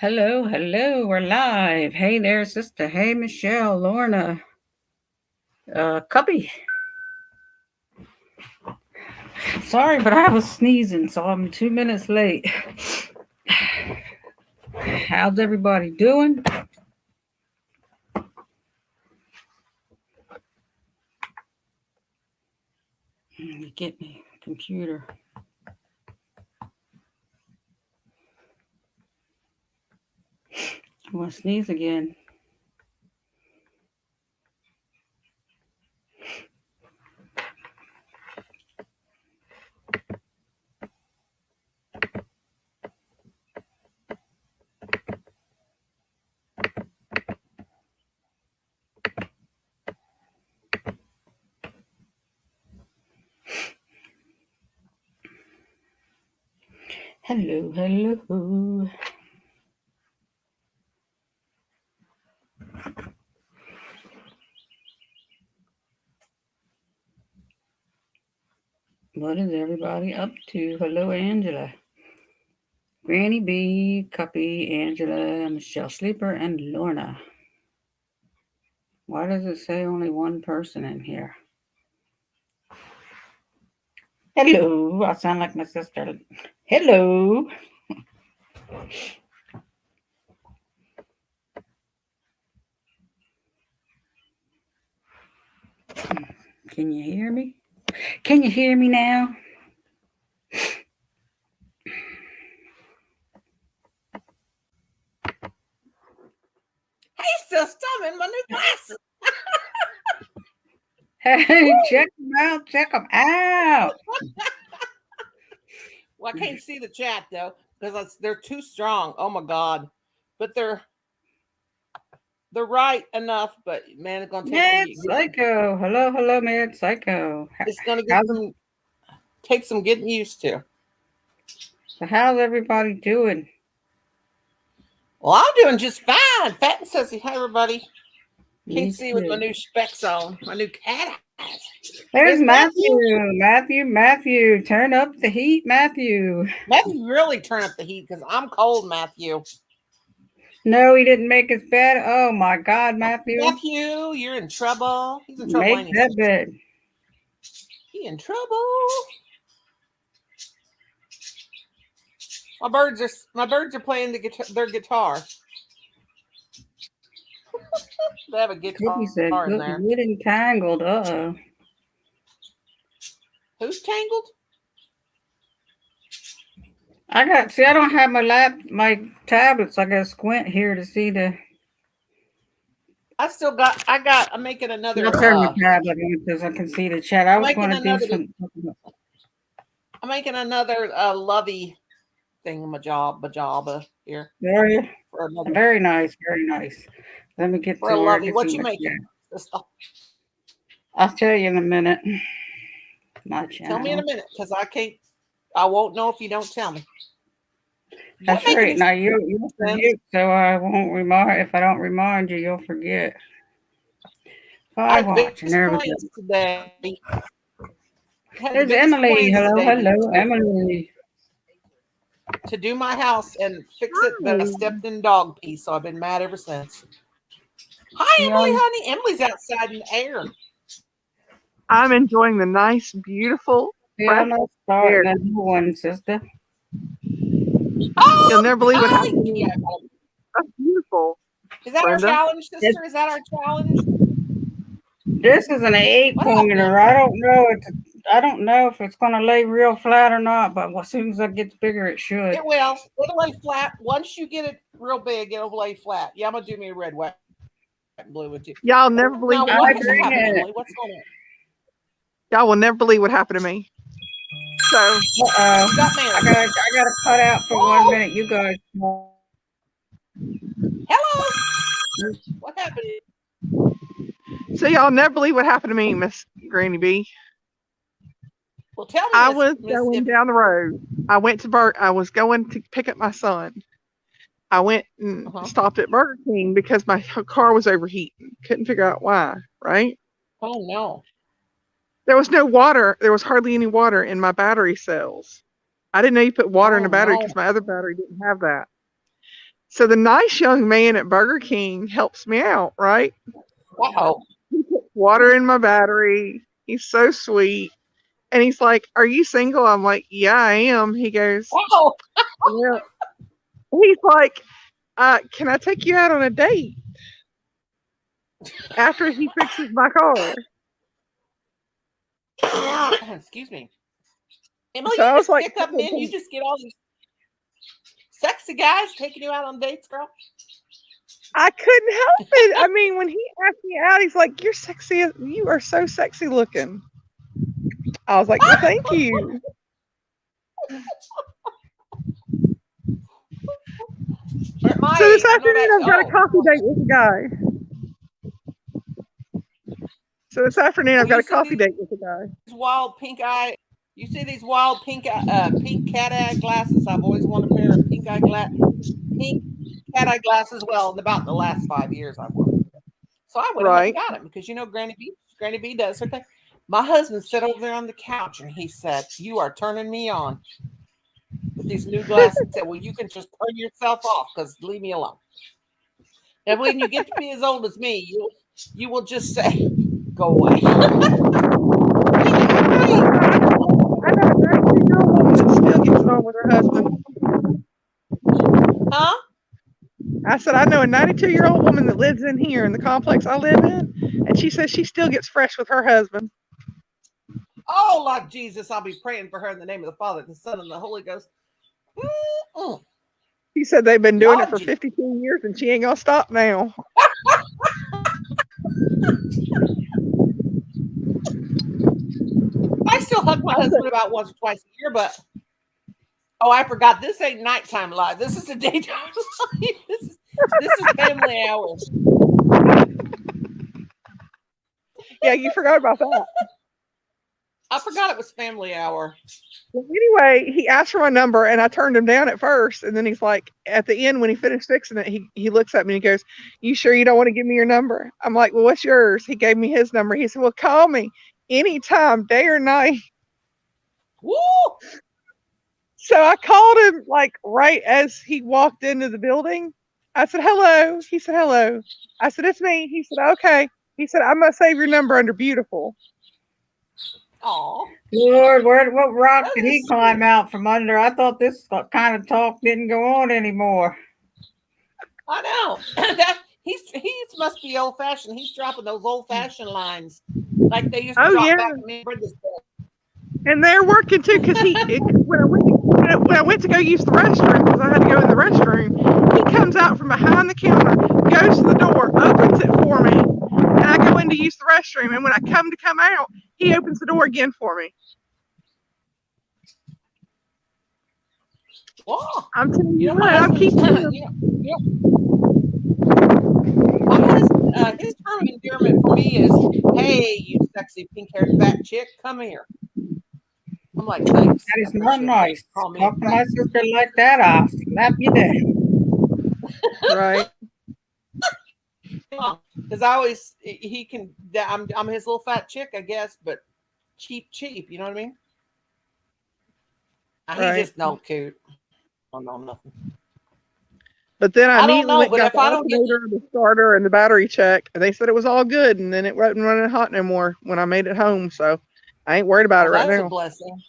Hello, hello, we're live. Hey there, sister. Hey, Michelle, Lorna, Cubby. Sorry, but I was sneezing, so I'm 2 minutes late. How's everybody doing? Get me computer. I'm gonna sneeze again. Hello, hello. What is everybody up to? Hello, Angela. Granny B, Cuppy, Angela, Michelle Sleeper, and Lorna. Why does it say only one person in here? Hello, I sound like my sister. Hello. Can you hear me? Can you hear me now? Hey, sister, I'm in my new glasses. Hey, check them out. Check them out. Well, I can't see the chat though because they're too strong. Oh my god! But they're right enough. But man, it's gonna take Mad some. Psycho. Hello, hello, Mad Psycho. It's gonna How's, take some getting used to. so how's everybody doing? Well, I'm doing just fine. Fat and Sussy. Hi, everybody. Me Can't see with my too. new specs on. My new cat eyes. There's There's Matthew. Matthew. Turn up the heat, Matthew. Matthew really turn up the heat because I'm cold, Matthew. No, he didn't make his bed. Oh my God, Matthew. Matthew, you're in trouble. He's in trouble. Make that bed. He in trouble. My birds are playing their guitar. They have a guitar Cookie said, in there. "Good entangled." Uh-oh. Who's tangled? I don't have my tablets. I gotta squint here to see the. I'm making another. I'll turn the tablet on because I can see the chat. I was going to do some. I'm making another lovey thing here. Are you? Very nice, very nice. Let me get to where I can what see you my making? I'll tell you in a minute. My channel. Tell me in a minute because I won't know if you don't tell me. That's right. Now you'll forget, so I won't remind. If I don't remind you, you'll forget. Bye, watching. There we go. Today. There's Emily. Hello, Emily. To do my house and fix it, but I stepped in dog pee, so I've been mad ever since. Hi, Emily, honey. Emily's outside in the air. I'm enjoying the nice, beautiful. Yeah, I'm starting a new one, sister. Oh, you'll never believe what happened. That's beautiful. Is that Brenda? Our challenge, sister? Is that our challenge? This is an 8-pointer. I don't know if it's going to lay real flat or not, but as soon as it gets bigger, it should. It will. It'll lay flat. Once you get it real big, it'll lay flat. Yeah, I'm going to do me a red, white, and blue with you. Y'all never believe what happened, Emily? What's going on? Y'all will never believe what happened to me. So, I gotta cut out for 1 minute. You guys. Hello. What happened? So y'all never believe what happened to me, Miss Granny B. Well, tell me. I was going down the road. I was going to pick up my son. I went and stopped at Burger King because my car was overheating. Couldn't figure out why. Right? Oh no. There was no water. There was hardly any water in my battery cells. I didn't know you put water in a battery because my other battery didn't have that. So the nice young man at Burger King helps me out, right? Wow. He puts water in my battery. He's so sweet. And he's like, "Are you single?" I'm like, "Yeah, I am." He goes, Wow. "Yeah." He's like, "Can I take you out on a date?" After he fixes my car. Excuse me. Emily, So you I was just like, pick up men. You just get all these sexy guys taking you out on dates, girl. I couldn't help it. I mean, when he asked me out, he's like, "You're sexy. You are so sexy looking." I was like, "Well, thank you." At my So this age, I know afternoon, that. I've got a coffee date with a guy. So this afternoon, I've got a coffee date with a guy. Wild pink eye. You see these wild pink cat eye glasses? I've always wanted a pair of pink cat eye glasses. Well, in about the last 5 years, I wanted. So I went ahead and got them because Granny B does her thing. My husband sat over there on the couch and he said, "You are turning me on with these new glasses." He said, "Well, you can just turn yourself off because leave me alone." And when you get to be as old as me, you will just say, "Go away." I know a 92-year-old woman that still gets on with her husband. Huh? I said, I know a 92-year-old woman that lives in here in the complex I live in, and she says she still gets fresh with her husband. Oh, Lord Jesus, I'll be praying for her in the name of the Father, the Son, and the Holy Ghost. She said they've been doing it for 52 years, and she ain't gonna stop now. I still hug my husband about once or twice a year, but I forgot. This ain't nighttime live. This is a daytime live. This is family hours. Yeah, you forgot about that. I forgot it was family hour. Well, anyway, he asked for my number, and I turned him down at first, and then he's like, at the end when he finished fixing it, he looks at me and he goes, "You sure you don't want to give me your number?" I'm like, "Well, what's yours?" He gave me his number. He said, "Well, call me anytime, day or night." Woo! So I called him like right as he walked into the building. I said, "Hello." He said, "Hello." I said, "It's me." He said, "Okay." He said, "I'm gonna save your number under beautiful." Oh, Lord, what rock did he climb out from under? I thought this kind of talk didn't go on anymore. I know that he must be old fashioned. He's dropping those old fashioned lines like they used to drop back in me. And they're working too, because when I went to go use the restroom, because I had to go in the restroom, he comes out from behind the counter, goes to the door, opens it for me, and I go in to use the restroom. And when I come out, he opens the door again for me. Whoa. I'm telling you what, I'm keeping him. His term of endearment for me is, "Hey, you sexy pink-haired fat chick, come here." I'm like, "Thanks." That is not nice. Talk to my sister like that, I'll slap you down. Right. Because he can. I'm his little fat chick, I guess, but cheap. You know what I mean? Right. He's just no cute. I don't know nothing. But then I immediately went and got the alternator, the starter, and the battery check, and they said it was all good, and then it wasn't running hot no more when I made it home, so I ain't worried about it right now. That's a blessing.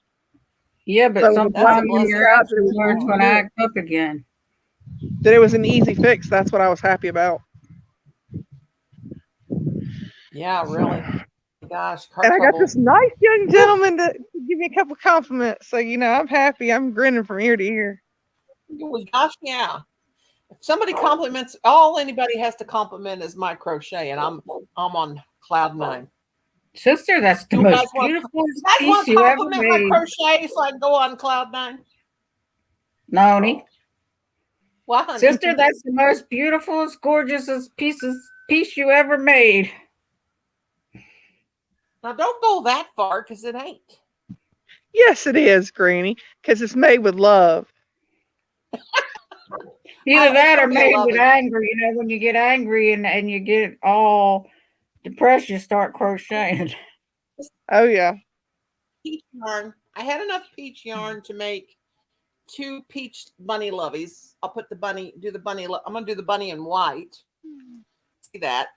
Yeah, but sometimes when you're out, it's going to act up again. That it was an easy fix. That's what I was happy about. Yeah, really. Gosh, and I got this nice young gentleman to give me a couple compliments, so I'm happy. I'm grinning from ear to ear. Oh, gosh, yeah. If somebody compliments, all anybody has to compliment is my crochet, and I'm on cloud 9. Sister, that's the most beautiful piece you ever made. My crochet, so I can go on cloud 9. Noni. What? Sister, that's the most beautiful, gorgeous piece you ever made. Now, don't go that far, because it ain't. Yes, it is, Granny, because it's made with love. Either that or made with anger. When you get angry and you get all depressed, you start crocheting. Oh, yeah. Peach yarn. I had enough peach yarn to make 2 peach bunny loveys. I'll put the bunny, do the bunny. I'm going to do the bunny in white. See that?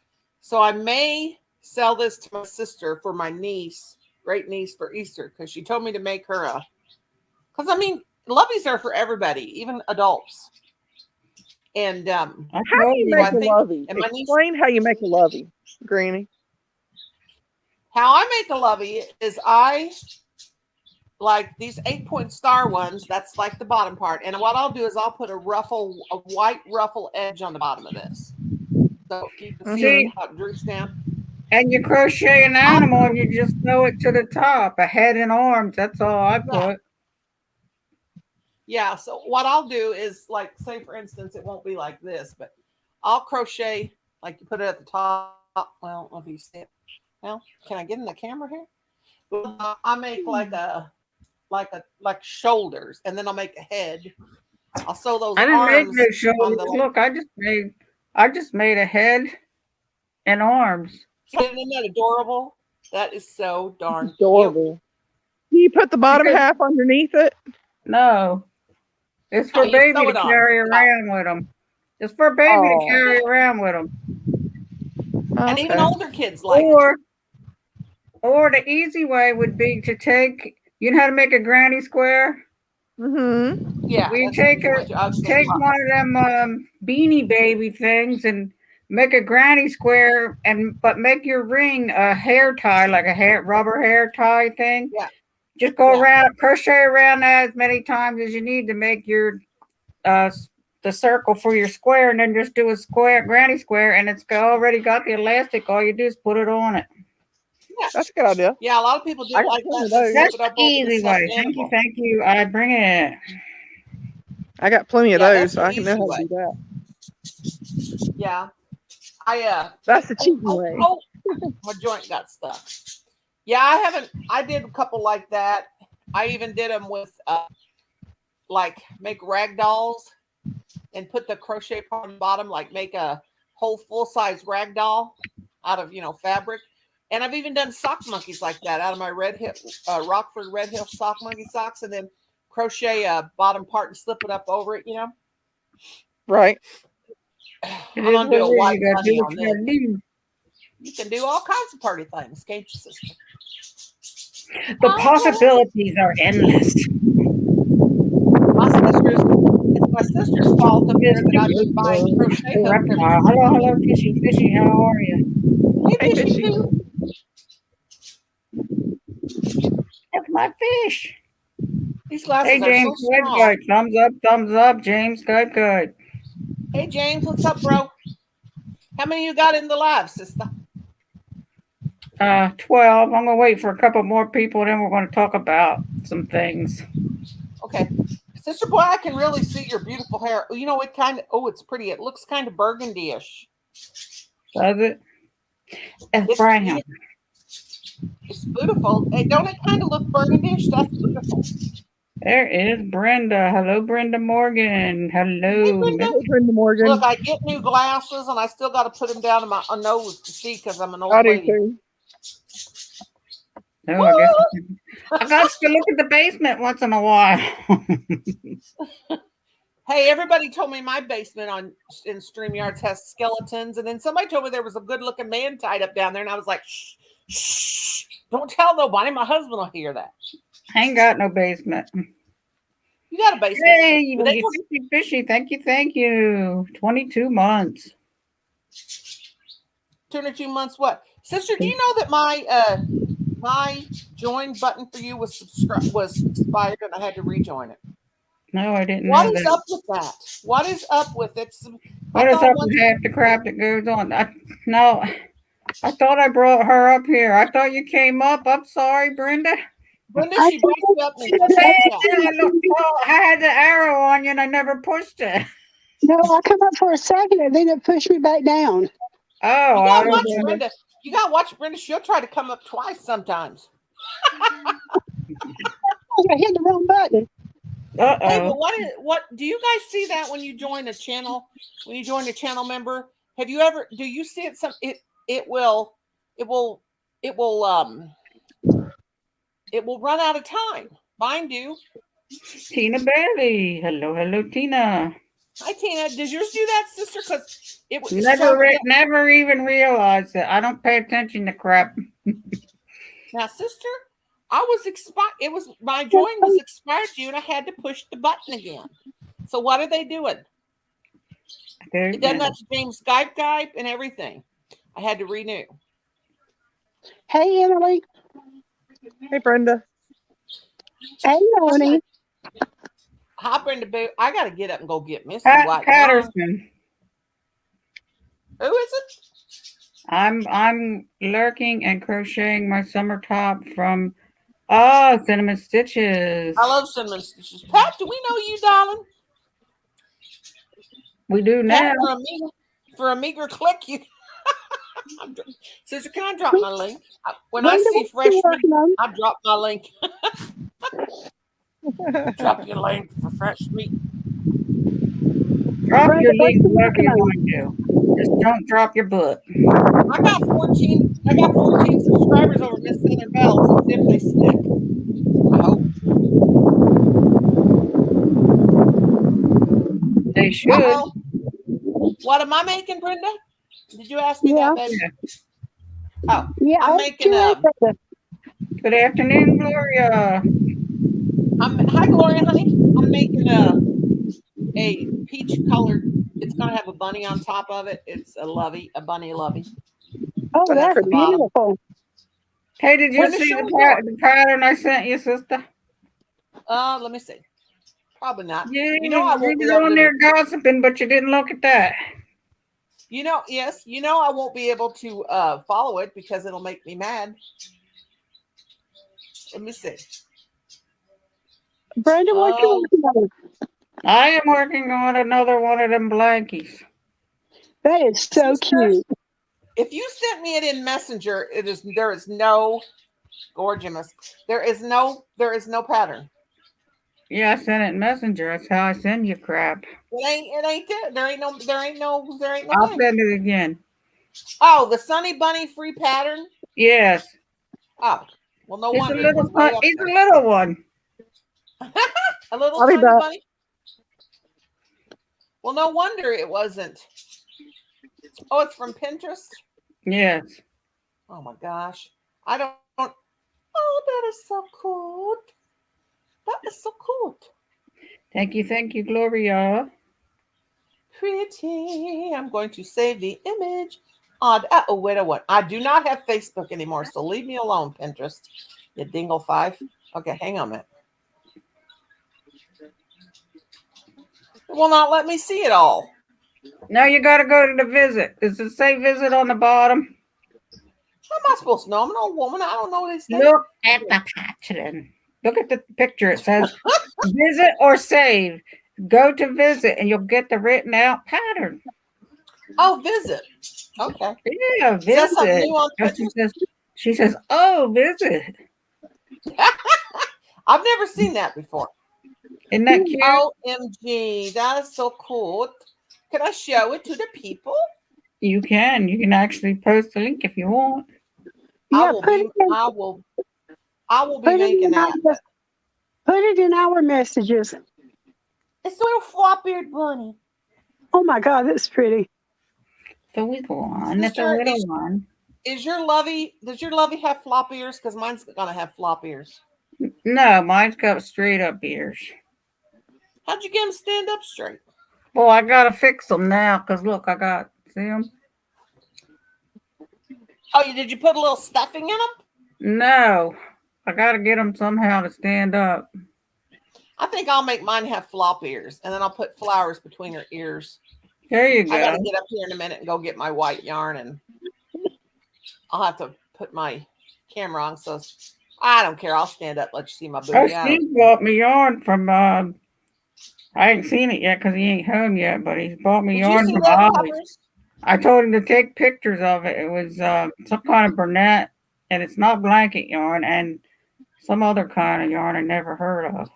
So I may sell this to my sister for my niece, great niece, for Easter, because she told me to make her a. Because I mean, loveys are for everybody, even adults. And How do you make a lovey? and my niece, Explain how you make a lovey, Granny. how I make a lovey is I like these 8-point star ones. That's like the bottom part. And what I'll do is I'll put a white ruffle edge on the bottom of this. So you can see how it droops down. And you crochet an animal and you just sew it to the top, a head and arms. That's all I put. Yeah. So what I'll do is, like, say for instance, it won't be like this, but I'll crochet, like you put it at the top. Well, I don't know if you see it. Well, can I get in the camera here? I make like shoulders, and then I'll make a head. I'll sew those. I didn't arms make no shoulders. Look, I just made a head and arms. Isn't that adorable? That is so darn adorable. Do you put the bottom half underneath it? No. It's for baby to carry around with them. It's for baby to carry around with them. And even older kids like it. Or the easy way would be to take, you know how to make a granny square? Mm-hmm. Yeah. We take one of them beanie baby things and make a granny square, but make your ring a hair tie, like a rubber hair tie thing. Yeah. Just go around, crochet around that as many times as you need to make your the circle for your square, and then just do a granny square, and it's already got the elastic. All you do is put it on it. Yeah, that's a good idea. Yeah, a lot of people do like that. That's the easy way. Thank you. I bring it. I got plenty of those, so I can know how to do that. Yeah, that's the cheap way. Oh, my joint got stuck. Yeah, I did a couple like that. I even did them with like make rag dolls and put the crochet part on the bottom, like make a whole full-size rag doll out of, fabric. And I've even done sock monkeys like that out of my Rockford Red Hill sock monkey socks, and then crochet a bottom part and slip it up over it, Right. I'm gonna do a white bunny on this. You can do all kinds of party things, can't you, sister? The possibilities are endless. It's my sister's fault up there that I've been buying crochet hooks. Hello, Fishy. How are you? Hey, Fishy. That's my fish. These glasses hey, James, are so strong. Good. Thumbs up, James. Good. Hey, James, what's up, bro? How many you got in the live, sister? 12. I'm going to wait for a couple more people, then we're going to talk about some things. Okay. Sister Boy, I can really see your beautiful hair. It's pretty. It looks kind of burgundy-ish. Does it? It's brown. It's beautiful. Hey, don't it kind of look burgundy-ish? That's beautiful. There is Brenda. Hello, Brenda Morgan. Hello, Brenda Morgan. Look, I get new glasses, and I still got to put them down to my nose to see because I'm an old lady. Too. No, I got to look at the basement once in a while. Hey, everybody told me my basement in StreamYards has skeletons, and then somebody told me there was a good-looking man tied up down there, and I was like, shh, don't tell nobody. My husband will hear that. I ain't got no basement. You got a basement. Hey, you fishy. Thank you. 22 months. 22 months what? Sister, do you know that my join button for you was expired and I had to rejoin it? No, I didn't know What is that. up with that? What is up with it? What is up with half the crap that goes on? I thought I brought her up here. I thought you came up. I'm sorry, Brenda. Brenda, she brought you up. I had the arrow on you and I never pushed it. No, I come up for a second and then it pushed me back down. Oh, you gotta watch Brenda. You gotta watch Brenda. She'll try to come up twice sometimes. I hit the wrong button. Hey, but what do you guys see that when you join a channel? When you join a channel member, do you see it? It will run out of time. Mind you, Tina Bailey. Hello, Tina. Hi, Tina. Did yours do that, sister? Because it was Never even realized it. I don't pay attention to crap. Now, sister, I was expired. It was my join was expired to you, and I had to push the button again. So what are they doing? It doesn't have to change Skype and everything. I had to renew. Hey, Emily. Hey, Brenda. Hey, Melanie. Hi, Brenda Boo. I got to get up and go get Missy Pat White. Patterson. Who is it? I'm lurking and crocheting my summer top from Cinnamon Stitches. I love cinnamon stitches. Pat, do we know you, darling? We do now. Pat, for a meager click, you. Sister, can I drop my link? When I see fresh meat, I drop my link. Drop your link for fresh meat. Drop your link wherever you want to. Just don't drop your butt. I got 14 subscribers over Miss Southern Belle. So see if they stick. I hope. They should. Uh-oh. What am I making, Brenda? Did you ask me that, baby? Oh, yeah, I'm making a. Good afternoon, Gloria. Hi, Gloria, honey. I'm making a peach colored. It's gonna have a bunny on top of it. It's a bunny lovey. Oh, that's beautiful. Hey, did you see the pattern I sent you, sister? Let me see. Probably not. Yeah, you know I won't be on there gossiping, but you didn't look at that. Yes, I won't be able to follow it because it'll make me mad. Let me see. Brenda, what you working on? I am working on another one of them blankies. That is so cute. If you sent me it in Messenger, there is no gorgeous. There is no pattern. Yeah, I sent it in Messenger. That's how I send you crap. It ain't there. There ain't no I'll thing. send it again. Oh, the Sunny Bunny free pattern? Yes. Oh, well, no He's wonder. He's a little one. A little Sunny Bunny? Well, no wonder it wasn't. Oh, it's from Pinterest? Yes. Oh, my gosh. I don't. Oh, that is so cool. That is so cool. Thank you, Gloria. Pretty. I'm going to save the image. Oh, wait a minute. I do not have Facebook anymore, so leave me alone, Pinterest. You dingle 5. Okay, hang on a minute. It will not let me see it all. Now you got to go to the visit. Does it say visit on the bottom? How am I supposed to know? I'm an old woman. I don't know these things. Look at the pattern. Look at the picture. It says visit or save. Go to visit and you'll get the written out pattern. Oh, visit. Okay. Yeah, visit. She says, oh, visit. I've never seen that before. Isn't that cute? OMG, that is so cool. Can I show it to the people? You can. You can actually post the link if you want. Yeah, I will be making that. Put it in our messages. It's a little flop-eared bunny. Oh my God, that's pretty. The wiggle one. That's a little one. Does your lovey have flop ears? Because mine's gonna have flop ears. No, mine's got straight up ears. How'd you get them stand up straight? Well, I gotta fix them now because look, see them? Oh, did you put a little stuffing in them? No, I gotta get them somehow to stand up. I think I'll make mine have flop ears, and then I'll put flowers between her ears. There you go. I gotta get up here in a minute and go get my white yarn, and I'll have to put my camera on. So I don't care. I'll stand up, let you see my booty. Steve bought me yarn from. I ain't seen it yet because he ain't home yet, but he's bought me yarn from Ollie's. I told him to take pictures of it. It was some kind of Burnett, and it's not blanket yarn, and some other kind of yarn I never heard of.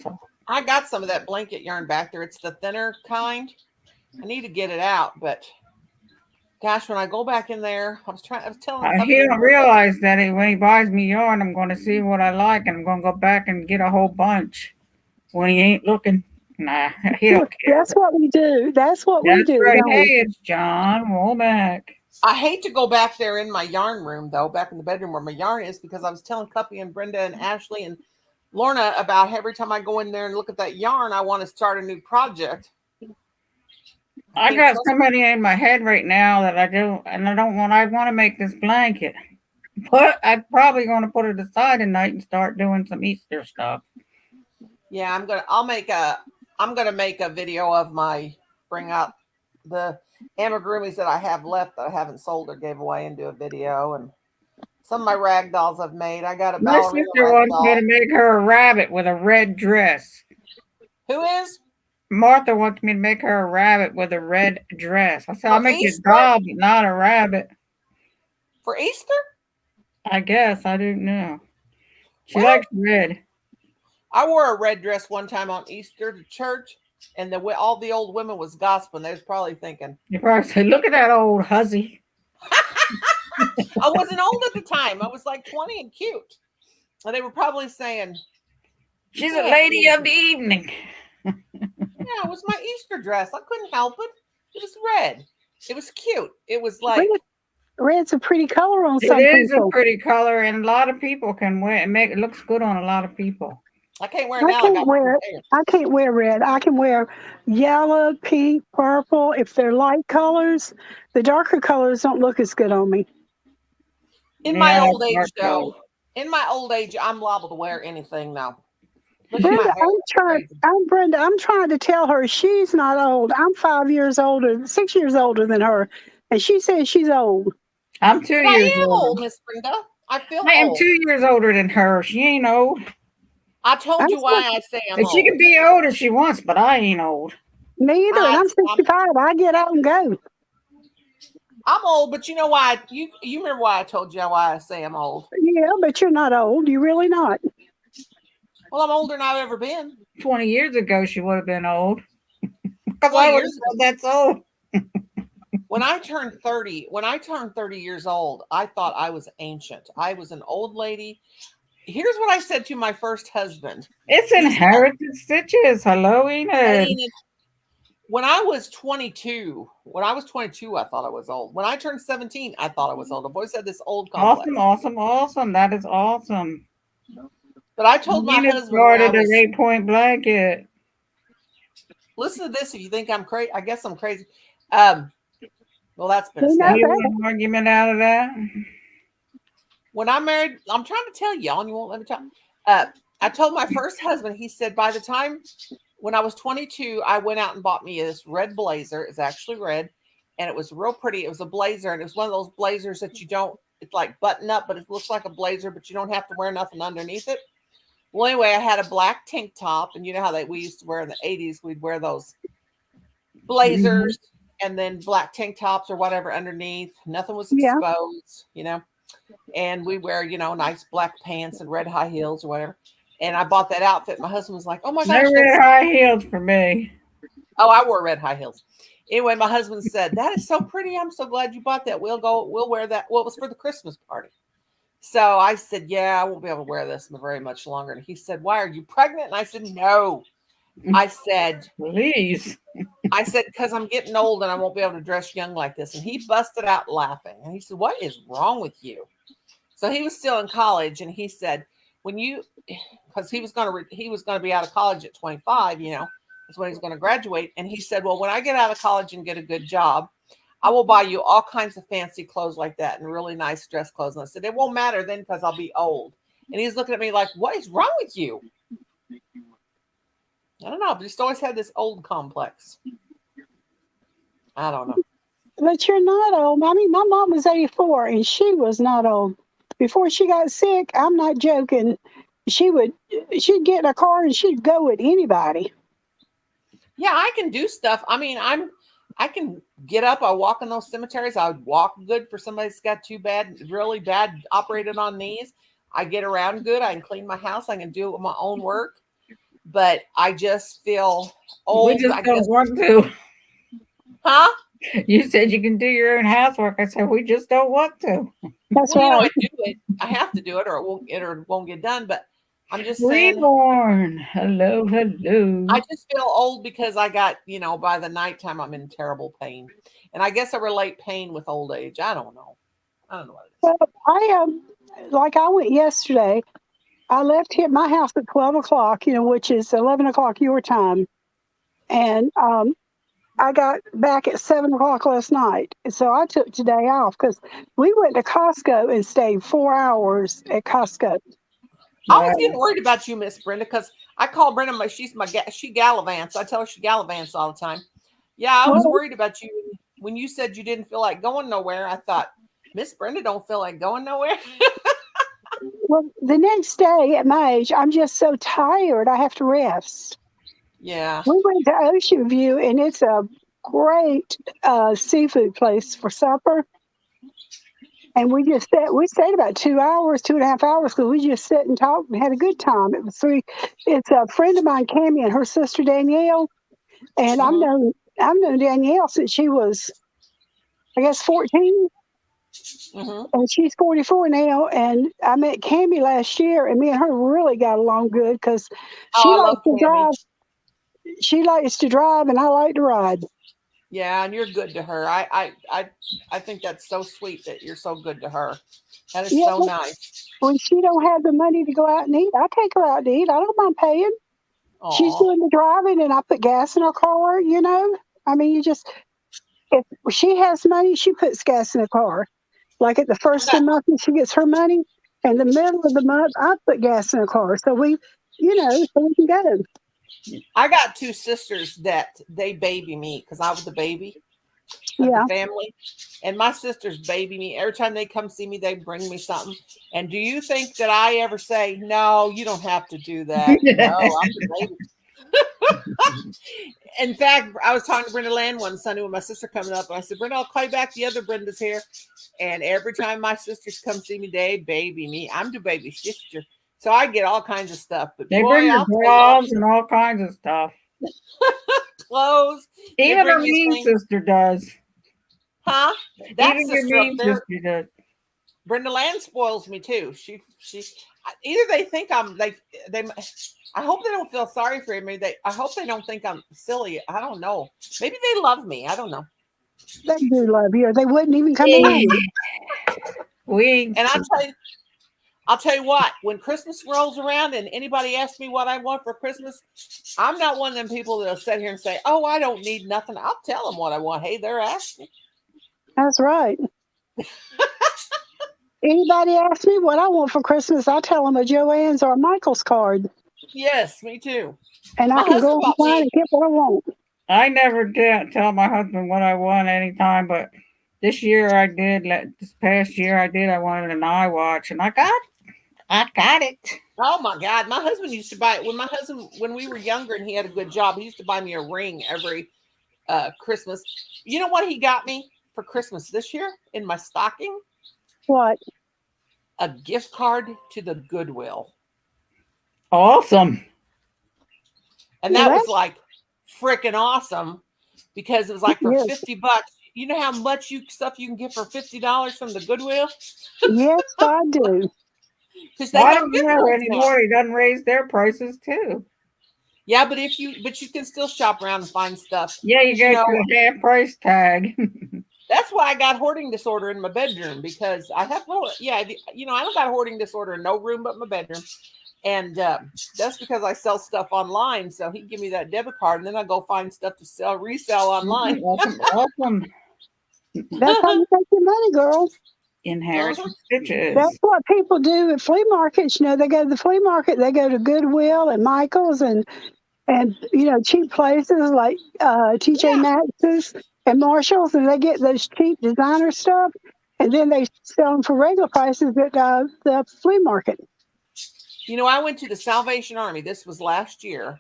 So I got some of that blanket yarn back there. It's the thinner kind. I need to get it out, but gosh, when I go back in there, I was telling him. He don't realize that when he buys me yarn, I'm going to see what I like, and I'm going to go back and get a whole bunch. when he ain't looking. Nah, he don't care. That's what we do. That's what we That's do. right. Don't Hey, we? it's John Womack. I hate to go back there in my yarn room, though, back in the bedroom where my yarn is, because I was telling Cuppy and Brenda and Ashley and Lorna about every time I go in there and look at that yarn, I want to start a new project. I got so many in my head right now that I do, and I want to make this blanket, but I'm probably going to put it aside tonight and start doing some Easter stuff. Yeah, I'm gonna make a video of bring out the amigurumis that I have left that I haven't sold or gave away and do a video, and some of my rag dolls I've made. I got a My ballerina sister rag wants doll. me to make her a rabbit with a red dress. Who is? Martha wants me to make her a rabbit with a red dress. I said, I'll make you a Easter? doll, but not a rabbit. For Easter? I guess. I didn't know. She Well, likes red. I wore a red dress one time on Easter to church, and all the old women was gossiping. They was probably thinking, You probably say, look at that old hussy. I wasn't old at the time. I was like 20 and cute. And they were probably saying, She's a lady of the evening. yeah, it was my Easter dress. I couldn't help it. It was red. It was cute. It was like, Red's a pretty color on It some is people. a pretty color, and a lot of people can wear it. It looks good on a lot of people. I can't wear it I now. can't wear it. I can't wear red. I can wear yellow, pink, purple. If they're light colors, the darker colors don't look as good on me. In my Yeah, old age, dark though, colors. in my old age, I'm liable to wear anything now. Look at Brenda, my hair. I'm trying to tell her she's not old. I'm 6 years older than her, and she says she's old. I'm 2 But I years am older. old, Miss Brenda. I feel I am old. 2 years older than her. She ain't old. I told you why I say I'm And old. she can be old if she wants, but I ain't old. Me either. And I'm 65. I get out and go. I'm old, but you know why? You remember why I told you why I say I'm old? Yeah, but you're not old. You're really not. Well, I'm older than I've ever been. 20 years ago, she would have been old. Because I would have said that's old. When I turned 30 years old, I thought I was ancient. I was an old lady. Here's what I said to my first husband. It's inherited stitches. Hello, Enid. When I was 22, I thought I was old. When I turned 17, I thought I was old. I've always had this old complex. Awesome. That is awesome. But I told my husband started an 8-point blanket. Listen to this. If you think I'm crazy, I guess I'm crazy. Well, that's been an argument out of that. When I'm married, I'm trying to tell y'all, and you won't let me talk. I told my first husband, he said, by the time when I was 22, I went out and bought me this red blazer. It's actually red, and it was real pretty. It was a blazer, and it was one of those blazers that it's like button up, but it looks like a blazer, but you don't have to wear nothing underneath it. Well, anyway, I had a black tank top, and you know how we used to wear in the 80s, we'd wear those blazers and then black tank tops or whatever underneath. Nothing was exposed, and we wear, nice black pants and red high heels or whatever. And I bought that outfit. My husband was like, oh my gosh. No red high heels for me. Oh, I wore red high heels. Anyway, my husband said, that is so pretty. I'm so glad you bought that. We'll wear that. Well, it was for the Christmas party. So I said, yeah, I won't be able to wear this very much longer. And he said, why, are you pregnant? And I said, no. I said, please. I said, because I'm getting old and I won't be able to dress young like this. And he busted out laughing. And he said, what is wrong with you? So he was still in college. And he said, because he was going to be out of college at 25, that's when he's going to graduate. And he said, well, when I get out of college and get a good job, I will buy you all kinds of fancy clothes like that and really nice dress clothes. And I said, it won't matter then because I'll be old. And he's looking at me like, what is wrong with you? I don't know. I just always had this old complex. I don't know. But you're not old. I mean, my mom was 84 and she was not old. Before she got sick, I'm not joking, she'd get in a car and she'd go with anybody. Yeah, I can do stuff. I mean, I can get up. I walk in those cemeteries. I would walk good for somebody that's got really bad operated on knees. I get around good. I can clean my house. I can do my own work. But I just feel old. We just don't want to. Huh? You said you can do your own housework. I said we just don't want to. That's right. right. I do it. I have to do it, or it won't get done. But I'm just saying. Reborn. Hello, hello. I just feel old because I got, by the nighttime I'm in terrible pain. And I guess I relate pain with old age. I don't know. I don't know what it is. Well, I went yesterday. I left here at my house at 12 o'clock, which is 11 o'clock your time. And I got back at 7 o'clock last night. And so I took today off because we went to Costco and stayed 4 hours at Costco. I was getting worried about you, Miss Brenda, because I call Brenda she gallivants. I tell her she gallivants all the time. Yeah, I was worried about you when you said you didn't feel like going nowhere. I thought, Miss Brenda don't feel like going nowhere. Well, the next day at my age, I'm just so tired. I have to rest. Yeah. We went to Ocean View, and it's a great seafood place for supper. And we stayed about 2 hours, 2.5 hours, because we just sat and talked and had a good time. It's a friend of mine, Cammie, and her sister Danielle. And I've known Danielle since she was, I guess, 14. Mm-hmm. And she's 44 now. And I met Cammie last year, and me and her really got along good because she likes to drive. She likes to drive, and I like to ride. Yeah, and you're good to her. I think that's so sweet that you're so good to her. That is so nice. When she don't have the money to go out and eat, I take her out to eat. I don't mind paying. Aww. She's doing the driving, and I put gas in her car. I mean, if she has money, she puts gas in the car. Like at the first of the month, when she gets her money, and the middle of the month, I put gas in the car. So so we can go. I got two sisters that they baby me because I was the baby of the family. And my sisters baby me. Every time they come see me, they bring me something. And do you think that I ever say, no, you don't have to do that? No, I'm the baby. In fact, I was talking to Brenda Land one Sunday with my sister coming up. And I said, Brenda, I'll call you back. The other Brenda's here. And every time my sisters come see me, they baby me. I'm the baby sister. So I get all kinds of stuff. But they bring your gloves and all kinds of stuff. Clothes. Even her mean sister does. Huh? Even your mean sister does. Brenda Land spoils me too. She either they think they I hope they don't feel sorry for me. I hope they don't think I'm silly. I don't know. Maybe they love me. I don't know. They do love you. They wouldn't even come around. And I'll tell you what, when Christmas rolls around and anybody asks me what I want for Christmas, I'm not one of them people that'll sit here and say, oh, I don't need nothing. I'll tell them what I want. Hey, they're asking. That's right. Anybody asks me what I want for Christmas, I tell them a Joann's or a Michael's card. Yes, me too. And I can go online and get what I want. I never did tell my husband what I want anytime, but this year I did. This past year I did. I wanted an iWatch, and I got it. Oh my God. My husband used to buy it when we were younger and he had a good job, he used to buy me a ring every Christmas. You know what he got me for Christmas this year in my stocking? What? A gift card to the Goodwill. Awesome. And that was like freaking awesome because it was like for $50. You know how much stuff you can get for $50 from the Goodwill? Yes, I do. I don't know anymore. He doesn't raise their prices too. Yeah, but you can still shop around and find stuff. Yeah, you get the half price tag. That's why I got hoarding disorder in my bedroom because I have I don't got a hoarding disorder in no room but my bedroom. And that's because I sell stuff online. So he give me that debit card and then I go find stuff to resell online. Awesome. That's how you make your money, girl. Inheritance stitches. That's what people do at flea markets. They go to the flea market, they go to Goodwill and Michael's and cheap places like TJ Maxx's and Marshall's, and they get those cheap designer stuff, and then they sell them for regular prices at the flea market. I went to the Salvation Army. This was last year,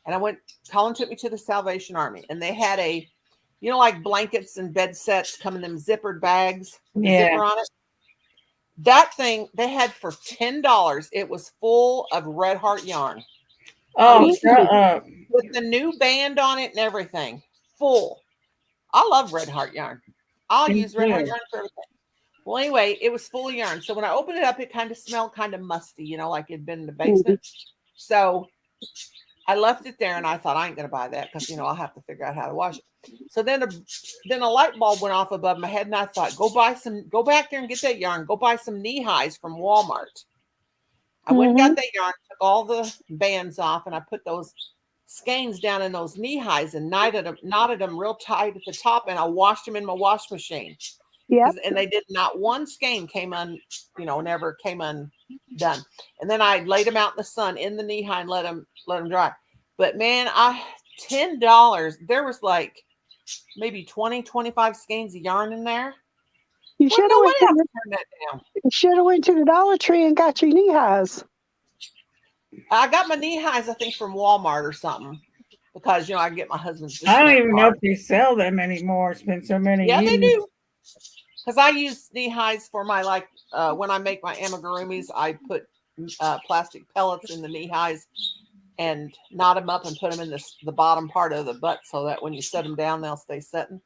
and Colin took me to the Salvation Army, and they had like blankets and bed sets come in them zippered bags with the zipper on it. That thing they had for $10. It was full of Red Heart yarn. Oh, with the new band on it and everything. Full. I love Red Heart yarn. I'll use Red Heart yarn for everything. Well, anyway, it was full of yarn. So when I opened it up, it kind of smelled kind of musty, like it'd been in the basement. So I left it there and I thought I ain't going to buy that because, I'll have to figure out how to wash it. So then a light bulb went off above my head and I thought, go back there and get that yarn. Go buy some knee highs from Walmart. I went and got that yarn, took all the bands off, and I put those skeins down in those knee highs and knotted them real tight at the top, and I washed them in my wash machine. Yeah. And they did not one skein came never came undone. And then I laid them out in the sun in the knee high and let them dry. But man, $10. There was like maybe 20, 25 skeins of yarn in there. You should Well, have nobody else turned that down. went to the Dollar Tree and got your knee highs. I got my knee highs, I think, from Walmart or something. Because I get my husband's. I don't even know if they sell them anymore. It's been so many years. Yeah, they do. Because I use knee highs for my when I make my amigurumis, I put plastic pellets in the knee highs and knot them up and put them in the bottom part of the butt so that when you set them down, they'll stay setting.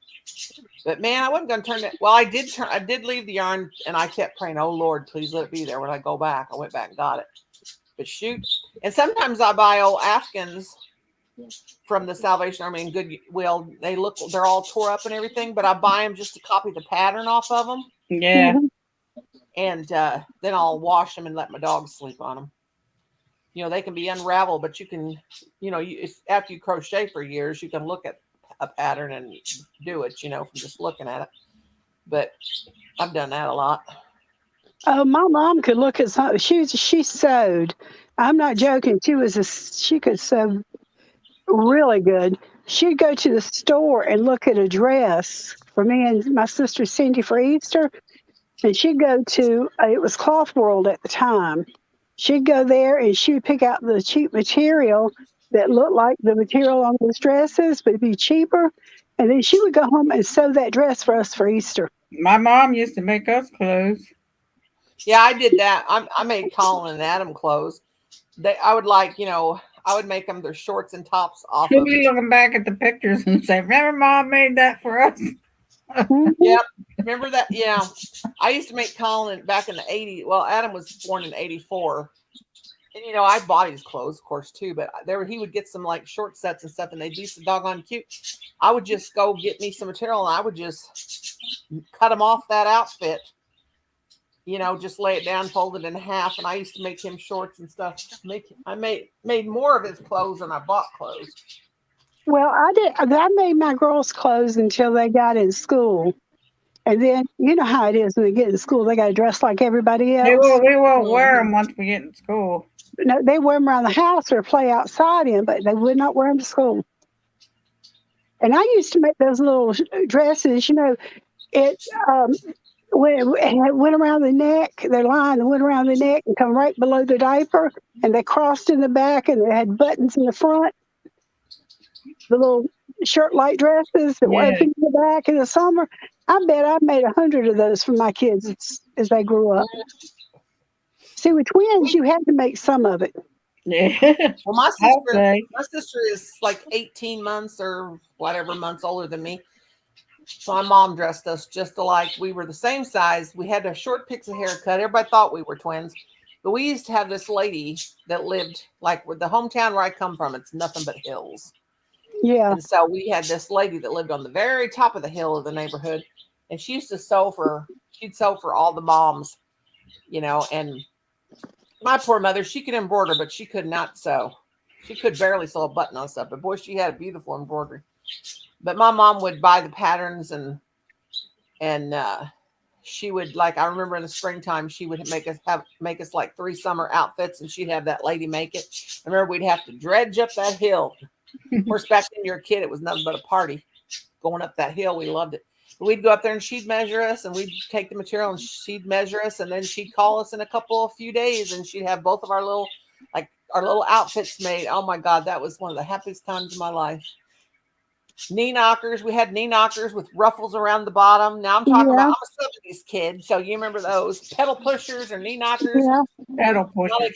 But man, I wasn't going to turn it. Well, I did leave the yarn and I kept praying, oh Lord, please let it be there when I go back. I went back and got it. But shoot. And sometimes I buy old Afghans from the Salvation Army and Goodwill. They're all tore up and everything, but I buy them just to copy the pattern off of them. Yeah. And then I'll wash them and let my dogs sleep on them. They can be unraveled, but you can, after you crochet for years, you can look at a pattern and do it, from just looking at it. But I've done that a lot. Oh, my mom could look at something. She sewed. I'm not joking. She could sew really good. She'd go to the store and look at a dress for me and my sister Cindy for Easter. And she'd go to, it was Cloth World at the time. She'd go there and she would pick out the cheap material that looked like the material on those dresses, but it'd be cheaper. And then she would go home and sew that dress for us for Easter. My mom used to make us clothes. Yeah, I did that. I made Colin and Adam clothes. I would make them their shorts and tops off She'll of be looking back at the pictures and say, remember Mom made that for us? Yeah, remember that? Yeah, I used to make Colin back in the 80s. Well, Adam was born in 84. And, I bought his clothes, of course, too. But he would get some, short sets and stuff, and they'd be so doggone cute. I would just go get me some material, and I would just cut him off that outfit. Just lay it down, fold it in half. And I used to make him shorts and stuff. I made more of his clothes than I bought clothes. Well, I made my girls' clothes until they got in school. And then, you know how it is when they get in school, they got to dress like everybody else. We won't wear them once we get in school. No, they wear them around the house or play outside in, but they would not wear them to school. And I used to make those little dresses, it went around the neck, their line that went around the neck and come right below the diaper, and they crossed in the back, and they had buttons in the front. The little shirt-like dresses that were open in the back in the summer. I bet I made 100 of those for my kids as they grew up. See, with twins, you had to make some of it. Yeah. Well, my sister is like 18 months or whatever months older than me. So my mom dressed us just alike. We were the same size. We had a short pixie haircut. Everybody thought we were twins. But we used to have this lady that lived with the hometown where I come from. It's nothing but hills. Yeah. And so we had this lady that lived on the very top of the hill of the neighborhood. And she used to she'd sew for all the moms, and my poor mother, she could embroider, but she could not sew. She could barely sew a button on stuff, but boy, she had a beautiful embroidery. But my mom would buy the patterns and she would I remember in the springtime, she would make us like 3 summer outfits and she'd have that lady make it. I remember we'd have to dredge up that hill. Of course, back when you were a kid, it was nothing but a party going up that hill. We loved it. But we'd go up there and she'd measure us and we'd take the material and she'd measure us. And then she'd call us in a few days and she'd have both of our little outfits made. Oh my God, that was one of the happiest times of my life. Knee knockers. We had knee knockers with ruffles around the bottom. Now I'm talking about, I'm a 70s kid. So you remember those pedal pushers or knee knockers? Yeah. Pedal pushers.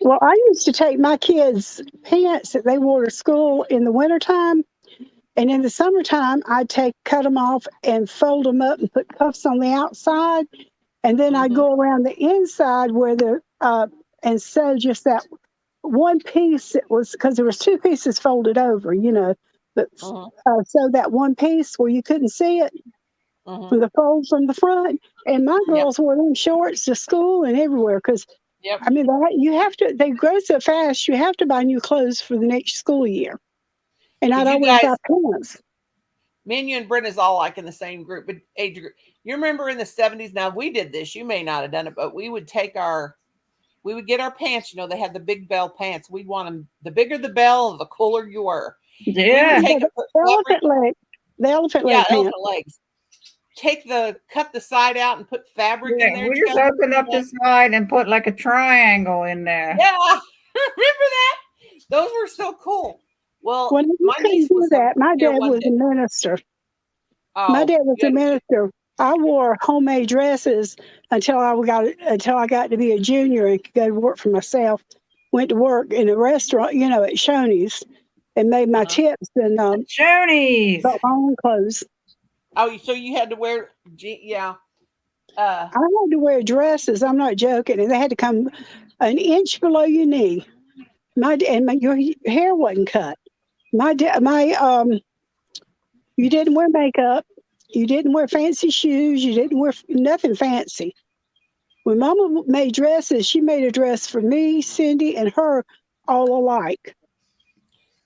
Well, I used to take my kids' pants that they wore to school in the wintertime, And in the summertime, I'd cut them off and fold them up and put cuffs on the outside. And then I'd Mhm. go around the inside where and sew just that one piece. It was because there was two pieces folded over, but Mhm. so that one piece where you couldn't see it Mhm. from the fold from the front. And my Yep. girls wore them shorts to school and everywhere because Yep. I mean, they grow so fast. You have to buy new clothes for the next school year. And I'd Did you always buy guys? pants. Me and you and Brenda's all like in the same group, but age group. You remember in the 70s? Now we did this. You may not have done it, but we would get our pants. They had the big bell pants. We'd want them. The bigger the bell, the cooler you were. We Yeah. would take The elephant leg. The elephant leg pants. elephant legs. Cut the side out and put fabric in there. We just open up the side and put like a triangle in there. Yeah, remember that? Those were so cool. Well, When you my couldn't niece do was that, my here dad one was day. a minister. Oh, My dad was you a had- minister. I wore homemade dresses until I got to be a junior and could go to work for myself. Went to work in a restaurant, at Shoney's, and made my tips and Shoney's. bought my own clothes. Oh, so you had to wear, yeah. I had to wear dresses. I'm not joking, and they had to come an inch below your knee. Your hair wasn't cut. You didn't wear makeup. You didn't wear fancy shoes. You didn't wear nothing fancy. When Mama made dresses, she made a dress for me, Cindy, and her all alike.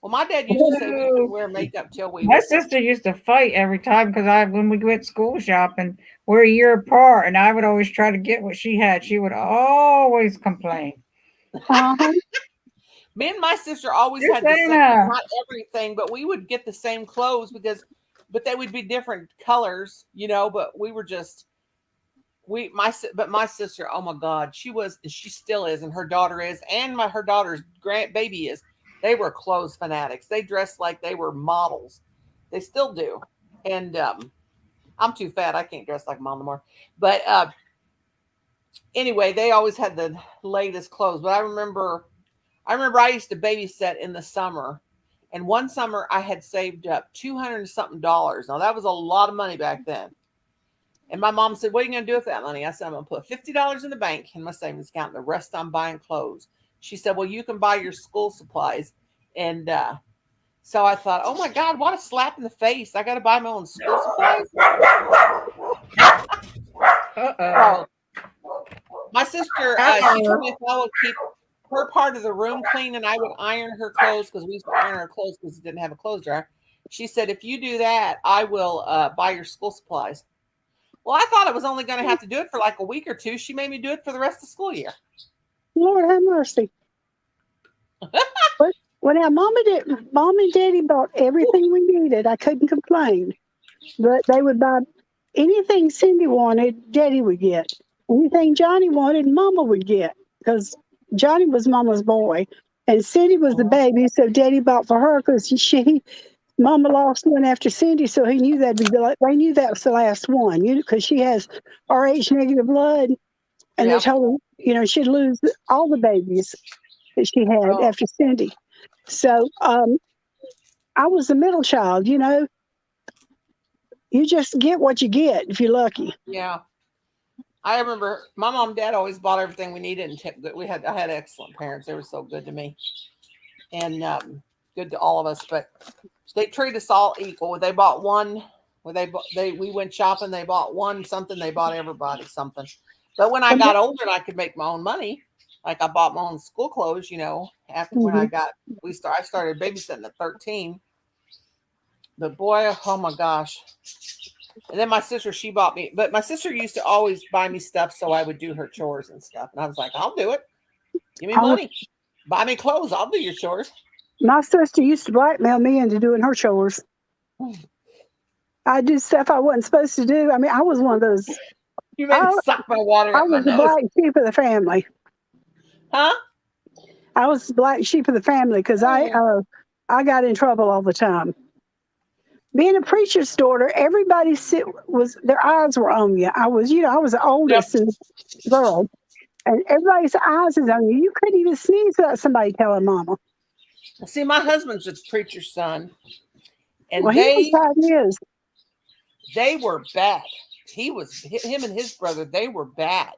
Well, my dad used to say we could wear makeup till we. My sister used to fight every time because when we went school shopping, we're a year apart, and I would always try to get what she had. She would always complain. Uh-huh. Me and my sister always had the same, not everything, but we would get the same clothes but they would be different colors, but we were just, but my sister, oh my God, she still is, and her daughter is, and her daughter's baby is. They were clothes fanatics. They dressed like they were models. They still do. And I'm too fat. I can't dress like mom anymore. But anyway, they always had the latest clothes. But I remember I used to babysit in the summer. And one summer I had saved up $200 and something. Now that was a lot of money back then. And my mom said, "What are you going to do with that money?" I said, "I'm going to put $50 in the bank in my savings account. And the rest I'm buying clothes." She said, "Well, you can buy your school supplies." And so I thought, oh my God, what a slap in the face. I got to buy my own school supplies. Uh-oh. My sister, she told me if I would keep her part of the room clean and I would iron her clothes, because we used to iron our clothes because it didn't have a clothes dryer. She said, if you do that, I will buy your school supplies. Well, I thought I was only going to have to do it for like a week or two. She made me do it for the rest of the school year. Lord have mercy. Well, now, Mom and Daddy bought everything we needed. I couldn't complain. But they would buy anything Cindy wanted, Daddy would get. Anything Johnny wanted, Mama would get. Because Johnny was Mama's boy. And Cindy was the baby, so Daddy bought for her because Mama lost one after Cindy, so he knew they knew that was the last one, because she has Rh negative blood. And they told her, she'd lose all the babies that she had after Cindy. So I was the middle child, You just get what you get if you're lucky. Yeah. I remember my mom and dad always bought everything we needed and kept good. I had excellent parents. They were so good to me and good to all of us, but they treat us all equal. They bought one we went shopping. They bought one something. They bought everybody something. But when I got older and I could make my own money, like I bought my own school clothes, after when I started babysitting at 13. But boy, oh my gosh. And then my sister, she bought me, but my sister used to always buy me stuff so I would do her chores and stuff. And I was like, I'll do it. Give me money. Buy me clothes. I'll do your chores. My sister used to blackmail me into doing her chores. I do stuff I wasn't supposed to do. I mean, I was one of those. You made me suck my water I up my was the nose. black sheep of the family. Huh? I was the black sheep of the family because I got in trouble all the time. Being a preacher's daughter, everybody their eyes were on you. I was the oldest in the world, and everybody's eyes is on you. You couldn't even sneeze without somebody telling Mama. See, my husband's a preacher's son, And Well, he was how it is. they were bad. Him and his brother, they were bad.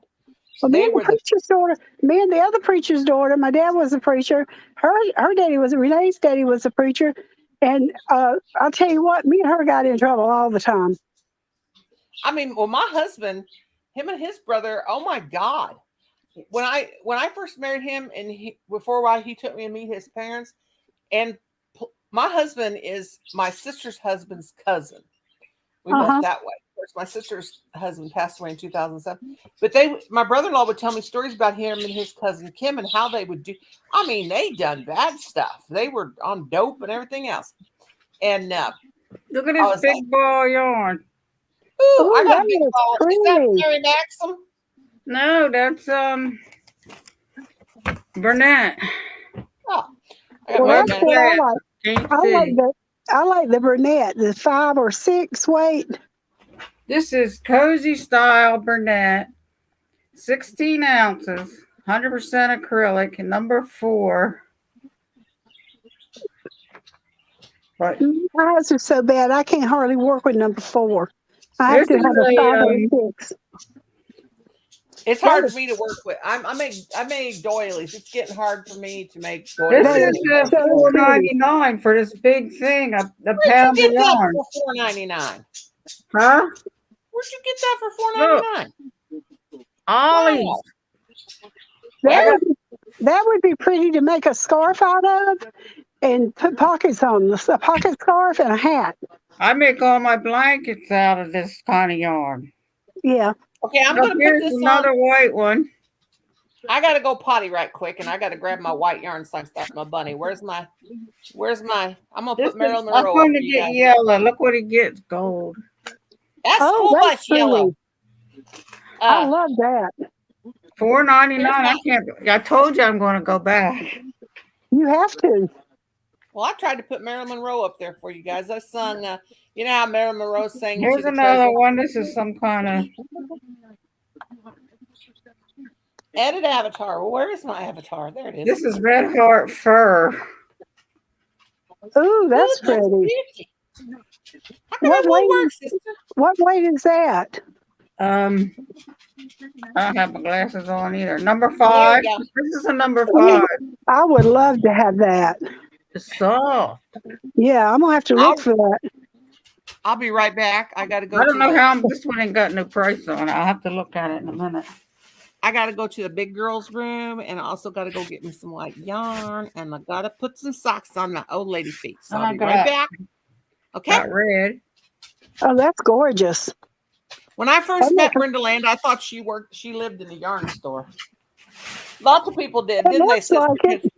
Well, me They and the were the preacher's daughter, me and the other preacher's daughter, my dad was a preacher. Her daddy was Renee's daddy was a preacher. And I'll tell you what, me and her got in trouble all the time. I mean, well, my husband, him and his brother, oh my God. When I first married him and before a while he took me to meet his parents, and my husband is my sister's husband's cousin. We met that way. Of course, my sister's husband passed away in 2007. But my brother-in-law would tell me stories about him and his cousin Kim and how they would do. I mean, they done bad stuff. They were on dope and everything else. And Look at this big ball of yarn. ooh, I got that a big is ball. Is pretty. that Mary Maxim? No, that's Burnett. Oh, I got Well, Mary that's Maxim. what I like. Can't I see. like the brunette, the 5 or 6 weight. This is Cozy Style Burnett, 16 ounces, 100% acrylic, and number 4. But My eyes are so bad, I can't hardly work with number 4. I have this to have is a 5 or a 6. It's hard for me to work with. I make doilies. It's getting hard for me to make doilies. this is $4.99 for this big thing, a pound of Where'd you get that yarn. for $4.99? Huh? Where'd you get that for $4.99? Ollie's. Wow. That would be pretty to make a scarf out of and put pockets on, a pocket scarf and a hat. I make all my blankets out of this kind of yarn. Yeah. Okay, I'm Look, gonna put here's this another on. white one. I gotta go potty right quick, and I gotta grab my white yarn so I can start my bunny. Where's my? I'm gonna put Marilyn I'm Monroe. going up to for you get guys. yellow. Look what he gets, gold. That's Oh, school that's bus yellow. I love that. $4.99. I can't. I told you I'm going to go back. You have to. Well, I tried to put Marilyn Monroe up there for you guys. I sung. You know how Marilyn Monroe sang. Here's to the another president? one. This is some kind of. Edit avatar. Well, where is my avatar? There it is. This is Red Heart fur. Ooh, that's pretty. pretty. How can What that one weight work, sister? What weight is that? I don't have my glasses on either. Number There 5. we go. This is a number 5. I would love to have that. It's soft. Yeah, I'm gonna have to look for that. I'll be right back. I gotta go. I don't know how this one ain't got no price on it. I'll have to look at it in a minute. I gotta go to the big girls' room, and I also gotta go get me some white yarn, and I gotta put some socks on my old lady feet. So I'll be right back. Okay. Got red. Oh, that's gorgeous. When I first met Brenda Land, I thought she lived in a yarn store. Lots of people did, It didn't they? looks Sister? like it.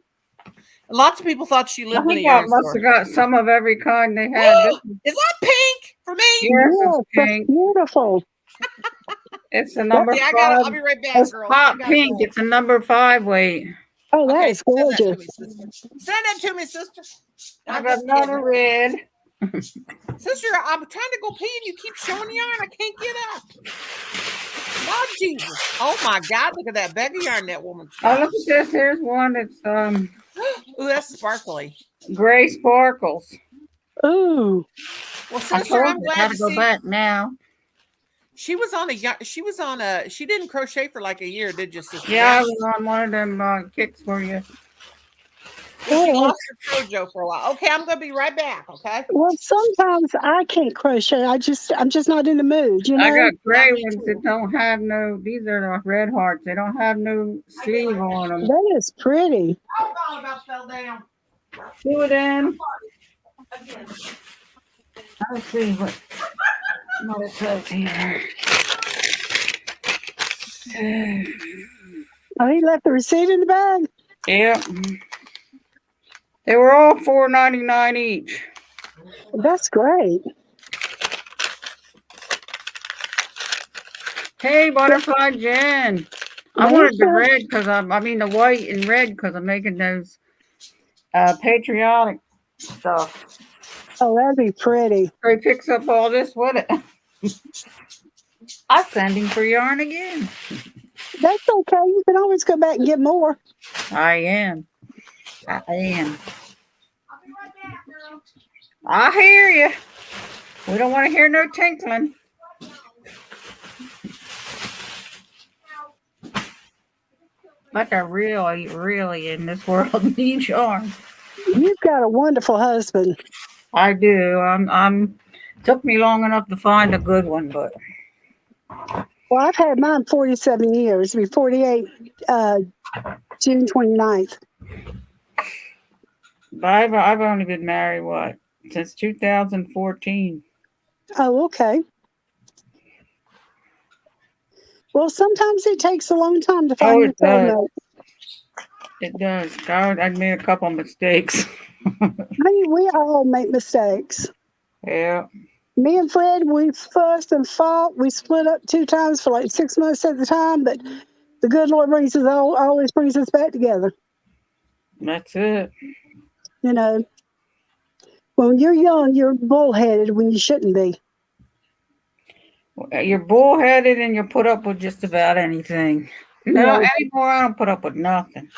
Lots of people thought she I lived in a think I yarn must store. have got some of every kind they had. Is that pink for me? Yes, Yes, it's that's pink. beautiful. It's a number Yeah, 5. I'll be right back, It's girl. hot pink. It's a number 5 weight. Oh, that Okay, is send that to gorgeous. me, sister. Send that to me, sister. I I'm got just another kidding. red. Sister, I'm trying to go pee and you keep showing the yarn. I can't get up. God, Jesus. Oh my God, look at that bag of yarn that woman's Oh, got. look at this. Here's one. It's Ooh, that's sparkly. gray sparkles. Ooh, Well, I sister, told I'm you I glad had to to go see. back now. She didn't crochet for like a year, did you, sister? Yeah, I was on one of them kicks for you. She lost her Trojo for a while. Okay, I'm gonna be right back. Okay. well, sometimes I can't crochet. I'm just not in the mood. You know. I got gray me ones too. that don't have no. These are the red hearts. They don't have no sleeve on them. That is pretty. Oh, God, about fell down. Do it in. Again. Let's see what it says here. Oh, he left the receipt in the bag. Yep. They were all $4.99 each. That's great. Hey, Butterfly Jen. I wanted the red because the white and red because I'm making those patriotic stuff. Oh, that'd be pretty. So he picks up all this with it. I send him for yarn again. That's okay. You can always go back and get more. I am. I'll be right back, girl. I hear you. We don't want to hear no tinkling. Like I really in this world need yarn. You've got a wonderful husband. I do. I'm took me long enough to find a good one, but Well, I've had mine 47 years. It'll be 48 June 29th. I've only been married since 2014. Oh, okay. Well, sometimes it takes a long time to find your it does. soulmate. It does. I made a couple mistakes. Honey, we all make mistakes. Yeah. Me and Fred, we fussed and fought. We split up 2 times for like 6 months at the time, but the good Lord always brings us back together. That's it. You know, when you're young, you're bullheaded when you shouldn't be. You're bullheaded and you put up with just about anything. No, Yeah. anymore I don't put up with nothing.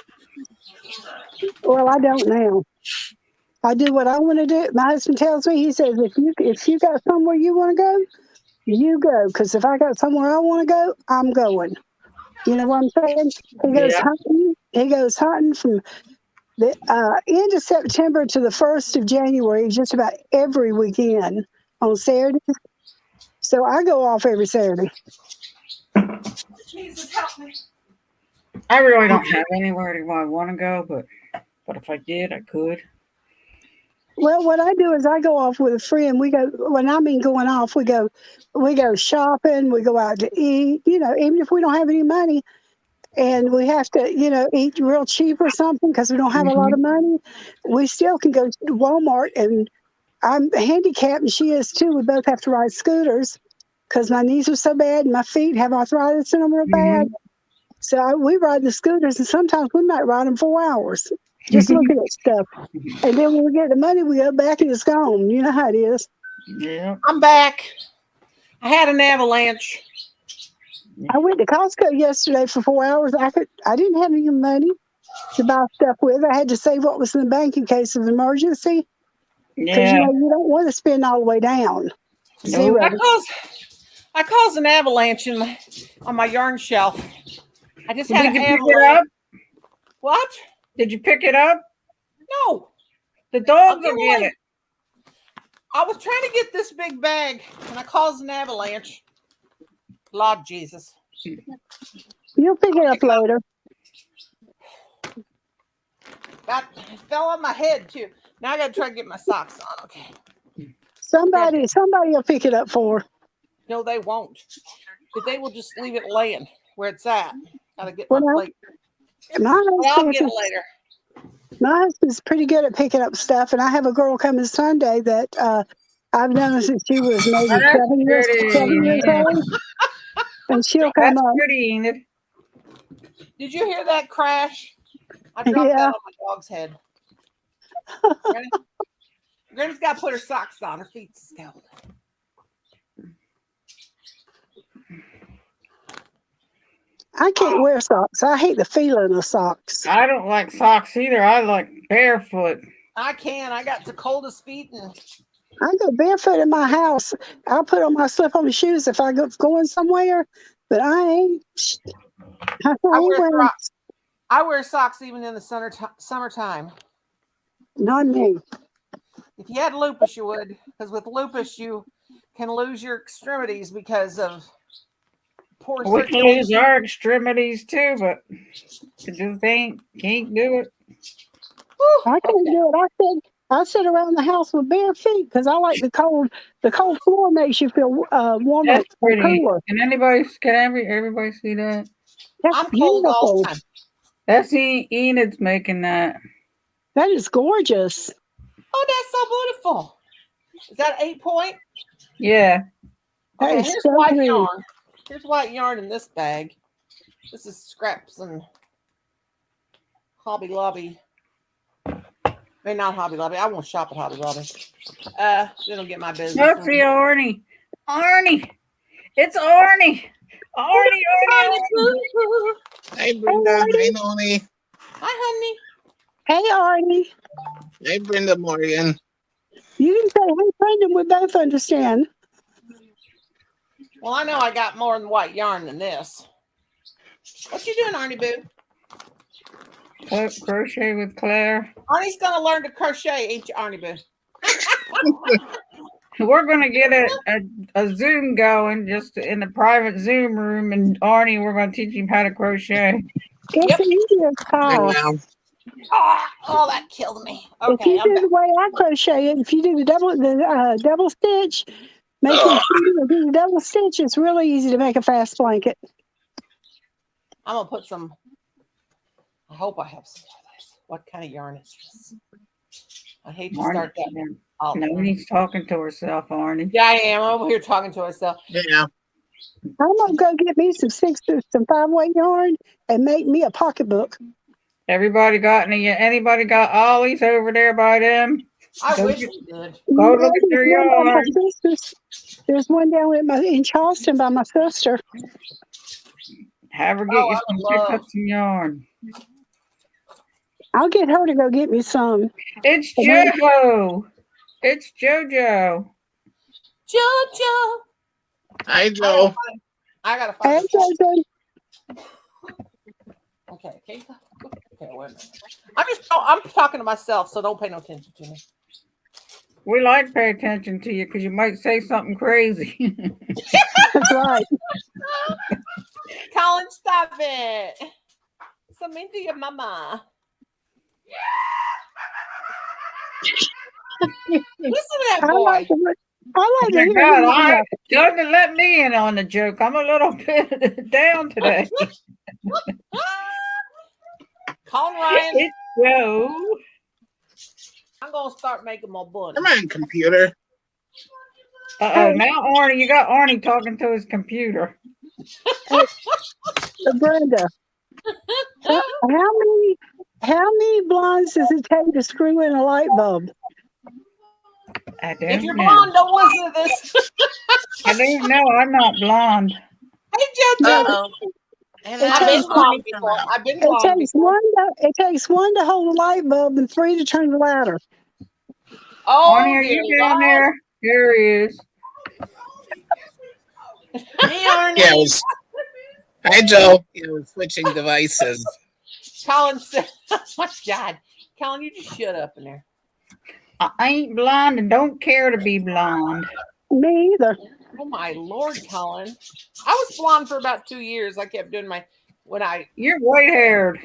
Well, I don't now. I do what I want to do. My husband tells me, he says, if you got somewhere you want to go, you go. Because if I got somewhere I want to go, I'm going. You know what I'm saying? He goes Yeah. hunting. He goes hunting from the end of September to the 1st of January, just about every weekend on Saturdays. So I go off every Saturday. Jesus help me. I really don't have anywhere I want to go, but if I did, I could. Well, what I do is I go off with a friend. We go, when I mean going off, we go shopping, we go out to eat, you know, even if we don't have any money and we have to, you know, eat real cheap or something because we don't have a lot of money, we still can go to Walmart. And I'm handicapped and she is too. We both have to ride scooters because my knees are so bad and my feet have arthritis in them real bad. So we ride the scooters and sometimes we might ride them 4 hours just looking at stuff. And then when we get the money, we go back and it's gone. You know how it is. Yeah. I'm back. I had an avalanche. I went to Costco yesterday for 4 hours. I didn't have any money to buy stuff with. I had to save what was in the bank in case of emergency. Because Yeah. you know you don't want to spend all the way down. Zero. I caused an avalanche on my yarn shelf. I just had Did an you pick it avalanche. up? What? Did you pick it up? No. The dogs Okay, will get it. I was trying to get this big bag and I caused an avalanche. Lord Jesus. You'll pick it up later. It fell on my head too. Now I gotta try to get my socks on. Okay. Somebody will pick it up for her. No, they won't. But they will just leave it laying where it's at. Gotta get Well, my no. plate. My I'll get husband, it later. my husband's pretty good at picking up stuff, and I have a girl coming Sunday that I've known since she was maybe That's 7 years pretty. old, and she'll come That's up. pretty, Enid. Did you hear that crash? I dropped Yeah. that on my dog's head. Granny's got to put her socks on. Her feet's scalded. I can't wear socks. I hate the feeling of socks. I don't like socks either. I like barefoot. I can. I got the coldest feet. And I go barefoot in my house. I'll put on my slip-on shoes if I go going somewhere, but I ain't wearing. I wear socks even in the summertime. Not me. If you had lupus, you would. Because with lupus, you can lose your extremities because of poor We can circulation. lose our extremities too, but it just can't do it. I can't do it. I sit around the house with bare feet because I like the cold. The cold floor makes you feel warmer That's and pretty. cooler. Can everybody see that? That's I'm cold all beautiful. the time. That's Enid's making that. That is gorgeous. Oh, that's so beautiful. Is that 8 point? Yeah. That Okay, is here's so white pretty. yarn. Here's white yarn in this bag. This is scraps and Hobby Lobby. I mean, not Hobby Lobby. I won't shop at Hobby Lobby. They don't get my business. Look for Arnie. Arnie. It's Arnie. Arnie. Hey Brenda, hey Noni, Hi, honey. Hey, Arnie. hey Brenda Morgan. You can say, hey, Brendan, we both understand. Well, I know I got more than white yarn than this. What you doing, Arnie Boo? Crochet with Claire. Arnie's gonna learn to crochet, ain't you, Arnie Boo? We're gonna get a Zoom going just in the private Zoom room, and Arnie, we're gonna teach him how to crochet. It's Yep. easy as pie. Now. Oh, that killed me. If Okay, you I'm do back. the way I crochet it, if you do the double stitch, making sure you do the double stitch, it's really easy to make a fast blanket. I'm gonna put some. I hope I have some of this. What kind of yarn is this? I hate to start that. Oh, Nobody's talking to herself, Arnie. yeah, I am. I'm over here talking to myself. Yeah. I'm gonna go get me some 5-weight yarn and make me a pocketbook. Anybody got ollies over there by them? I Go wish get- we did. Go look at their There's one by my yarn. sister's. There's one down in Charleston by my sister. Have her get Oh, you I some would pick love- up some yarn. I'll get her to go get me some. It's And then- JoJo. It's JoJo. JoJo. Hi, Joe. I gotta Hey, find it. Jojo. Okay, wait a minute. I'm talking to myself, so don't pay no attention to me. We like to pay attention to you because you might say something crazy. That's right. Colin, stop it. So mean to your mama. Listen to that I boy. like to Oh my hear God, you I laugh. don't let me in on the joke. I'm a little bit down today. Colin Ryan, It's Joe. I'm gonna start making my bun. Come on, computer. Uh-oh, now Arnie, you got Arnie talking to his computer. Brenda, how many blondes does it take to screw in a light bulb? I If don't you're know. blonde, don't listen to this. I don't know. I'm not blonde. Hey, JoJo. Uh-oh. And It I've takes been blonde before. I've been It blonde takes before. one to hold a light bulb and 3 to turn the ladder. Oh, Arnie, are dear you down God. there? Here he is. Hey, Arnie. Yeah, it was. Hi, Joe. Yeah, we're switching devices. Colin said, oh my God. Colin, you just shut up in there. I ain't blonde and don't care to be blonde. Me either. Oh my Lord, Colin. I was blonde for about 2 years. I kept doing You're white-haired.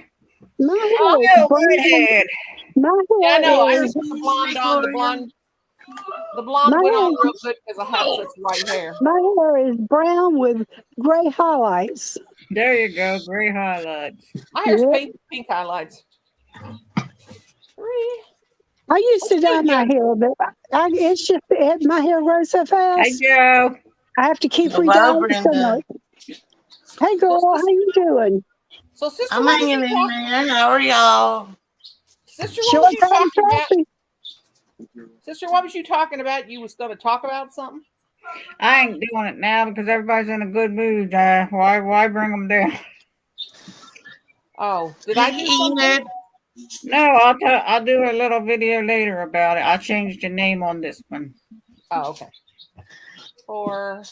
My Oh, hair is White-haired. my yeah, I know. I hair just is, put the blonde on. The blonde My went on hair- real good because I have such white hair. my hair is brown with gray highlights. There you go. Gray highlights. My hair's Yeah. pink highlights. I used to dye my hair, but it's just my hair grows so Hey, fast. Joe. I have to keep Hello, redying it so Brenda. much. Hey, girl, how you doing? So, sister, I'm what was hanging you in talking? there. How are y'all? Sister, Short what was you time talking about? coffee. Sister, what was you talking about? You was going to talk about something? I ain't doing it now because everybody's in a good mood. Why bring them down? Oh, did I do something? Enid. No, I'll do a little video later about it. I changed the name on this one. Oh, okay. 4,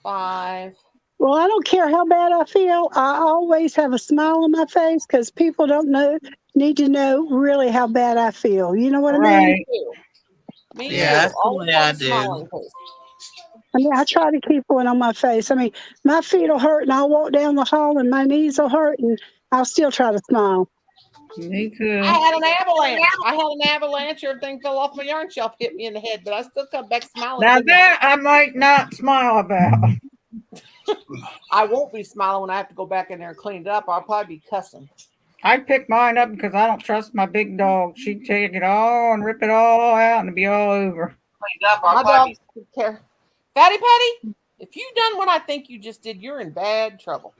5. Well, I don't care how bad I feel. I always have a smile on my face because people don't need to know really how bad I feel. You know what I mean? Right. Me Yeah, too. that's the Always way have I a smile on do. your face. I mean, I try to keep one on my face. I mean, my feet will hurt and I'll walk down the hall and my knees will hurt and I'll still try to smile. Me too. I had an avalanche. Everything fell off my yarn shelf, hit me in the head, but I still come back smiling. Now didn't I? that I might not smile about. I won't be smiling when I have to go back in there and clean it up. I'll probably be cussing. I pick mine up because I don't trust my big dog. She'd take it all and rip it all out and it'd be all over. My dog doesn't care. Fatty Patty, if you done what I think you just did, you're in bad trouble.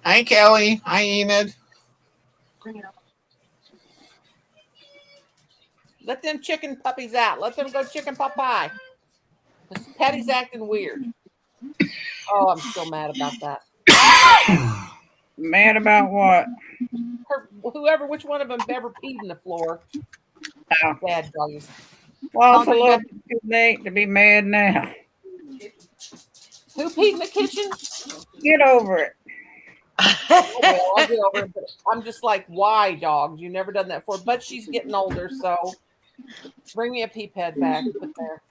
Hi, Kelly. Hi, Enid. Let them chicken puppies out. Let them go chicken pot pie. Patty's acting weird. Oh, I'm still mad about that. Mad about what? Which one of them ever peed in the floor? Oh. Bad doggies. Well, it's a Hungry little back- too late to be mad now. Who peed in the kitchen? Get over it. Well, I'll get over it, but I'm just like, why, dog? You never done that before. But she's getting older, so bring me a pee pad back. Put there.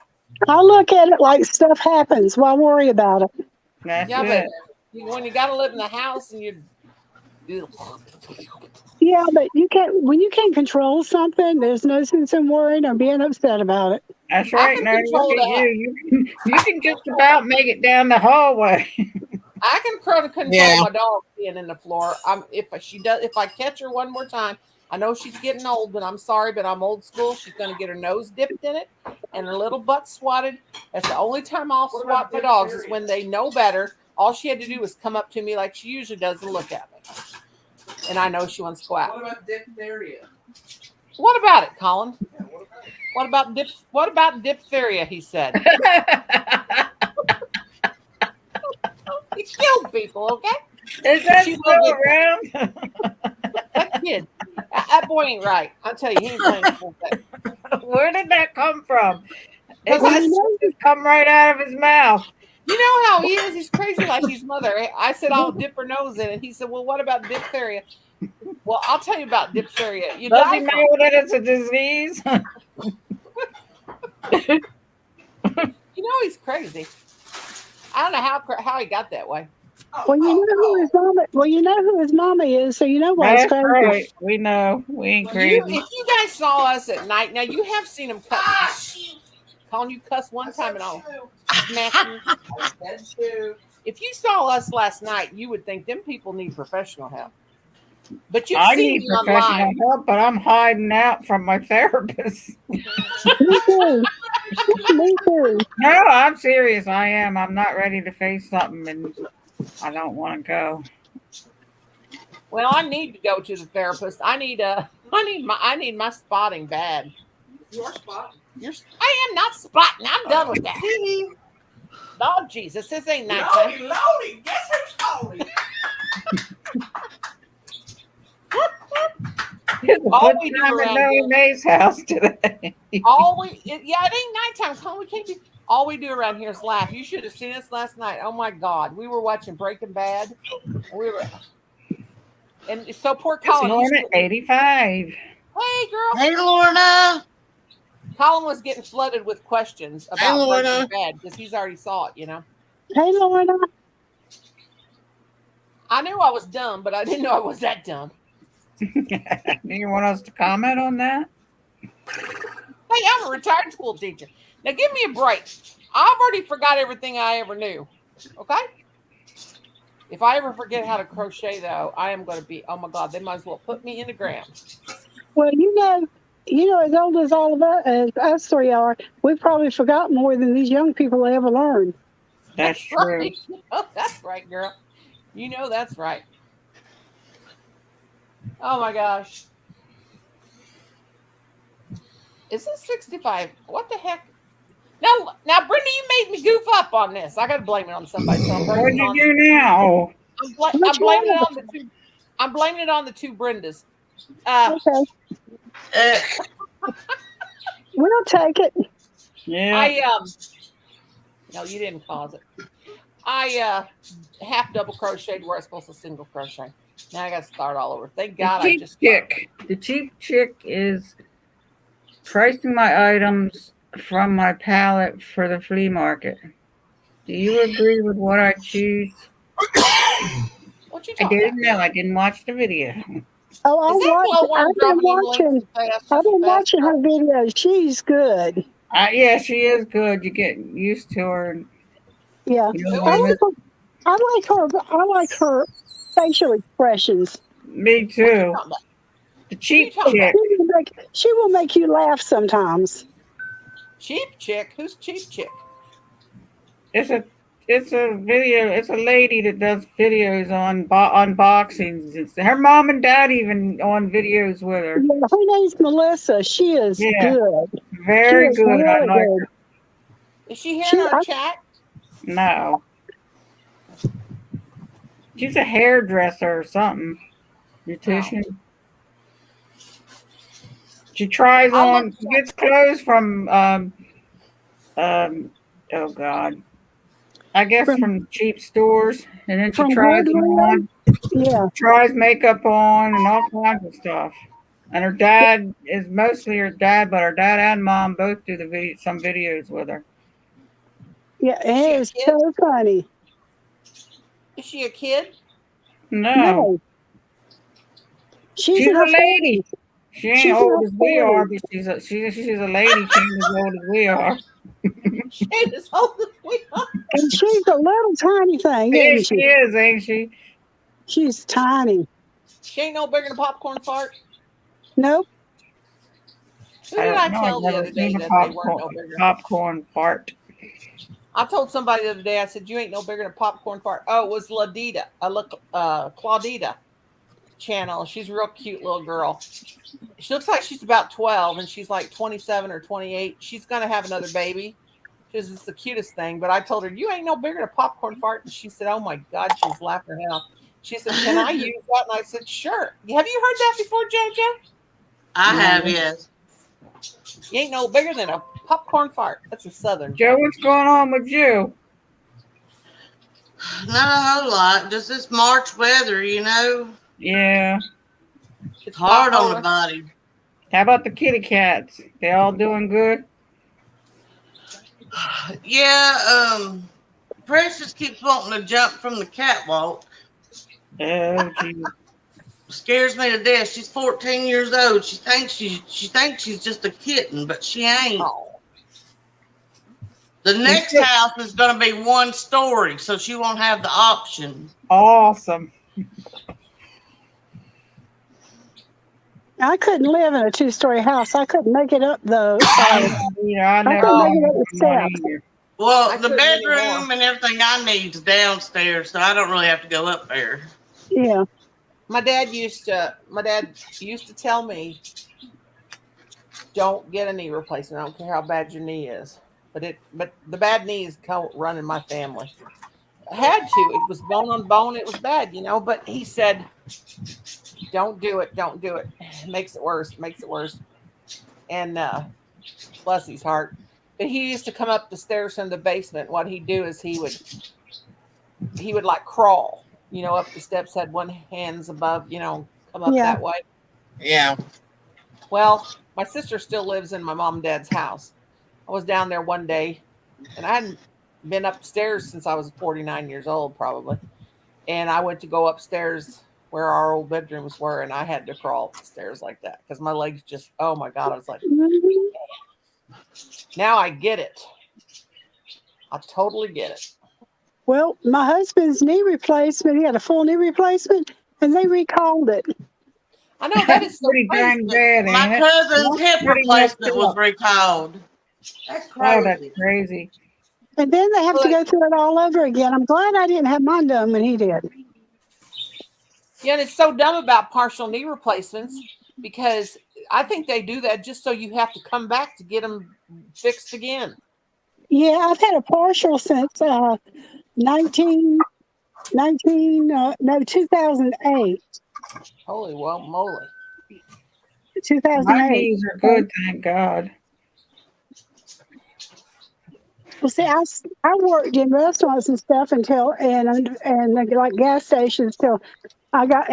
I look at it like stuff happens. Why worry about it? That's Yeah, it. but when you got to live in the house and you, Yeah, but you can't when you can't control something. There's no sense in worrying or being upset about it. That's I right. can Now control look at that. you can just about make it down the hallway. I can control Yeah. my dog being in the floor. If I catch her one more time, I know she's getting old, but I'm sorry, but I'm old school. She's gonna get her nose dipped in it and her little butt swatted. That's the only time I'll swat my dogs is when they know better. All she had to do was come up to me like she usually does and look at me. And I know she wants to go out. What about diphtheria? What about it, Colin? What about diphtheria? He said. He killed people, okay? Is that She still will around? That kid, that boy ain't right. I'll tell you, he ain't playing full thing. Where did that come from? It Because I just come right out of his mouth. You know how he is? He's crazy like his mother. I said, I'll dip her nose in it. He said, well, what about diphtheria? Well, I'll tell you about diphtheria. You Does die he from know that it's a disease? You know he's crazy. I don't know how he got that way. Well, you know who his mama. Well, you know who his mama is, so you know why it's That's crazy. right. We know. We ain't crazy. If you guys saw us at night, now you have seen him cut. Calling you cuss one time and I'll smack you. If you saw us last night, you would think them people need professional help. But you've I seen need me professional online. help, but I'm hiding out from my therapist. Me too. Me too. No, I'm serious. I am. I'm not ready to face something, and I don't want to go. Well, I need to go to the therapist. I need my spotting bad. You are spotting. I am not spotting. I'm done with that. Oh Jesus, this ain't nighttime. Lordy, guess who's calling? It's a All good we do time at around Mary here- Mae's house today. It ain't nighttime. Colin, we can't do. All we do around here is laugh. You should have seen us last night. Oh my God, we were watching Breaking Bad. And so poor It's Colin. Norm at 85. Hey girl, Hey, Lorna. Colin was getting flooded with questions Hey, about Lorna. Breaking Bad because he's already saw it. You know, Hey, Lorna. I knew I was dumb, but I didn't know I was that dumb. Do you want us to comment on that? Hey, I'm a retired school teacher. Now give me a break. I've already forgot everything I ever knew. Okay? If I ever forget how to crochet, though, I am going to be, oh my God, they might as well put me in the ground. Well, as old as all of us, as us three are, we've probably forgotten more than these young people ever learned. That's true. Right. Oh, that's right, girl. You know that's right. Oh my gosh. Is this 65? What the heck? Now, Brenda, you made me goof up on this. I got to blame it on somebody. So I'm What'd blaming, you do now? What's blaming it wrong on the two. I'm blaming it on the two Brendas. Okay, we'll take it. Yeah. No, you didn't cause it. I half double crocheted where I was supposed to single crochet. Now I got to start all over. Thank God I just The cheap chick is pricing my items from my pallet for the flea market. Do you agree with what I choose? What you I talking didn't about? know. I didn't watch the video. Oh, Is that I've one been dropping in watching. links fast? I've been Just fast watching her videos. She's good. Yeah, she is good. You get used to her. Yeah, You know, I like her facial expressions. me What you too. talking about? The cheap What you talking chick. She will make you laugh sometimes. Cheap chick? Who's cheap chick? It's a video. It's a lady that does videos on unboxings. Her mom and dad even on videos with her. Yeah, her name's Melissa. She is Yeah. good. Very She is good. I really like good. her. Is she here in our chat? No. She's a hairdresser or something. Beautician. She tries I'll on, look- she gets clothes from, oh God, I guess From- from cheap stores, and then she From tries them Goodwill? on, Yeah. tries makeup on, and all kinds of stuff. And her dad is mostly her dad, but her dad and mom both do some videos with her. Yeah. Is she It a is kid? so funny. Is she a kid? No, No. She's she's in a her lady. 40s. She ain't She's in old her as we are, 40s. but she's a lady. She ain't as old as we are. She is old as we are. And she's a little tiny thing, Yeah, isn't she she? is, ain't she? She's tiny. She ain't no bigger than a popcorn fart. Nope. Who did don't I know. tell I've the never other day seen a that they weren't no bigger? popcorn fart. I told somebody the other day, I said, you ain't no bigger than a popcorn fart. Oh, it was Ladita. I look Claudita channel. She's a real cute little girl. She looks like she's about 12 and she's like 27 or 28. She's gonna have another baby. She's just the cutest thing. But I told her, you ain't no bigger than a popcorn fart. And she said, oh my God, she was laughing her head off. She said, can I use that? And I said, sure. Have you heard that before, JoJo? I have, yes. You ain't no bigger than a popcorn fart. That's a southern Joe, thing. what's going on with you? Not a whole lot. Just this March weather, you know. Yeah. It's Hard on bipolar. the body. How about the kitty cats? They all doing good? Yeah, Precious keeps wanting to jump from the catwalk. Oh, geez. Scares me to death. She's 14 years old. She thinks she's just a kitten, but she ain't. Oh. The next house is going to be 1 story, so she won't have the option. Awesome. I couldn't live in a 2-story house. I couldn't make it up the. Yeah, I I never couldn't make it wanted up the to one steps. either. Well, I the couldn't bedroom anymore. and everything I need is downstairs, so I don't really have to go up there. Yeah. My dad used to tell me, don't get a knee replacement. I don't care how bad your knee is. But the bad knees run in my family. I had to. It was bone on bone. It was bad, you know. But he said, don't do it. Don't do it. It makes it worse. It makes it worse. And bless his heart. But he used to come up the stairs from the basement. What he'd do is he would like crawl, you know, up the steps, had one hands above, you know, come up Yeah. that way. Yeah. Well, my sister still lives in my mom and dad's house. I was down there one day and I hadn't been upstairs since I was 49 years old, probably. And I went to go upstairs where our old bedrooms were, and I had to crawl up the stairs like that because my legs just, oh my God. I was like, Mhm. now I get it. I totally get it. Well, my husband's knee replacement, he had a full knee replacement, and they recalled it. I know that is so Pretty crazy. dang bad, My ain't it? cousin's hip Pretty messed replacement was up. recalled. That's Oh, that's crazy. crazy. And then they have to go through it all over again. I'm glad I didn't have mine done when he did. Yeah, and it's so dumb about partial knee replacements because I think they do that just so you have to come back to get them fixed again. Yeah, I've had a partial since 2008. Holy well moly. My 2008. knees are good, thank God. Well, see, I worked in restaurants and stuff until and like gas stations till I got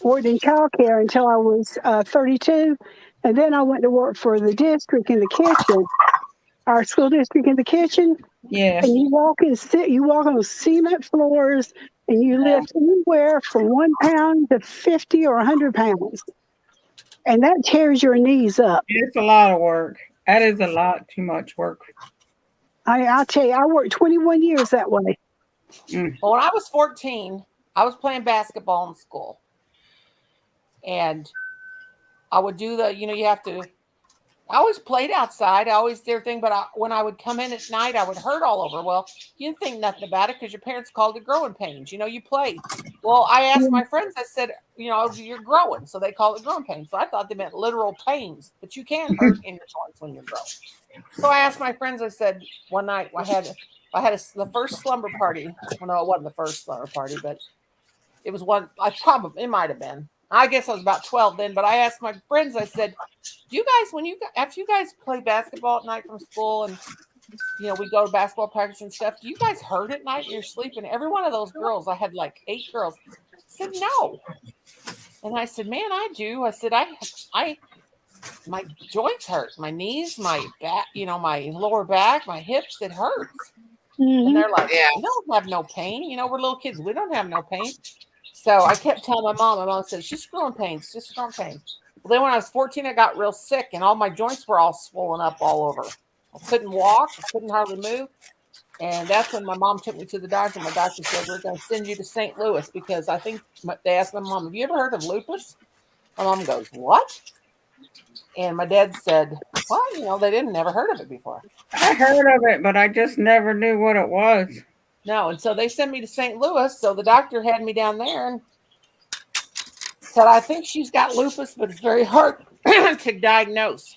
worked in childcare until I was 32, and then I went to work for the district in the kitchen, our school district in the kitchen. Yeah. And you walk on cement floors, and you lift anywhere from 1 pound to 50 or 100 pounds, and that tears your knees up. It's a lot of work. That is a lot too much work. I'll tell you, I worked 21 years that way. Well, when I was 14, I was playing basketball in school. And I would do I always played outside. I always did everything. But when I would come in at night, I would hurt all over. Well, you didn't think nothing about it because your parents called it growing pains. You know, you played. Well, I asked my friends, I said, you know, you're growing. So they call it growing pains. So I thought they meant literal pains. But you can hurt in your joints when you're growing. So I asked my friends, I said, one night I had the first slumber party. Well, no, it wasn't the first slumber party, but it was one. It might have been. I guess I was about 12 then, but I asked my friends, I said, do you guys, after you guys play basketball at night from school and, we go to basketball practice and stuff, do you guys hurt at night and you're sleeping? Every one of those girls, I had like 8 girls, said no. And I said, man, I do. I said, my joints hurt, my knees, my back, my lower back, my hips, it hurts. Mhm. And they're like, Yeah. we don't have no pain. We're little kids. We don't have no pain. So I kept telling my mom said, she's growing pains, just growing pains. Well, then when I was 14, I got real sick and all my joints were all swollen up all over. I couldn't walk. I couldn't hardly move. And that's when my mom took me to the doctor. My doctor said, we're going to send you to St. Louis because I think they asked my mom, have you ever heard of lupus? My mom goes, what? And my dad said, well, they didn't never heard of it before. I heard of it, but I just never knew what it was. No, and so they sent me to St. Louis. So the doctor had me down there and said, I think she's got lupus, but it's very hard to diagnose.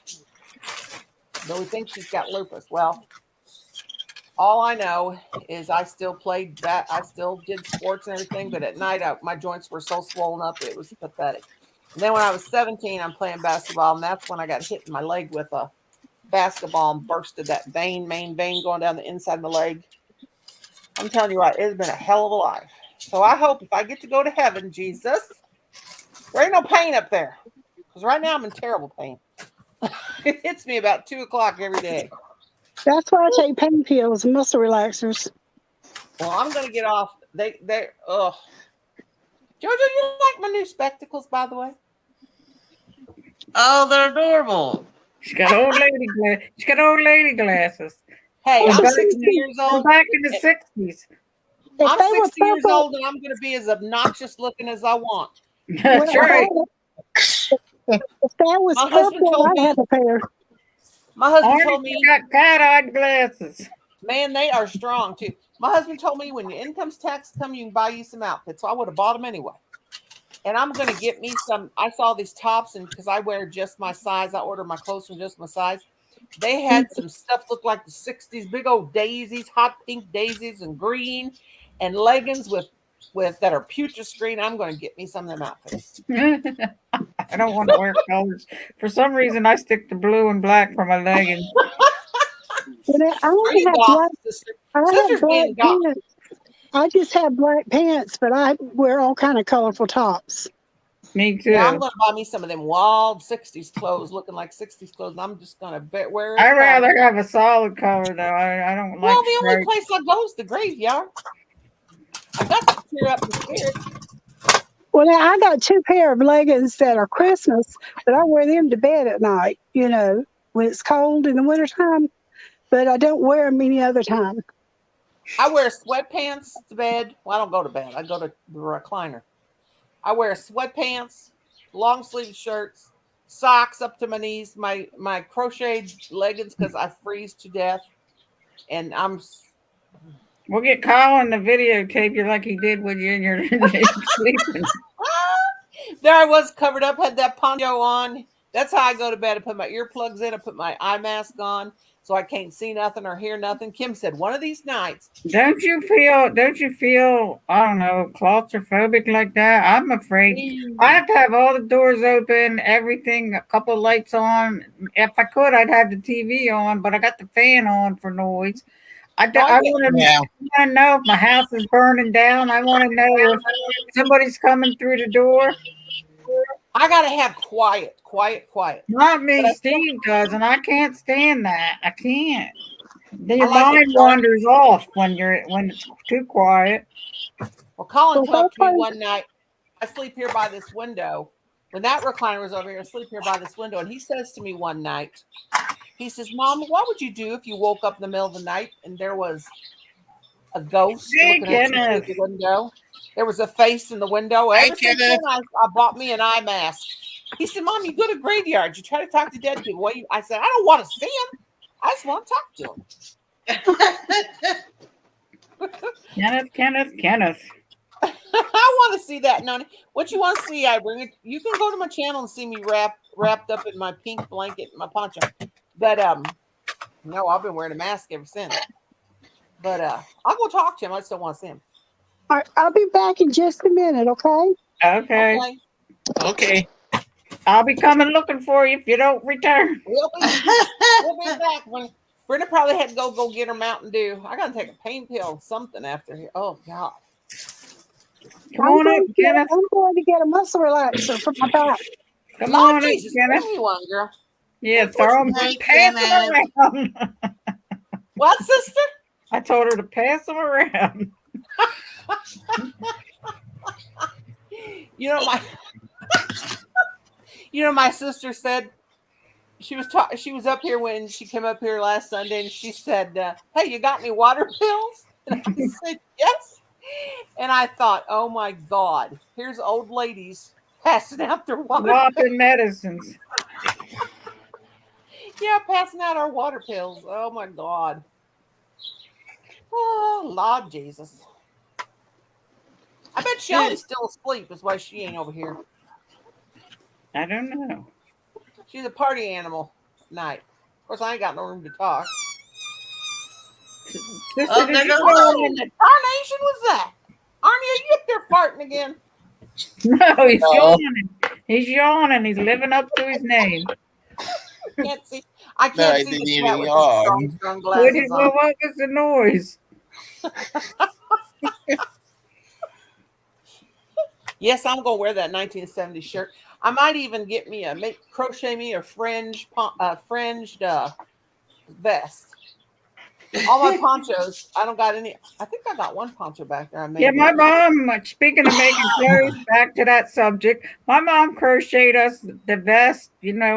But we think she's got lupus. Well, all I know is I still played that. I still did sports and everything, but at night my joints were so swollen up, it was pathetic. And then when I was 17, I'm playing basketball, and that's when I got hit in my leg with a basketball and bursted that main vein going down the inside of the leg. I'm telling you what, it's been a hell of a life. So I hope if I get to go to heaven, Jesus, there ain't no pain up there. Because right now I'm in terrible pain. It hits me about 2 o'clock every day. That's why I take pain pills and muscle relaxers. Well, I'm going to get off. They're, ugh. Jojo, you like my new spectacles, by the way? Oh, they're adorable. She's got old lady glasses. Hey, Oh, I'm so 60 years I'm old. back in the 60s. If I'm they were 60 years purple- old, and I'm going to be as obnoxious looking as I want. That's well, right. If that was My husband purple, told I'd me- have a pair. My husband Arnie told me, got cat-eyed glasses. man, they are strong too. My husband told me when your income tax come, you can buy you some outfits. So I would have bought them anyway. And I'm going to get me some. I saw these tops, and because I wear just my size, I order my clothes from just my size. They had some stuff look like the 60s, big old daisies, hot pink daisies and green, and leggings with that are putrid green. I'm going to get me some of them outfits. I don't want to wear colors. For some reason, I stick to blue and black for my leggings. Well, I Are only you have goth, black. sister? I have Sister's black being goth. pants. I just have black pants, but I wear all kind of colorful tops. Me too. Yeah, I'm going to buy me some of them wild 60s clothes, looking like 60s clothes. And I'm just going to wear it. I rather have a solid color though. I don't like. Well, the only stripes. place I go is the graveyard. I got to cheer up the spirit. Well, now I got 2 pair of leggings that are Christmas, but I wear them to bed at night, when it's cold in the wintertime, but I don't wear them any other time. I wear sweatpants to bed. Well, I don't go to bed. I go to the recliner. I wear sweatpants, long sleeve shirts, socks up to my knees, my crocheted leggings because I freeze to death. And We'll get Colin to videotape you like he did with you in your sleeping. there I was covered up, had that poncho on. That's how I go to bed. I put my earplugs in. I put my eye mask on so I can't see nothing or hear nothing. Kim said, one of these nights. Don't you feel, I don't know, claustrophobic like that? I'm afraid. I have to have all the doors open, everything, a couple of lights on. If I could, I'd have the TV on, but I got the fan on for noise. I want Yeah. to know if my house is burning down. I want to know if somebody's coming through the door. I got to have quiet. Not me, But Steve does, and I can't stand that. I can't. Your I like mind it dark. wanders off when it's too quiet. Well, Colin Well, talked to me hopefully- one night. I sleep here by this window. When that recliner was over here, I sleep here by this window. And he says to me one night, he says, Mom, what would you do if you woke up in the middle of the night and there was a ghost Hey, looking at you Kenneth. through the window? There was a face in the window. Hey, Ever since then, I bought me an eye mask. He said, Mom, you go to graveyards. You try to talk to dead people. I said, I don't want to see him. I just want to talk to him. Kenneth. I want to see that, Noni. What you want to see, I bring it. You can go to my channel and see me wrapped up in my pink blanket, my poncho. But no, I've been wearing a mask ever since. But I'll go talk to him. I just don't want to see him. All right, I'll be back in just a minute, okay? Okay. Okay. Okay. I'll be coming looking for you if you don't return. We'll be back when Brenda probably had to go get her Mountain Dew. I gotta take a pain pill, something after here. Oh God. Come on up, Kenneth. I'm going to get a muscle relaxer for my back. Come Lord on up, Jesus, Kenneth. bring me one, girl. Yeah, Hey, throw them, Hey, pass them Kenneth. around. What, sister? I told her to pass them around. You know my sister said she was up here when she came up here last Sunday, and she said, "Hey, you got any water pills?" And I said, "Yes." And I thought, "Oh my God, here's old ladies passing out their water pills." Whopping medicines. Yeah, passing out our water pills. Oh my God. Oh, Lord Jesus. I bet Shelly's still asleep. Is why she ain't over here. I don't know. She's a party animal at night. Of course, I ain't got no room to talk. Sister, Oh, did there you goes go What in in the tarnation was that? Arnie, are you up there farting again? No, he's No. yawning. He's yawning. He's living up to his name. Can't see. I No, can't I see didn't the even cat with yawn. the strong What, glasses on. what was the noise? Yes, I'm gonna wear that 1970s shirt. I might even get me crochet me a fringed vest. All my ponchos. I don't got any. I think I got one poncho back there. I made. Yeah, my mom, speaking of making clothes, back to that subject, my mom crocheted us the vest,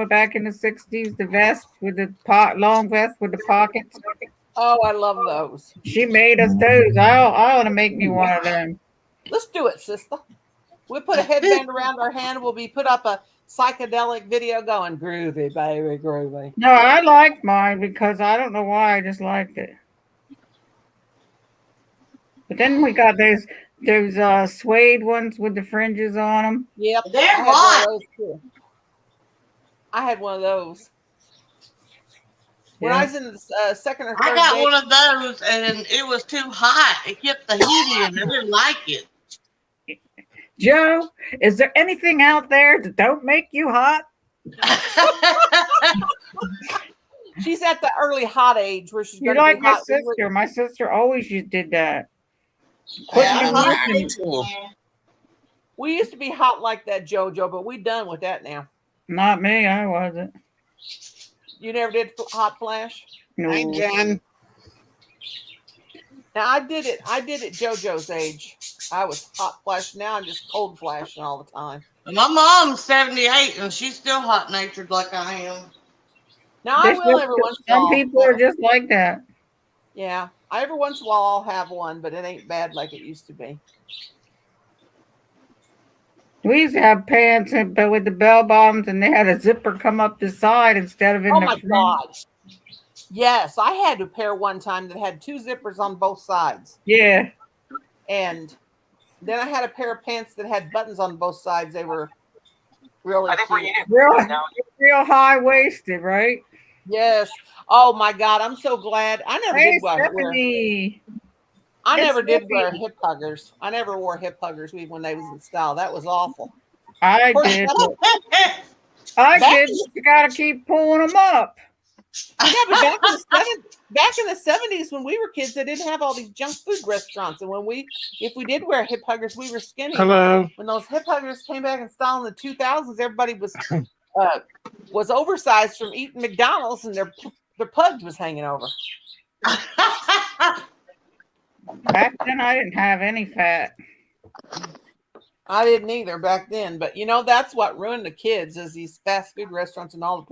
back in the 60s, the vest with the long vest with the pockets. Oh, I love those. She made us those. I want to make me one of them. Let's do it, sister. We'll put a headband around our hand. We'll be put up a psychedelic video going groovy, baby, groovy. No, I liked mine because I don't know why, I just liked it. But then we got those suede ones with the fringes on them. Yep, They're I had one hot. of those too. I had one of those. When I was in the second or I third got grade, one of those and it was too hot. It kept the heat in. I didn't like it. Joe, is there anything out there that don't make you hot? she's at the early hot age where she's You're going to like be my hot. sister. My sister always did that. Quit Yeah, being hot. looking. Too. We used to be hot like that, JoJo, but we done with that now. Not me, I wasn't. You never did hot flash? Hi, No. Jen. Now I did it JoJo's age. I was hot flash. Now I'm just cold flashing all the time. My mom's 78 and she's still hot natured like I am. Now I There's will just- every once in a Some while. people are just like that. Yeah, every once in a while I'll have one, but it ain't bad like it used to be. We used to have pants, but with the bell bottoms, and they had a zipper come up the side instead of in Oh the my front. God. Yes, I had a pair one time that had two zippers on both sides. Yeah, And then I had a pair of pants that had buttons on both sides. They were really cute. real high waisted, right? Yes. Oh my God, I'm so glad. I never Hey, did wear. Stephanie. I Hey, never did Stephanie. wear hip huggers. I never wore hip huggers even when they was in style. That was awful. I Of course, did. that- I Back did. in- But you gotta keep pulling them up. Yeah, but back in the 70s when we were kids, they didn't have all these junk food restaurants. And if we did wear hip huggers, we were skinny. Hello. When those hip huggers came back in style in the 2000s, everybody was oversized from eating McDonald's, and their pug was hanging over. Back then, I didn't have any fat. I didn't either back then, but that's what ruined the kids is these fast food restaurants and all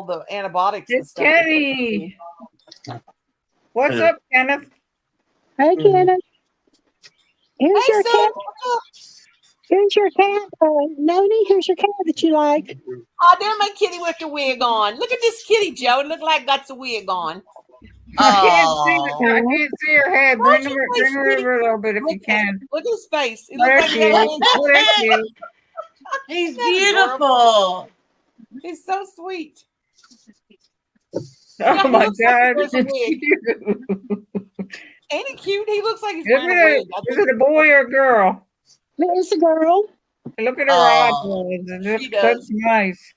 the antibiotics and It's stuff. Kenny. What's up, Kenneth? Hey, Kenneth. Here's Hey, your son, cat. what's up? Here's your cat. Noni, here's your cat that you like. Oh, there's my kitty with the wig on. Look at this kitty, Joe. It look like got the wig on. I can't see her head. Bring her over a little bit if you can. Look at his face. It There looks like she he got a is. little- There she is. He's That's beautiful. He's so sweet. Oh my looks like God. he wears a It's wig. cute. Ain't he cute? He looks like he's Is wearing a wig. it a boy or a girl? It's a girl. Look at her Oh, eyeballs. It she looks so does. nice.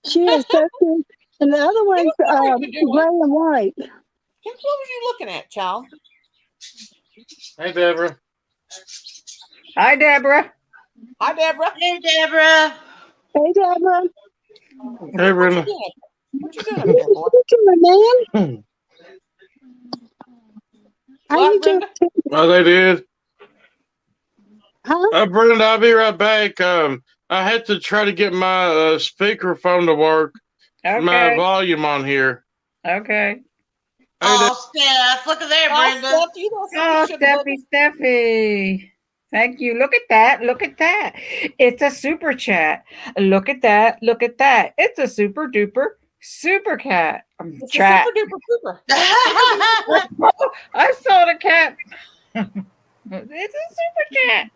She is so cute. And the other one's what you're doing. gray and white. What was you looking at, child? Hey, Deborah. Hi, Deborah. Hi, Deborah. hey, Deborah. Hey, Deborah. Hey, What you Brenda. doing? What you doing up there, boy? What you doing, man? How What, you doing? Brenda? Oh, they did. Huh? Brenda, I'll be right back. I had to try to get my speakerphone to work. My Okay. volume on here. Okay. Hey, Oh, Steph, look at there, Oh, Brenda. Steph, you know Oh, something should have Steffi. Thank you. Look at that. Look at that. It's a super chat. Look at that. Look at that. It's a super duper super cat. It's Chat. a super duper super. I saw the cat. It's a super cat.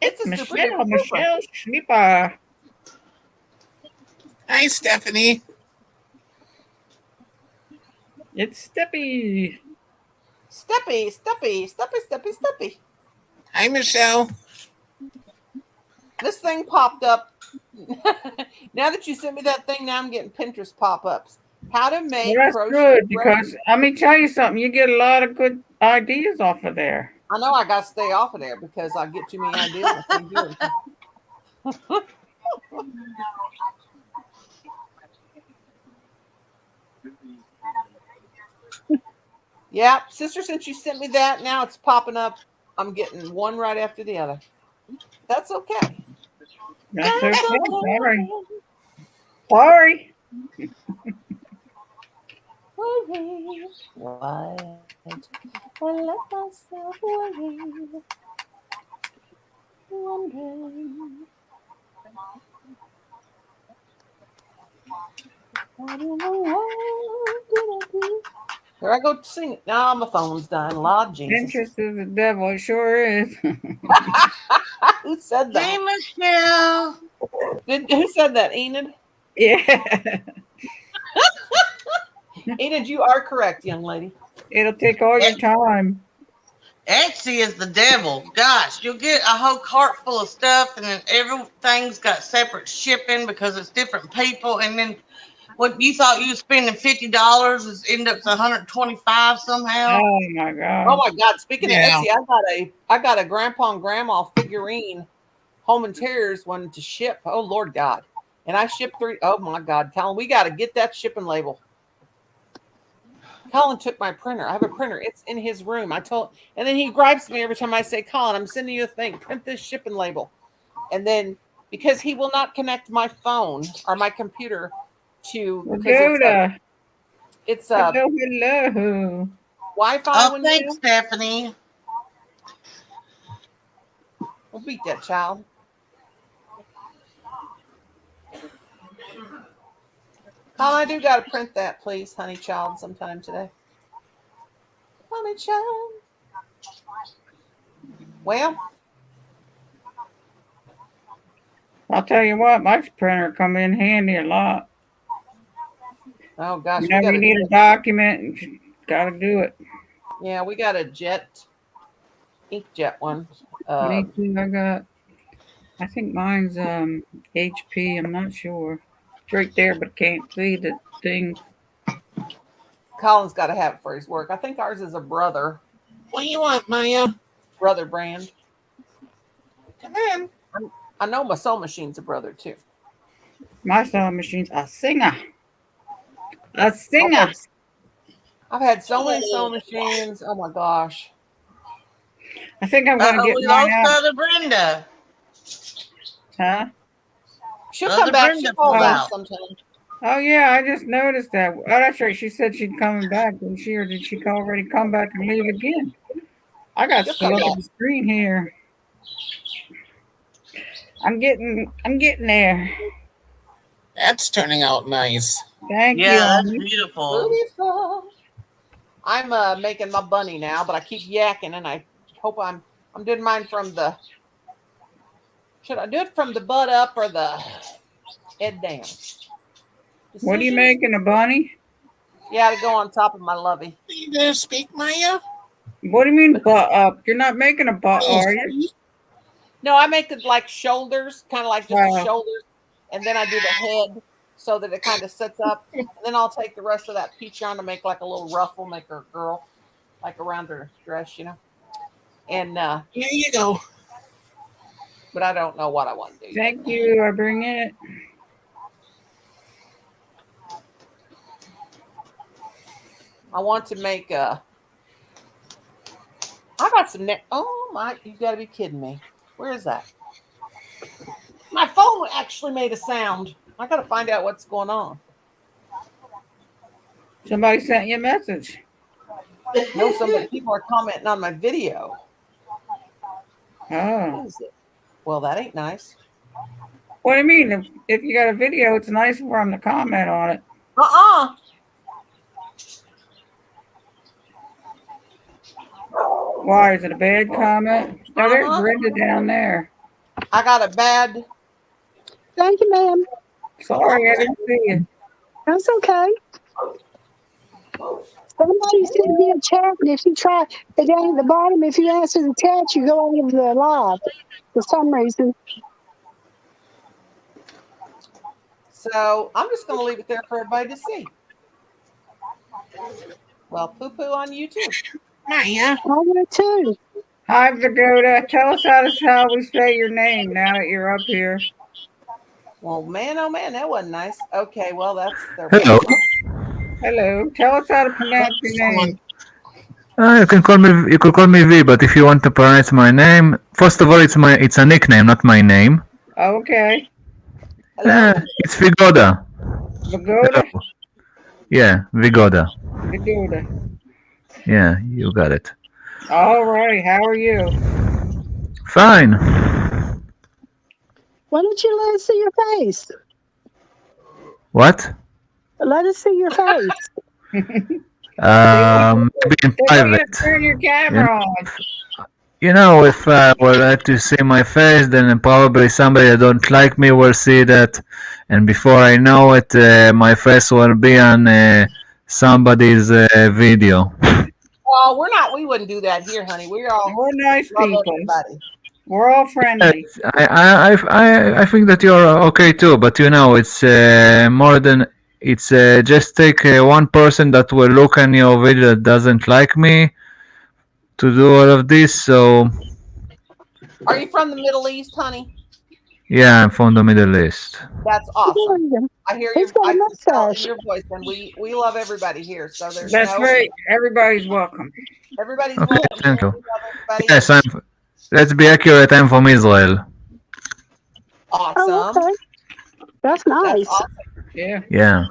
It's a Michelle. super duper super. Michelle Schlieper. Hi, Stephanie. It's Steppy. Steppy. Hi, Michelle. This thing popped up. Now that you sent me that thing, now I'm getting Pinterest pop-ups. How to make Well, that's crochet good braids. because let me tell you something. You get a lot of good ideas off of there. I know I got to stay off of there because I get too many ideas. I can't do it. Yeah, sister, since you sent me that, now it's popping up. I'm getting one right after the other. That's okay. That's okay. Sorry. Sorry. What? I let myself worry. Wondering. Here I go sing it. Now my phone's dying. Lord Jesus. Pinterest is the devil. It sure is. Who said Hey, that? Michelle. Who said that? Enid? Yeah. Enid, you are correct, young lady. It'll take all your time. Etsy is the devil. Gosh, you'll get a whole cart full of stuff, and then everything's got separate shipping because it's different people. And then what you thought you were spending $50 is end up to $125 somehow. Oh my God. Oh my God! Speaking Yeah. of Etsy, I got a grandpa and grandma figurine, home and terrors wanted to ship. Oh Lord God! And I shipped 3. Oh my God, Colin, we got to get that shipping label. Colin took my printer. I have a printer. It's in his room. And then he gripes me every time I say, Colin, I'm sending you a thing. Print this shipping label. And then because he will not connect my phone or my computer to Pagoda. it's Hello. Wi-Fi Oh, window. thanks, Stephanie. We'll beat that child. Colin, I do got to print that, please, honey child, sometime today. Honey child. Well, I'll tell you what, my printer come in handy a lot. oh gosh, Whenever you need a document, you gotta do it. yeah, we got a inkjet one. Me too. I think mine's HP. I'm not sure. It's right there, but can't see the thing. Colin's got to have it for his work. I think ours is a brother What do you want, Maya? brand. Come in. I know my sewing machine's a brother too. My sewing machine's a singer. A singer. I've had so many sewing machines. Oh my gosh. I think I'm gonna get We mine lost out. Other Brenda. Huh? She'll Other come back. Brenda She falls pulled out out. sometimes. Oh yeah, I just noticed that. Oh, that's right. She said she'd coming back, didn't she? Or did she already come back and leave again? I got She'll to come look back. at the screen here. I'm getting there. That's turning out nice. Thank Yeah, that's you. beautiful. Beautiful. I'm making my bunny now, but I keep yakking, and I hope I'm doing mine from the. Should I do it from the butt up or the head down? What are you Decisions? making, a bunny? Yeah, to go on top of my lovey. You gonna speak, Maya? What do you mean butt up? You're not making a butt, are you? No, I make it like shoulders, kind of like just the Wow. shoulders, and then I do the head so that it kind of sits up. And then I'll take the rest of that peach yarn to make like a little ruffle, make her a girl, like around her dress, you know. And Here you go. but I don't know what I want to do. Thank you. I bring it. I want to make a. I got some neck. Oh my! You got to be kidding me. Where is that? My phone actually made a sound. I got to find out what's going on. Somebody sent you a message. No, somebody people are commenting on my video. Oh. What is it? Well, that ain't nice. What do you mean? If you got a video, it's nice for them to comment on it. Why? Is it a bad comment? No, there's Brenda down there. I got a bad. Thank you, ma'am. Sorry, I didn't see you. That's okay. Somebody sent me a chat, and if you try down at the bottom, if you answer the chat, you go over the live for some reason. So I'm just going to leave it there for everybody to see. Well, poo-poo on YouTube. Maya. I would too. Hi, Vagoda. Tell us how we say your name now that you're up here. Well, man, oh man, that wasn't nice. Okay, well, that's their. Hello. Hello. Tell us how to pronounce your name. You can call me V, but if you want to pronounce my name, first of all, it's a nickname, not my name. Okay. It's Vigoda. Vagoda? Yeah, Vigoda. Vagoda. Yeah, you got it. All right. How are you? Fine. Why don't you let us see your face? What? Let us see your face. Maybe in private. Turn your camera on. You know, if I would like to see my face, then probably somebody that don't like me will see that, and before I know it, my face will be on somebody's video. Well, we wouldn't do that here, honey. We're nice people. Everybody. We're all friendly. I think that you're okay too, but you know, it's more than it's just take one person that will look on your video that doesn't like me to do all of this. So Are you from the Middle East, honey? yeah, I'm from the Middle East. That's awesome. I hear He's got a I can tell in mustache. your voice, and we love everybody here. So there's That's right. Everybody's welcome. Everybody's Okay, welcome. thank you. We love everybody. Yes, let's be accurate. I'm from Israel. Awesome. Oh, okay. That's nice. That's awesome. Yeah. Yeah.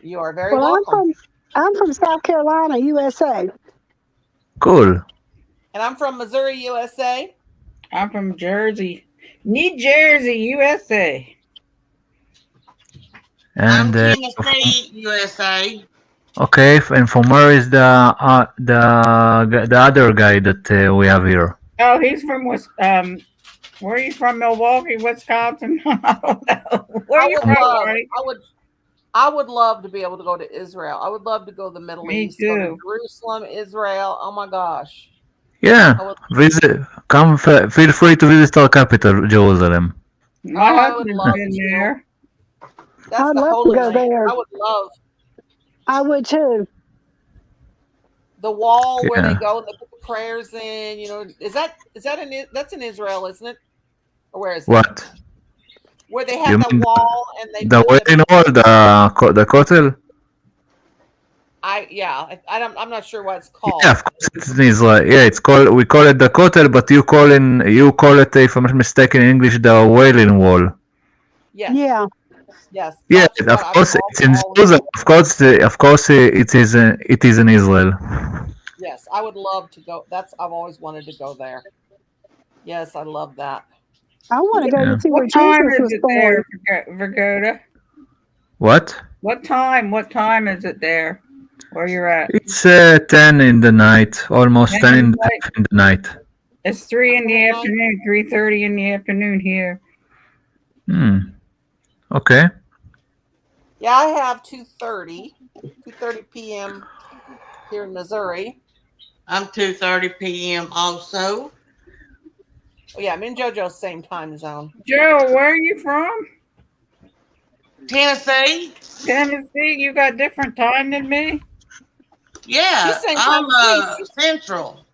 You are very Well, welcome. I'm from South Carolina, USA. Cool. And I'm from Missouri, USA. I'm from Jersey. New Jersey, USA. And I'm Tennessee, USA. okay, and from where is the other guy that we have here? Oh, he's from where are you from? Milwaukee, Wisconsin? I don't know. Where are you from, Marty? I would love to be able to go to Israel. I would love to go to the Middle Me East, go to too. Jerusalem, Israel. Oh my gosh. Yeah, I would- visit. Come, feel free to visit our capital, Jerusalem. My I would husband's love been to. there. That's I'd the love to Holy go Land. there. I would love I would too. the wall where they Yeah. go and they put the prayers in. You know, that's in Israel, isn't it? Or where is it? What? Where they You have the mean wall and they The put Wailing Wall, the Kotel? I'm not sure what it's called. Yeah, of course it's in Israel. Yeah, we call it the Kotel, but you call it, if I'm not mistaken, in English, the Wailing Wall. Yes. Yeah. Yes. Yeah, that's of what I course would it's in always- Jerusalem. Of course, it is in Israel. Yes, I would love to go. I've always wanted to go there. Yes, I love that. I want to go Yeah. to see where What time Jesus is was it born. there, Vergoda? What? What time is it there where you're at? It's 10 in the night, almost 10 in the night. It's 3 in the afternoon, 3:30 in the afternoon here. Okay. Yeah, I have 2:30 p.m. here in Missouri. I'm 2:30 p.m. also. Oh yeah, me and JoJo same time zone. Joe, where are you from? Tennessee. Tennessee. You got different time than me. Yeah, She's same I'm time as me. Central.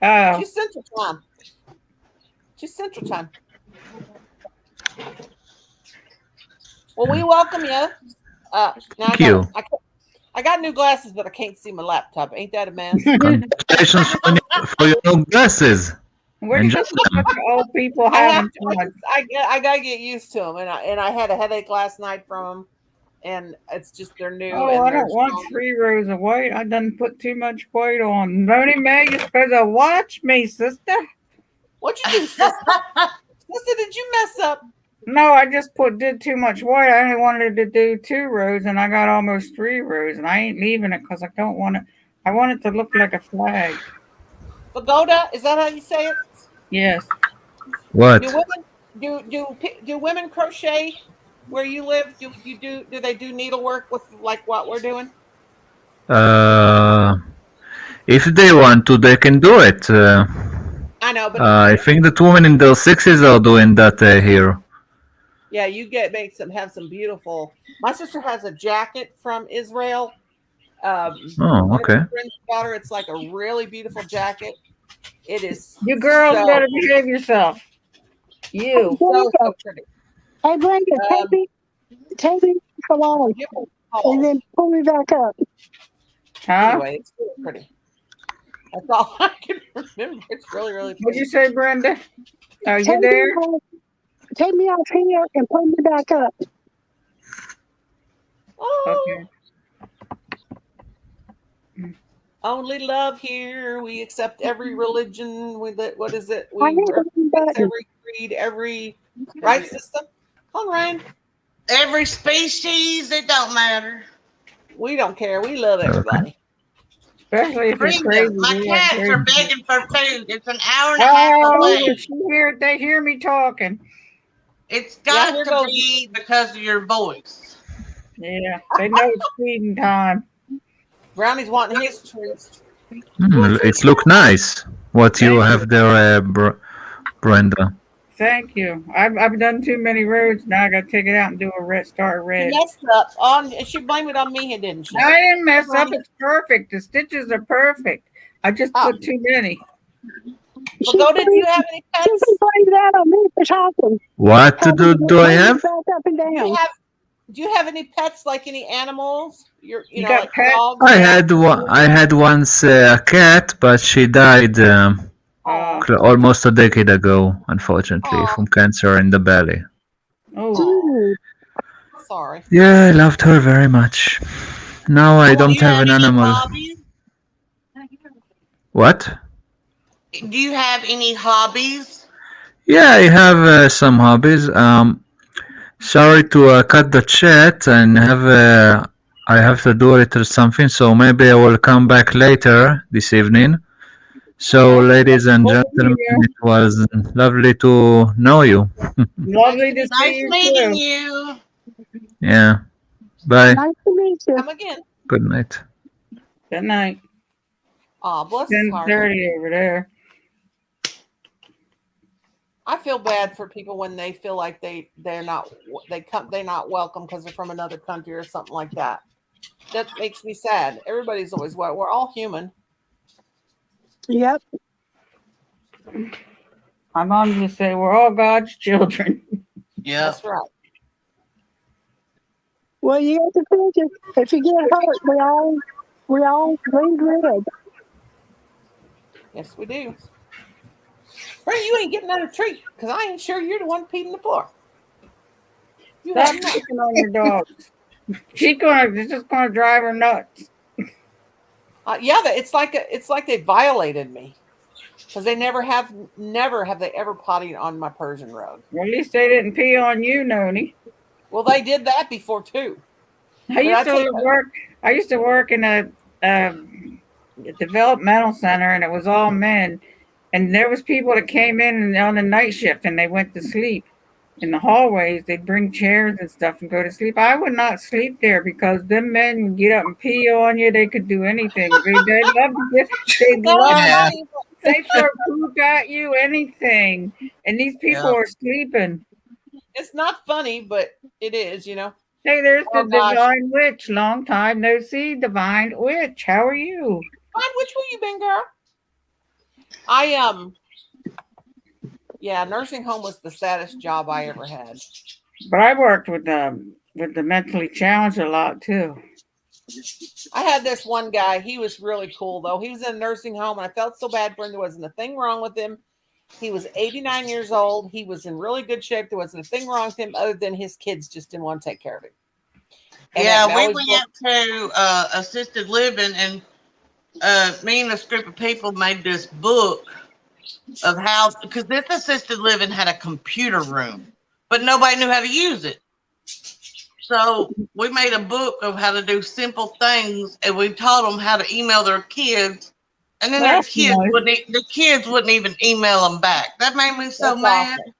Oh, She's Central Time. She's Central Time. Well, we welcome you. Now Thank you. I got new glasses, but I can't see my laptop. Ain't that a mess? Congratulations for your new glasses. what do Enjoy you think old people I having have. time? I gotta get used to them, and I had a headache last night from them, and it's just they're new. Oh, and I they're don't want strong. 3 rows of weight. I done put too much weight on. Noni Mae, you're supposed to watch me, sister. What'd you do, sister? Sister, did you mess up? No, I just did too much weight. I only wanted to do 2 rows, and I got almost 3 rows, and I ain't leaving it because I don't want it. I want it to look like a flag. Pagoda, is that how you say it? Yes. What? Do women do women crochet where you live? Do they do needlework with like what we're doing? If they want to, they can do it. I know, but I think that women in their 60s are doing that here. yeah, you have some beautiful. My sister has a jacket from Israel. Oh, One of okay. her friends bought her. It's like a really beautiful jacket. It is. You girls so, better behave yourself. You. so pretty. Hey, Brenda, take me for long, and then pull me back up. Huh? Anyway, it's really pretty. That's all I can remember. It's really, really What'd pretty. you say, Brenda? Are you Take there? Take me off here and pull me back up. Oh, Okay. only love here. We accept every religion. With it, what is it? I We hit the wrong accept button. every creed, every right system. Come on, Ryan. Every species, it don't matter. We don't care. We love everybody. Especially if you're crazy. Brenda, my we like cats are crazy. begging for food. It's an hour and a half Oh, away. they hear me talking. It's Yeah, got here to goes- be because of your voice. Yeah, they know it's feeding time. Brownie's wanting his treats. It look nice. What you have there, Brenda. Thank you. I've done too many roads. Now I got to take it out and do start She red. messed up. On she blamed it on me, didn't she? I didn't mess up. It's perfect. The stitches are perfect. I just put too many. Pagoda, do you have any She pets? can blame that on me for talking. What do I have? Back up and down. Do you have any pets, like any animals? You know, got like pets? dogs? I had once a cat, but she died almost a decade ago, unfortunately, Aw. from cancer in the belly. Oh, Sorry. Yeah, I loved her very much. Now I Do don't you have an any animal. hobbies? What? Do you have any hobbies? Yeah, I have some hobbies. Sorry to cut the chat and I have to do a little something, so maybe I will come back later this evening. So, ladies and gentlemen, it was lovely to know you. lovely to see Nice you meeting too. you. Yeah. Bye. Nice to meet you. Come again. Good night. Good night. Aw, bless his heart. 10:30 over there. I feel bad for people when they feel like they're not welcome because they're from another country or something like that. That makes me sad. Everybody's always we're all human. Yep. My mom used to say we're all God's children. Yeah. That's right. Well, you have to think if you get hurt, we all bleed red. Yes, we do. Ray, you ain't getting under a tree because I ain't sure you're the one peeing the floor. You Stop have not. picking on your dogs. It's just gonna drive her nuts. Yeah, it's like they violated me because they never have they ever potted on my Persian road. Well, at least they didn't pee on you, Noni. Well, they did that before too. I used to work in a developmental center, and it was all men. And there was people that came in on the night shift, and they went to sleep in the hallways. They'd bring chairs and stuff and go to sleep. I would not sleep there because them men would get up and pee on you. They could do anything. They'd throw poop at you, anything. and these people Yeah. are sleeping. It's not funny, but it is, you know. Hey, there's the Oh, gosh. Divine Witch. Long time no see, Divine Witch. How are you? Fine, which one you been, girl? Yeah, nursing home was the saddest job I ever had. But I worked with the mentally challenged a lot too. I had this one guy. He was really cool, though. He was in a nursing home, and I felt so bad for him. There wasn't a thing wrong with him. He was 89 years old. He was in really good shape. There wasn't a thing wrong with him other than his kids just didn't want to take care of him. And Yeah, that we always went to assisted living, and me and this group of people made this book of how, because this assisted living had a computer room, but nobody knew how to use it. So we made a book of how to do simple things, and we taught them how to email their kids, and then That's nice. the kids wouldn't even email them back. That made me so That's mad. awesome.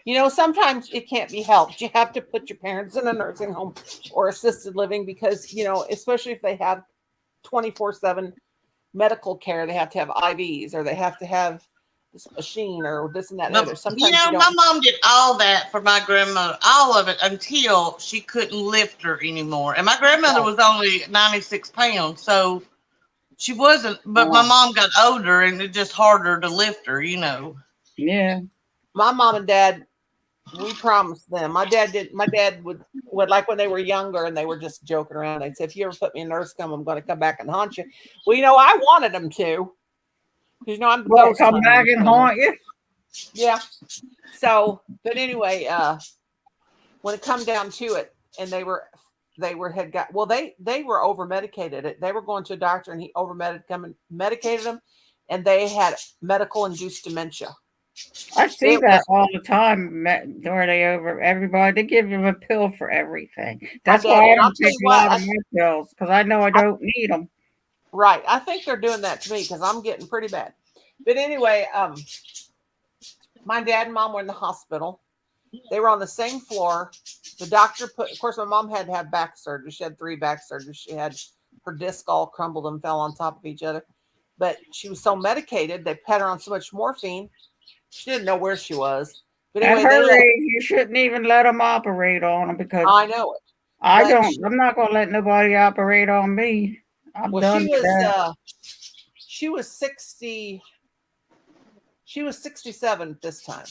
You know, sometimes it can't be helped. You have to put your parents in a nursing home or assisted living because, you know, especially if they have 24/7 medical care, they have to have IVs or they have to have this machine or this and that. And other. But, Sometimes you know, you my don't. mom did all that for my grandmother, all of it, until she couldn't lift her anymore. And my grandmother was only 96 pounds, so she wasn't. But my mom got older, and it's just harder to lift her, you know. Yeah. My mom and dad, we promised them. My dad would like when they were younger and they were just joking around. They'd say, if you ever put me in nursing home, I'm going to come back and haunt you. Well, you know, I wanted them to. Because, you know, I'm the Well, ghost come hunter, back and so- haunt you. Yeah. So, but anyway, when it come down to it, and they were over medicated. They were going to a doctor and he over medicated them, and they had medical induced dementia. I see It that was- all the time. Where they over everybody, they give them a pill for everything. That's did, why I and I'll don't tell take you a lot what, of my pills because I know I don't need them. Right. I think they're doing that to me because I'm getting pretty bad. But anyway, my dad and mom were in the hospital. They were on the of floor. The doctor of course, my mom had to have back surgery. She had 3 back surgeries. She had her disc all crumbled and fell on top of each other. But she was so medicated, they put her on so much morphine. She didn't know where she was. But At anyway, her age, you shouldn't even let them operate on them because I know it. I but don't. I'm not going to let nobody operate on me. I'm Well, done with that. she was 60. She was 67 this time.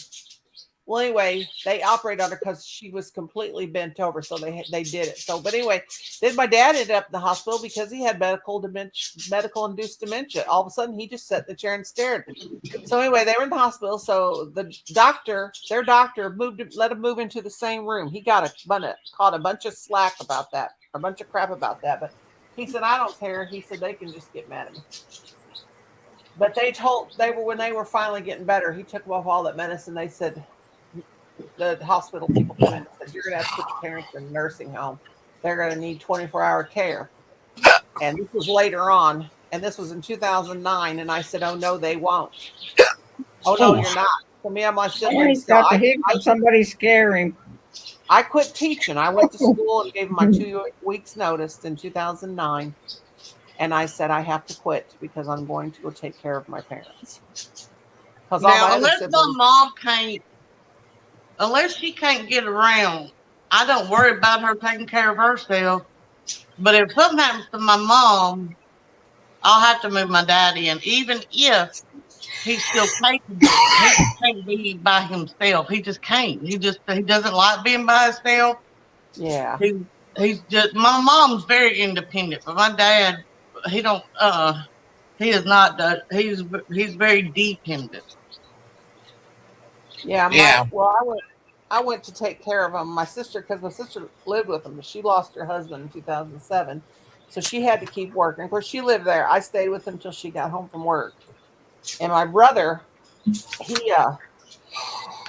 Well, anyway, they operated on her because she was completely bent over, so they did it. So, but anyway, then my dad ended up in the hospital because he had medical induced dementia. All of a sudden, he just sat in the chair and stared. So anyway, they were in the hospital. So their doctor, let him move into the same room. He caught a bunch of slack about that, a bunch of crap about that. But he said, I don't care. He said they can just get mad at me. But when they were finally getting better, he took them off all that medicine. They said, the hospital people came in and said, you're going to have to put your parents in a nursing home. They're going to need 24-hour care. And this was later on. And this was in 2009. And I said, oh, no, they won't. Oh, no, you're not. So me and my siblings. He's got the hiccup. Somebody scaring. I quit teaching. I went to school and gave my 2 weeks notice in 2009. And I said, I have to quit because I'm going to go take care of my parents. Now, unless she can't get around, I don't worry about her taking care of herself. But if something happens to my mom, I'll have to move my dad in, even if he's still capable. He can't be by himself. He just can't. He doesn't like being by himself. Yeah. He's just, my mom's very independent, but my dad, he is not. He's very dependent. Yeah. Well, I went to take care of him. My sister, because my sister lived with him, but she lost her husband in 2007, so she had to keep working. Of course, she lived there. I stayed with him until she got home from work. And my brother, he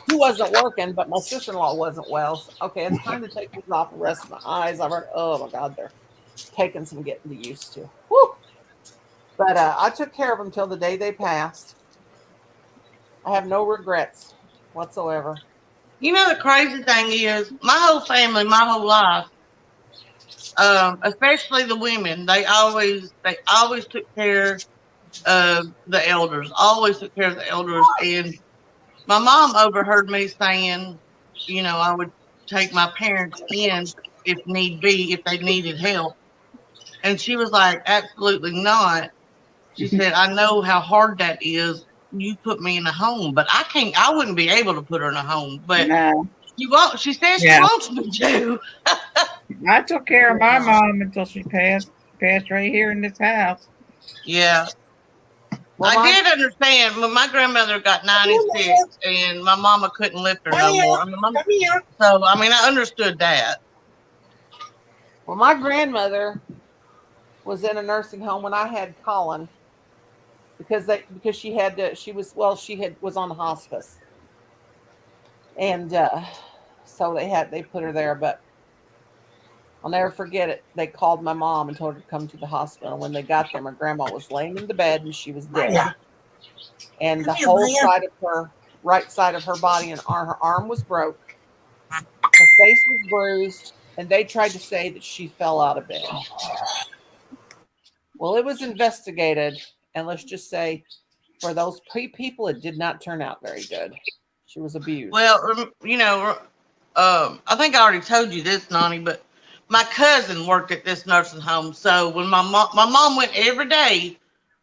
wasn't working, but my sister-in-law wasn't well. So, okay, it's time to take these off and rest my eyes. I've heard, oh my God, they're taking some getting used to. Woo! But I took care of them till the day they passed. I have no regrets whatsoever. You know, the crazy thing is, my whole family, my whole life, especially the women, they always took care of the elders. Always took care of the elders, and my mom overheard me saying, you know, I would take my parents in if need be, if they needed help. And she was like, absolutely not. She said, I know how hard that is. You put me in a home, but I wouldn't be able to put her in a home. But No. she says she Yeah. wants me to. I took care of my mom until she passed right here in this house. Yeah. Well, I did understand when my grandmother got 96 and my mama couldn't lift her no more. So, I mean, I understood that. Well, my grandmother was in a nursing home when I had Colin because she was on hospice. And so they put her there, but I'll never forget it. They called my mom and told her to come to the hospital. When they got there, my grandma was laying in the bed and she was dead. And the whole side of her, right side of her body and her arm was broke. Her face was bruised, and they tried to say that she fell out of bed. Well, it was investigated, and let's just say for those people, it did not turn out very good. She was abused. Well, you know, I think I already told you this, Nani, but my cousin worked at this nursing home. So when my mom went every day,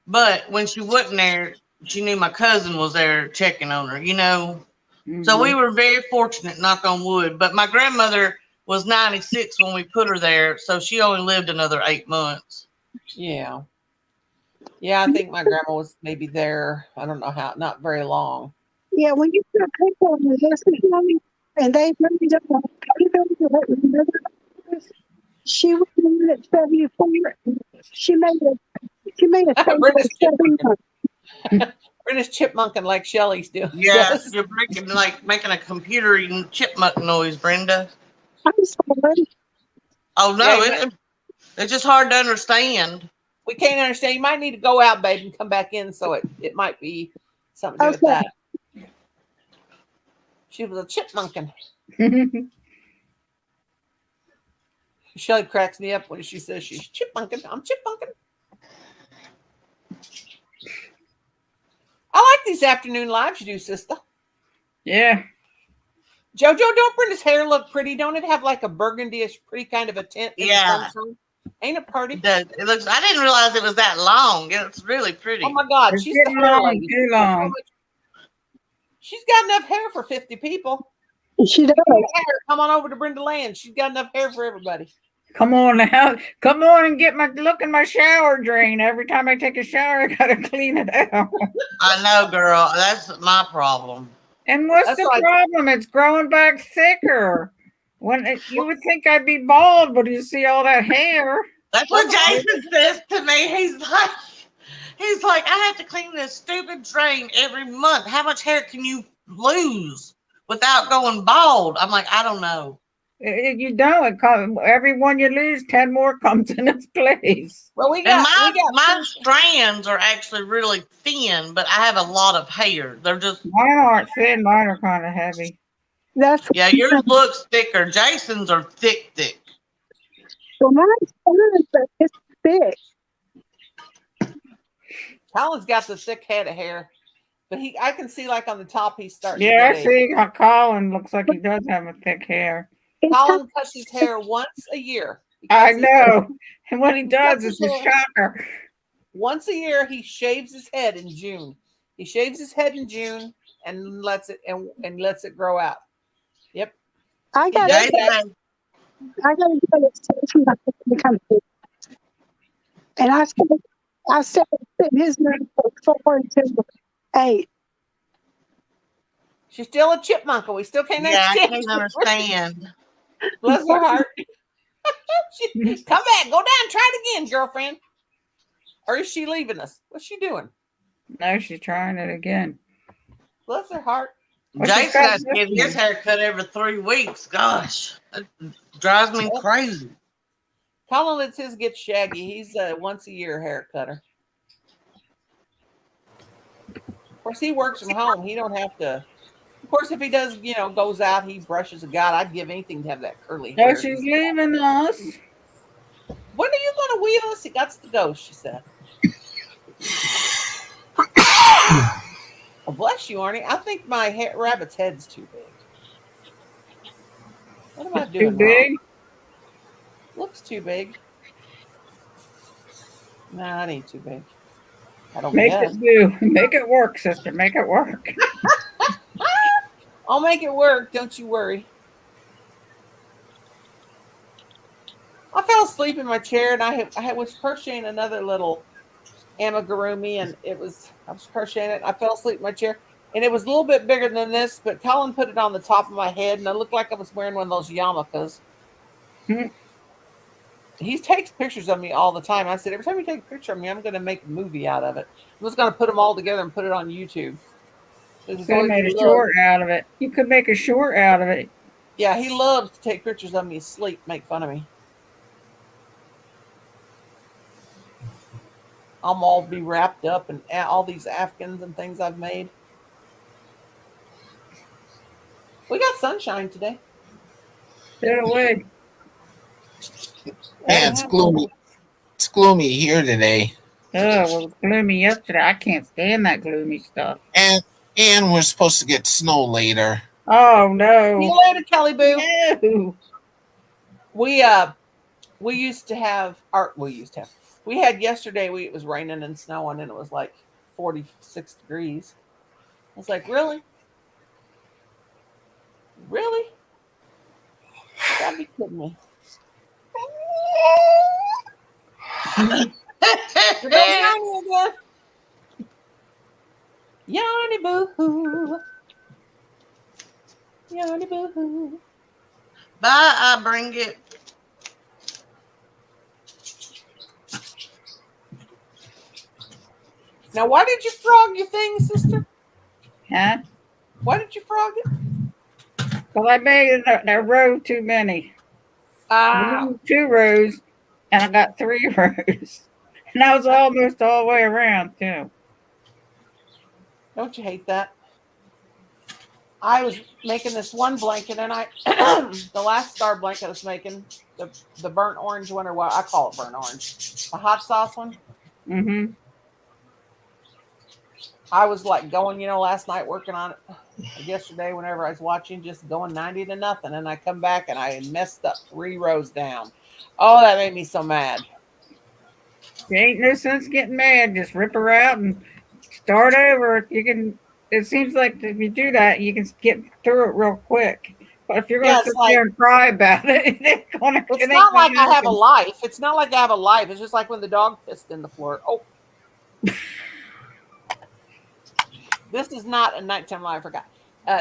but when she wasn't there, she knew my cousin was there checking on her, you know. So we were very fortunate, knock on wood. But my grandmother was 96 when we put her there, so she only lived another 8 months. Yeah. Yeah, I think my grandma was maybe there, I don't know how, not very long. Yeah, when you put people in the nursing home and they really don't want to pay them to let them live their lives, she was in at 74. She made a British of 7 months. British chipmunking like Shelley's doing. Yes, you're making a computer eating chipmunk noise, Brenda. I'm sorry. Oh no, Yeah, it's just hard to understand. we can't understand. You might need to go out, babe, and come back in. So it might be something to do with that. She was a chipmunking. Shelley cracks me up when she says she's chipmunking. I'm chipmunking. I like these afternoon lives you do, sister. Yeah. Jojo, don't Brenda's hair look pretty? Don't it have like a burgundy-ish, pretty kind of a tint? In Yeah. the sunshine? Ain't it pretty? It looks. I didn't realize it was that long. It's really pretty. Oh my God, It's she's the getting hair long, lady. too long. She's got enough hair for 50 people. She does. Come on over to Brenda Land. She's got enough hair for everybody. Come on now. Come on and look in my shower drain. Every time I take a shower, I gotta clean it out. I know, girl. That's my problem. And what's That's the why- problem? It's growing back thicker. You would think I'd be bald, but you see all that hair. That's what Jason says to me. He's like, I have to clean this stupid drain every month. How much hair can you lose without going bald? I'm like, I don't know. You don't. Every one you lose, 10 more comes in its place. Well, And my strands are actually really thin, but I have a lot of hair. They're just Mine aren't thin. Mine are kind of heavy. That's yeah. Yours looks thicker. Jason's are thick. well, mine's fine, but it's thick. Colin's got the thick head of hair, but I can see like on the top he's starting. Yeah, to I get see how Colin looks like he does have a thick hair. Colin cuts his hair once a year. He I cuts his hair. know. And what he does Cuts is his a hair. shocker. Once a year, he shaves his head in June. He shaves his head in June and lets it grow out. Yep. I got does Jason, I got to go to company. And I started sitting his name from 4 until 8. She's still a chipmunk. We still can't yeah, I understand. can't understand. Bless her heart. Come back. Go down. Try it again, girlfriend. Or is she leaving us? What's she doing? No, she's trying it again. Bless her heart. Well, she's Jason got has to get this his hair cut every 3 weeks. Gosh, it drives me crazy. Colin lets his get shaggy. He's a once a year hair cutter. Of course, he works from home. He don't have to. Of course, if he does, goes out, he brushes a God. I'd give anything to have that curly No, hair. she's leaving us. When are you going to wheel us? He got to go, she said. Oh, bless you, Arnie. I think my rabbit's head's too big. What am I Too doing big? wrong? Looks too big. Nah, it ain't too big. I don't Make guess. it do. Make it work, sister. Make it work. I'll make it work. Don't you worry. I fell asleep in my chair and I was crocheting another little amigurumi, and I was crocheting it. I fell asleep in my chair, and it was a little bit bigger than this, but Colin put it on the top of my head, and I looked like I was wearing one of those yarmulkes. Hmm. He takes pictures of me all the time. I said, every time you take a picture of me, I'm going to make a movie out of it. I was going to put them all together and put it on YouTube. Could have made a short out of it. You could make a short out of it. Yeah, he loves to take pictures of me asleep, make fun of me. I'm all be wrapped up in all these Afghans and things I've made. We got sunshine today. Get it away. Yeah, it's gloomy. It's gloomy here today. Oh, well, it was gloomy yesterday. I can't stand that gloomy stuff. And we're supposed to get snow later. Oh See no. you later, Kelly Boo. No. We used to have we had yesterday it was raining and snowing and it was like 46 degrees. I was like, really? Really? You gotta be kidding me. Here goes Yanni again. Yanni boo hoo. Yanni boo hoo. Bye, I bring it. Now, why did you frog your thing, sister? Huh? Why did you frog it? Well, I made a row too many. Ah, 2 rows, and I got 3 rows. And I was almost all the way around, too. don't you hate that? I was making this one blanket, and the last star blanket I was making, the burnt orange one, or what I call it burnt orange, the hot sauce one. Mm-hmm. I was like going, last night working on it. Yesterday, whenever I was watching, just going 90 to nothing, and I come back and I messed up 3 rows down. Oh, that made me so mad. There ain't no sense getting mad. Just rip her out and start over. You can. It seems like if you do that, you can get through it real quick. But if you're going Yeah, to it's sit there and cry about it, it's gonna. It's it ain't not like gonna I have a happen. life. It's not like I have a life. It's just like when the dog pissed in the floor. Oh, this is not a nighttime lie. I forgot.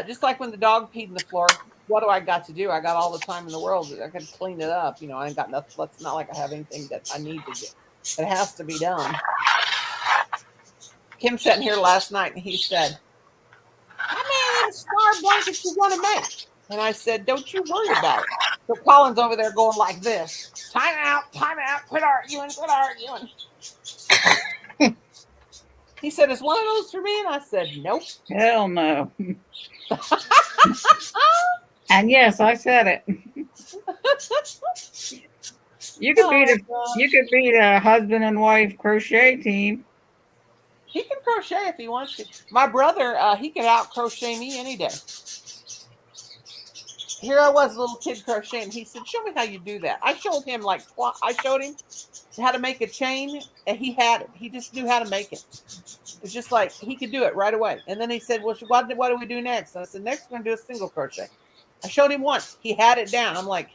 Just like when the dog peed in the floor. What do I got to do? I got all the time in the world. I could clean it up. I ain't got nothing. It's not like I have anything that I need to get. It has to be done. Kim sat in here last night and he said, "How many star blankets you want to make?" And I said, "Don't you worry about it." So Colin's over there going like this: "Time out, quit arguing, quit arguing." He said, "Is one of those for me?" And I said, "Nope." Hell no. And yes, I said it. You could beat a husband and wife crochet team. He can crochet if he wants to. My brother, he could out crochet me any day. Here I was, a little kid crocheting. He said, "Show me how you do that." I showed him I showed him how to make a chain, and he had it. He just knew how to make it. It's just like he could do it right away. And then he said, "Well, what do we do next?" And I said, "Next, we're going to do a single crochet." I showed him once. He had it down. I'm like,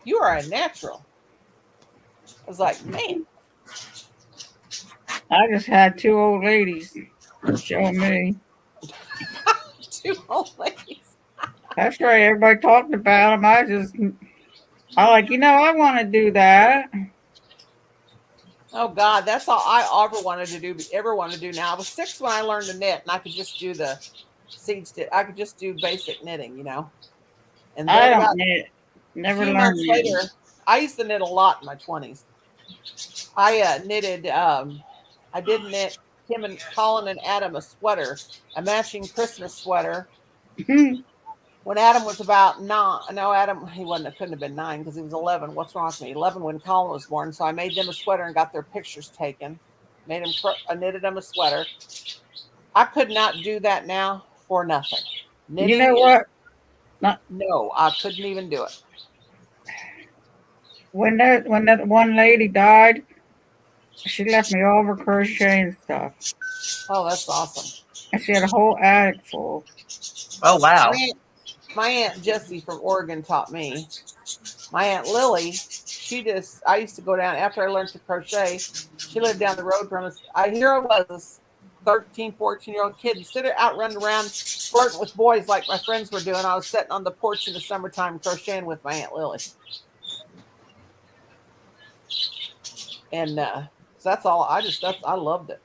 "You are a natural." I was like, "Man." I just had 2 old ladies show me. 2 old ladies. That's right. Everybody talked about them. I like, I want to do that. Oh God, that's all I ever wanted to do. Now I was 6 when I learned to knit, and I could just do the seed stitch. I could just do basic knitting, And then I about don't knit. Never a few learned months knitting. later, I used to knit a lot in my 20s. I knitted. I did knit Kim and Colin and Adam a sweater, a matching Christmas sweater. When Adam was about 9, no, Adam, couldn't have been 9 because he was 11. What's wrong with me? 11 when Colin was born. So I made them a sweater and got their pictures taken. I knitted them a sweater. I could not do that now for nothing. Knitting You know is- what? Not, No, I couldn't even do it. when that one lady died, she left me all her crocheting stuff, Oh, that's awesome. and she had a whole attic full. Oh wow. My aunt Jessie from Oregon taught me. My aunt Lily, I used to go down after I learned to crochet. She lived down the road from us. Here I was, this 13, 14-year-old kid, sit out running around flirting with boys like my friends were doing. I was sitting on the porch in the summertime crocheting with my Aunt Lily. And so that's all. I loved it.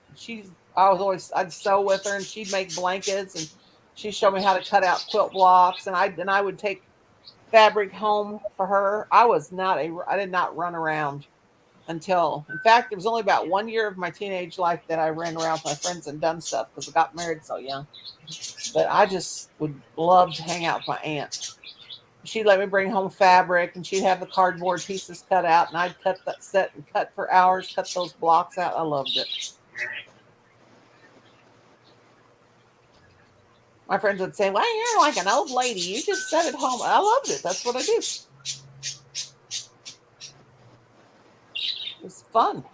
I'd sew with her, and she'd make blankets, and she'd show me how to cut out quilt blocks, and I would take fabric home for her. I did not run around until, in fact, it was only about 1 year of my teenage life that I ran around with my friends and done stuff because I got married so young. But I just would love to hang out with my aunt. She'd let me bring home fabric, and she'd have the cardboard pieces cut out, and I'd cut that set and cut for hours, cut those blocks out. I loved it. My friends would say, well, you're like an old lady. You just sit at home. I loved it. That's what I do. It was fun.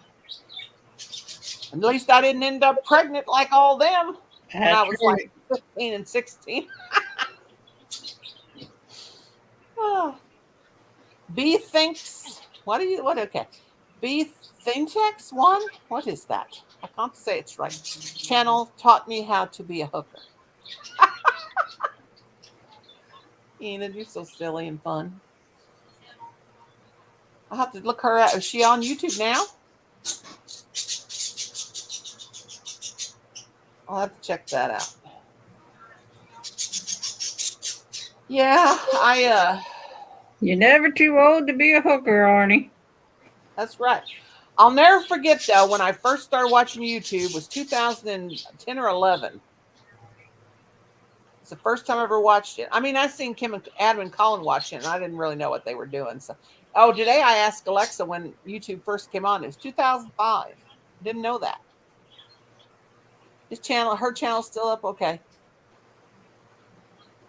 At least I didn't end up pregnant like all them when I was like 15 and 16. Oh. B thinks, okay. B Thintex one? What is that? I can't say it's right. Channel taught me how to be a hooker. Enid, you're so silly and fun. I'll have to look her up. Is she on YouTube now? I'll have to check that out. Yeah, You're never too old to be a hooker, Arnie. that's right. I'll never forget, though, when I first started watching YouTube was 2010 or 11. It's the first time I ever watched it. I mean, I seen Kim and Adam and Colin watching it, and I didn't really know what they were doing. So, today I asked Alexa when YouTube first came on. It was 2005. Didn't know that. Her channel's still up. Okay.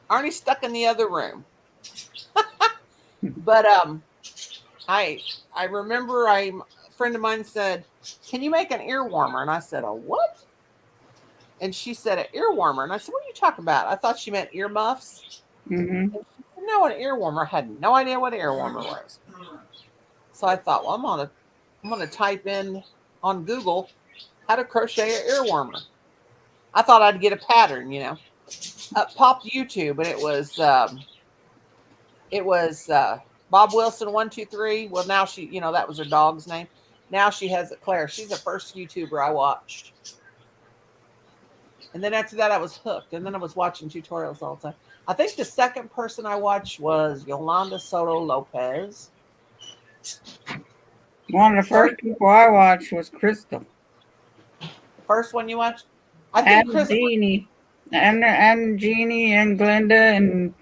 Arnie's stuck in the other room. But I remember a friend of mine said, "Can you make an ear warmer?" And I said, "A what?" And she said, "An ear warmer." And I said, "What are you talking about?" I thought she meant ear muffs. Mm-hmm. No, an ear warmer. I had no idea what an ear warmer was. So I thought, well, I'm gonna type in on Google how to crochet an ear warmer. I thought I'd get a pattern, Popped YouTube, and it was Bob Wilson 123. Well, now she, that was her dog's name. Now she has it, Claire. She's the first YouTuber I watched. And then after that, I was hooked. And then I was watching tutorials all the time. I think the second person I watched was Yolanda Soto Lopez. One of the first people I watched was Crystal. The first one you watched? I think And Crystal. Jeannie. And Jeannie and Glenda and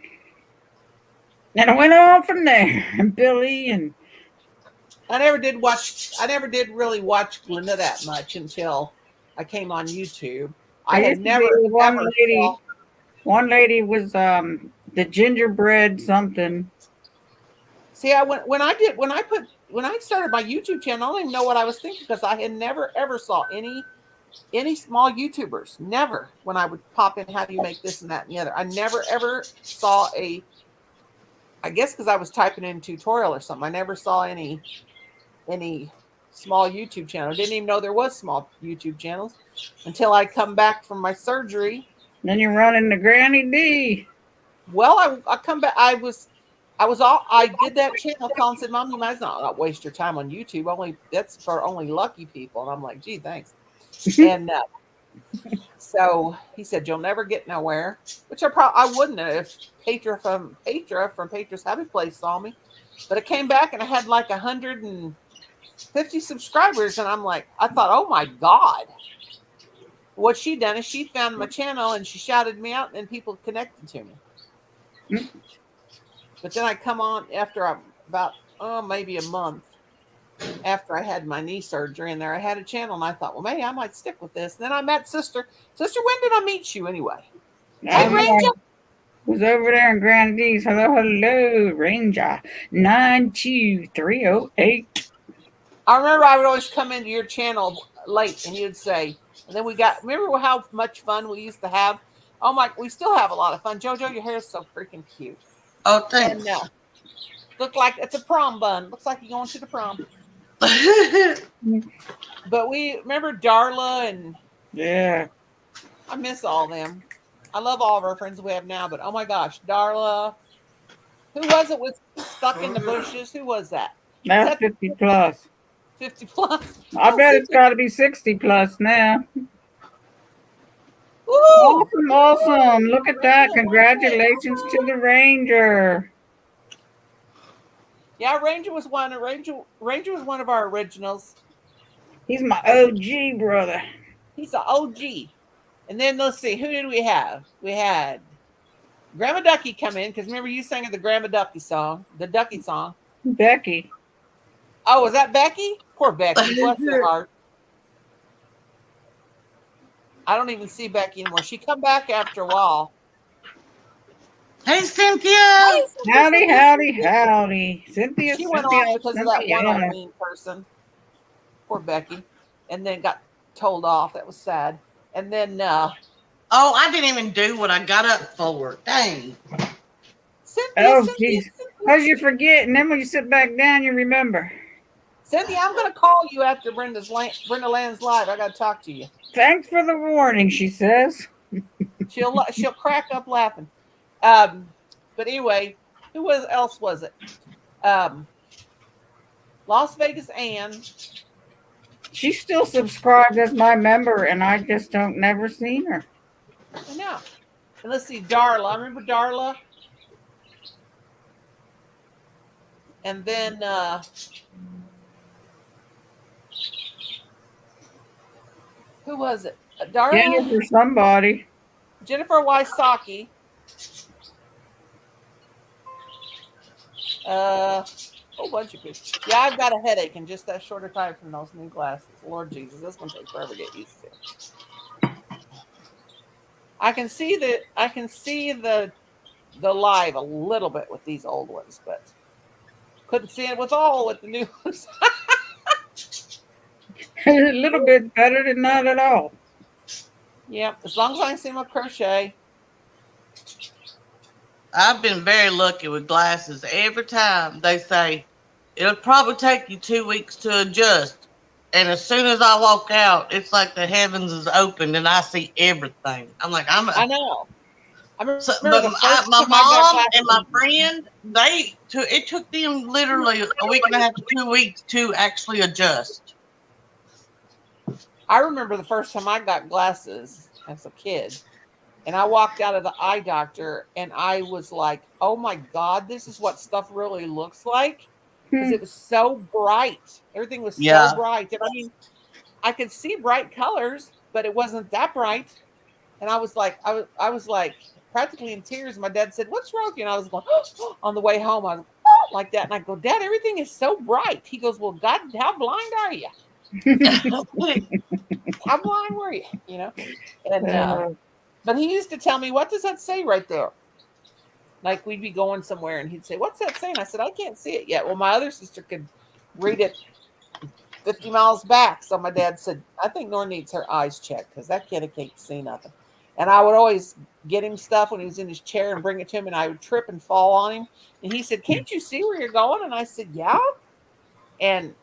it went on from there. And Billy and I never did really watch Glenda that much until I came on YouTube. I had never one lady was the gingerbread something. See, when I started my YouTube channel, I don't even know what I was thinking because I had never ever saw any small YouTubers. Never. When I would pop in, how do you make this and that and the other? I never ever saw I guess because I was typing in tutorial or something. I never saw any small YouTube channel. I didn't even know there was small YouTube channels until I come back from my surgery. Then you're running the Granny D. Well, I come back. I did that channel. Colin said, "Mom, you might not waste your time on YouTube. That's for only lucky people." And I'm like, "Gee, thanks." And so he said, "You'll never get nowhere," which I wouldn't have if Petra from Petra's Happy Place saw me. But it came back and I had like 150 subscribers, and I thought, "Oh my God." What she done is she found my channel and she shouted me out, and people connected to me. But then I come on after about maybe a month, after I had my knee surgery, and there I had a channel, and I thought, well, maybe I might stick with this. And then I met Sister. Sister, when did I meet you anyway? I Hey, Ranger. was over there in Granny D's. Hello, Ranger 92308. I remember I would always come into your channel late, and you'd say, and then remember how much fun we used to have? Oh my, we still have a lot of fun. JoJo, your hair is so freaking cute. Oh, thanks. And look like it's a prom bun. Looks like you're going to the prom. But we remember Darla, and Yeah. I miss all them. I love all of our friends we have now, but oh my gosh, Darla. Who was it was stuck in the bushes? Who was that? That's 50 plus. 50 plus? I bet it's got to be 60 plus now. Woo! Awesome, awesome. Look at that. Congratulations to the Ranger. Yeah, Ranger was one. Ranger was one of our originals. He's my OG brother. He's an OG. And then let's see, who did we have? We had Grandma Ducky come in, because remember you sang the Grandma Ducky song, the Ducky song. Becky. Oh, was that Becky? Poor Becky. Bless her heart. I don't even see Becky anymore. She come back after a while. Hey, Cynthia. Hey, Howdy, howdy, howdy. Cynthia, She went Cynthia, off because of that Cynthia. one mean person. Poor Becky. And then got told off. That was sad. And then Oh, I didn't even do what I got up for. Dang. Cynthia, Oh, Cynthia, jeez. Cynthia. Because you forget, and then when you sit back down, you remember. Cynthia, I'm going to call you after Brenda Land's live. I got to talk to you. Thanks for the warning, she says. She'll crack up laughing. But anyway, else was it? Las Vegas Ann. She's still subscribed as my member, and I just don't never seen her. I know. And let's see, Darla. I remember Darla. And then who was it? Darla? Jennifer somebody. Jennifer Wysocki. Whole bunch of people. Yeah, I've got a headache in just that shorter time from those new glasses. Lord Jesus, that's gonna take forever to get used to. I can see the live a little bit with these old ones, but couldn't see it with the new ones. A little bit better than not at all. Yep, as long as I can see my crochet. I've been very lucky with glasses. Every time they say, it'll probably take you 2 weeks to adjust. And as soon as I walk out, it's like the heavens is opened and I see everything. I'm like, I know. I remember but the first my time I got mom and my glasses. friend, it took them literally a week and a half to 2 weeks to actually adjust. I remember the first time I got glasses as a kid, and I walked out of the eye doctor, and I was like, "Oh my God, this is what stuff really looks like." Because it was so bright. Everything was so bright, and I mean, I could see bright colors, but it wasn't that bright. And I was like, I was like practically in tears. My dad said, "What's wrong with you?" And I was going on the way home. I was like that, and I go, "Dad, everything is so bright." He goes, "Well, God, how blind are you?" How blind were you? You know, and but he used to tell me, "What does that say right there?" Like we'd be going somewhere, and he'd say, "What's that saying?" I said, "I can't see it yet." Well, my other sister could read it 50 miles back. So my dad said, "I think Nora needs her eyes checked because that kid can't see nothing." And I would always get him stuff when he was in his chair and bring it to him, and I would trip and fall on him. And he said, "Can't you see where you're going?" And I said, "Yeah." And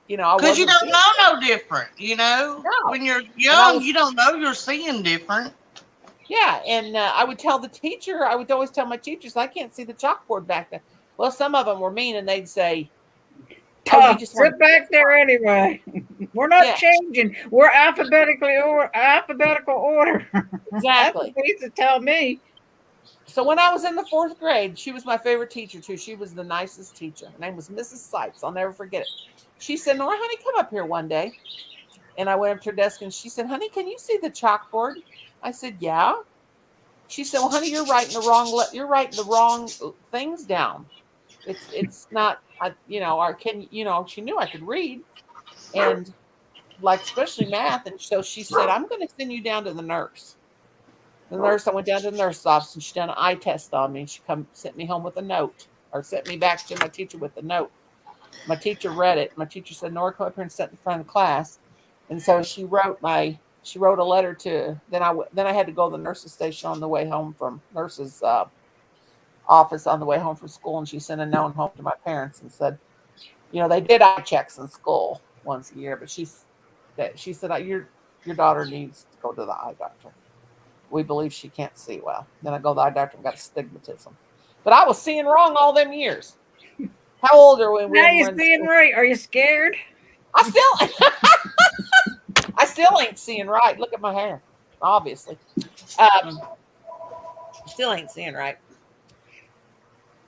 you know, because you don't know no different. You know, when you're young, you don't know you're seeing different. Yeah, and I would tell the teacher. I would always tell my teachers, "I can't see the chalkboard back there." Well, some of them were mean, and they'd say, "Oh, you just sit back there anyway. We're not changing. We're alphabetical order." Exactly. That's what they used to tell me. So when I was in the 4th grade, she was my favorite teacher too. She was the nicest teacher. Her name was Mrs. Sipes. I'll never forget it. She said, "Nora, honey, come up here one day." And I went up to her desk and she said, "Honey, can you see the chalkboard?" I said, "Yeah." She said, "Well, honey, you're writing the wrong things down." It's not. She knew I could read, and like especially math, and so she said, "I'm going to send you down to the nurse." I went down to the nurse's office, and she done an eye test on me. She sent me home with a note, or sent me back to my teacher with a note. My teacher read it. My teacher said, "Nora, come up here and sit in front of the class." And so she wrote a letter to. Then I had to go to the nurse's station on the way home from nurse's office on the way home from school, and she sent a note home to my parents and said, they did eye checks in school once a year, but she said your daughter needs to go to the eye doctor. We believe she can't see well. Then I go to the eye doctor and got astigmatism. But I was seeing wrong all them years. How old are we? Now you're seeing right. Are you scared? I still ain't seeing right. Look at my hair, obviously. Still ain't seeing right.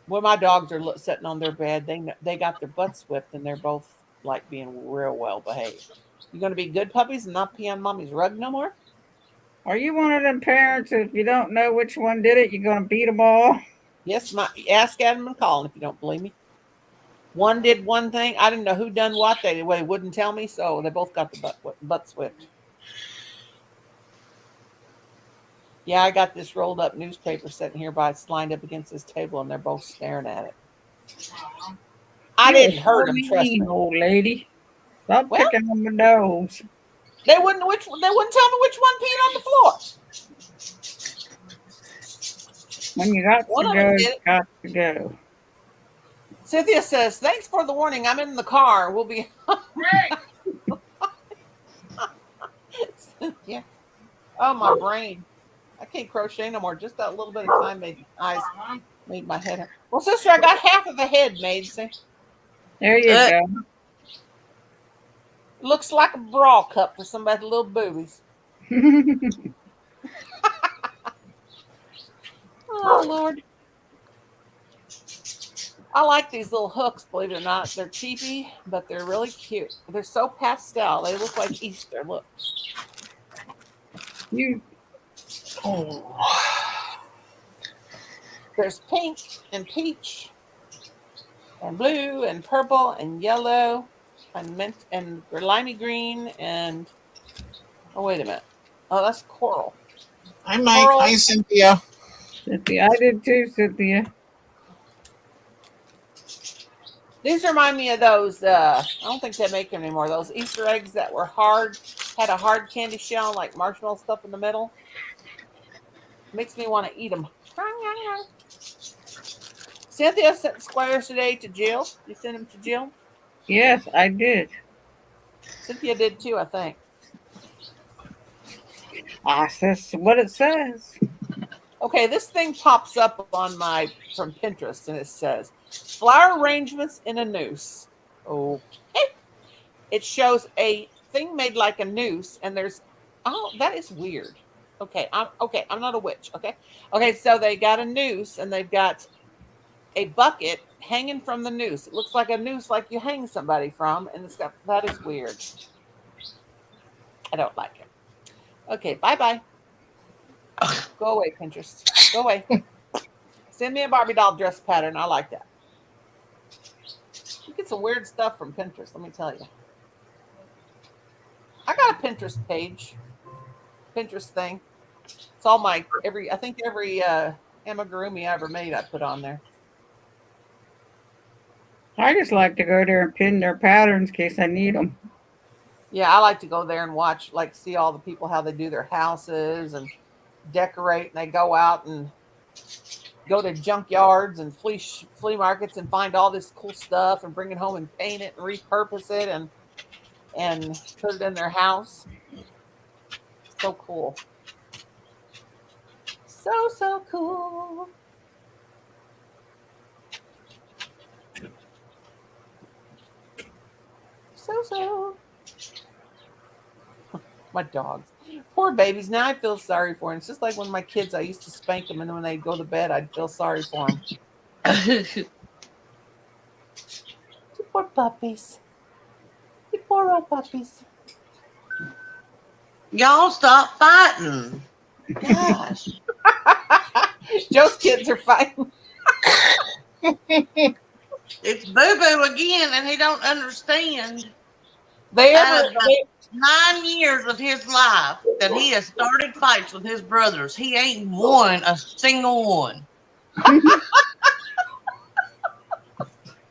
When my dogs are sitting on their bed, they got their butts whipped, and they're both like being real well behaved. You going to be good puppies and not pee on mommy's rug no more? Are you one of them parents, if you don't know which one did it, you're going to beat them all? Yes, ask Adam and Colin if you don't believe me. One did one thing. I didn't know who done what. They wouldn't tell me, so they both got the butts whipped. Yeah, I got this rolled up newspaper sitting here lined up against this table, and they're both staring at it. I didn't hurt them, trust me. Old lady. Stop picking on the nose. They wouldn't tell me which one peed on the floor. When you got One to of go, them you did it. got to go. Cynthia says, "Thanks for the warning. I'm in the car. We'll be." Yeah. Oh, my brain. I can't crochet no more. Just that little bit of time made my head hurt. Well, sister, I got half of the head made. See? There you go. Looks like a bra cup for somebody's little boobies. Oh, Lord. I like these little hooks, believe it or not. They're cheapy, but they're really cute. They're so pastel. They look like Easter. Look. There's pink and peach and blue and purple and yellow and mint and limey green and wait a minute. Oh, that's coral. Hi, Mike. Coral. Hi, Cynthia. Cynthia, I did too, Cynthia. These remind me of those. I don't think they make them anymore. Those Easter eggs that were had a hard candy shell, like marshmallow stuff in the middle. Makes me want to eat them. Cynthia sent squares today to Jill. You sent them to Jill? Yes, I did. Cynthia did too, I think. That's what it says. Okay, this thing pops up from Pinterest, and it says flower arrangements in a noose. Okay. It shows a thing made like a noose, and that is weird. Okay, I'm not a witch. Okay, so they got a noose, and they've got a bucket hanging from the noose. It looks like a noose, like you hang somebody from, and that is weird. I don't like it. Okay, bye. Go away, Pinterest. Go away. Send me a Barbie doll dress pattern. I like that. You get some weird stuff from Pinterest, let me tell you. I got a Pinterest page. Pinterest thing. It's all every amigurumi I ever made I put on there. I just like to go there and pin their patterns in case I need them. Yeah, I like to go there and watch, see all the people, how they do their houses and decorate, and they go out and go to junkyards and flea markets and find all this cool stuff and bring it home and paint it and repurpose it and put it in their house. So cool. So cool. So. My dogs. Poor babies. Now I feel sorry for them. It's just like when my kids, I used to spank them, and then when they'd go to bed, I'd feel sorry for them. Poor puppies. Poor old puppies. Y'all stop fighting. Gosh. Joe's kids are fighting. It's Boo Boo again, and he don't understand. They Out ever of the 9 years of his life that he has started fights with his brothers, he ain't won a single one.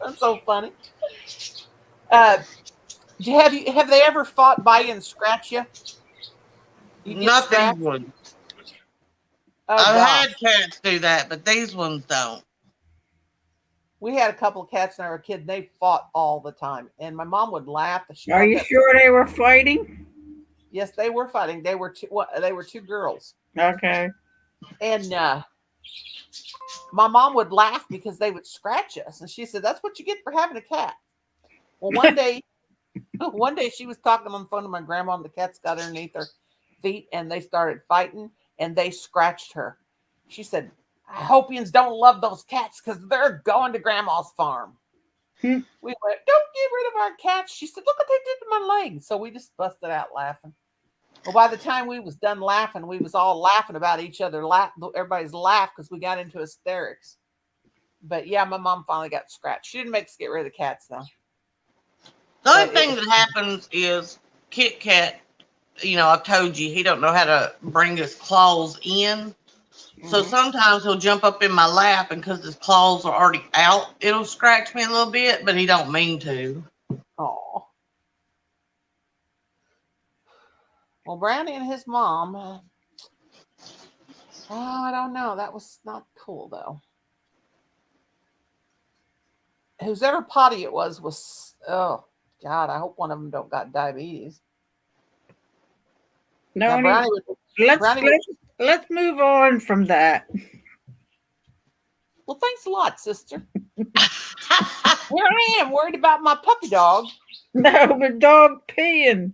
That's so funny. Have they ever fought by you and scratch you? You get Not these scratched? ones. Oh, I've gosh. had cats do that, but these ones don't. We had a couple of cats when I was a kid. And they fought all the time, and my mom would laugh. She Are got you that- sure they were fighting? Yes, they were fighting. They were two girls, Okay. and my mom would laugh because they would scratch us, and she said, "That's what you get for having a cat." Well, one day she was talking on the phone to my grandma, and the cats got underneath her feet, and they started fighting, and they scratched her. She said, "Hopians don't love those cats because they're going to Grandma's farm." Hmm. We went, "Don't get rid of our cats." She said, "Look what they did to my leg." So we just busted out laughing. Well, by the time we was done laughing, we was all laughing about each other. Everybody's laughed because we got into hysterics. But yeah, my mom finally got scratched. She didn't make us get rid of the cats though. The only But thing that happens is Kit Kat, I've told you, he don't know how to bring his claws in. So sometimes he'll jump up in my lap, and because his claws are already out, it'll scratch me a little bit, but he don't mean to. Oh. Well, Brownie and his mom, I don't know. That was not cool though. Whoever potty it was, oh God, I hope one of them don't got diabetes. No Now, Brownie need. would, Brownie would, Let's move on from that. well, thanks a lot, sister. Here I am worried about my puppy dog. No, but dog peeing.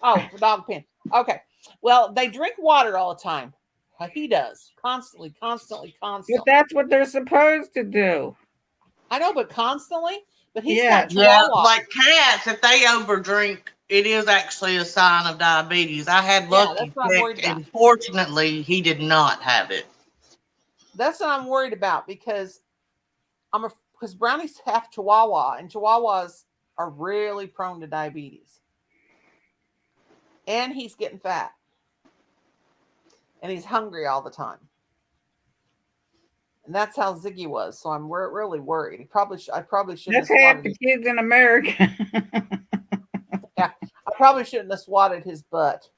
Oh, the dog pen. Okay. Well, they drink water all the time. He does. Constantly. But that's what they're supposed to do. I know, but constantly? But he's Yeah. got Yeah, chihuahua. like cats, if they overdrink, it is actually a sign of diabetes. I had Lucky that's what I'm worried checked, about. and fortunately, he did not have it. That's what I'm worried about because because Brownie's half Chihuahua, and Chihuahuas are really prone to diabetes. And he's getting fat. And he's hungry all the time. And that's how Ziggy was. So I'm really worried. I probably shouldn't That's have half swatted the his, kids in America. yeah, I probably shouldn't have swatted his butt.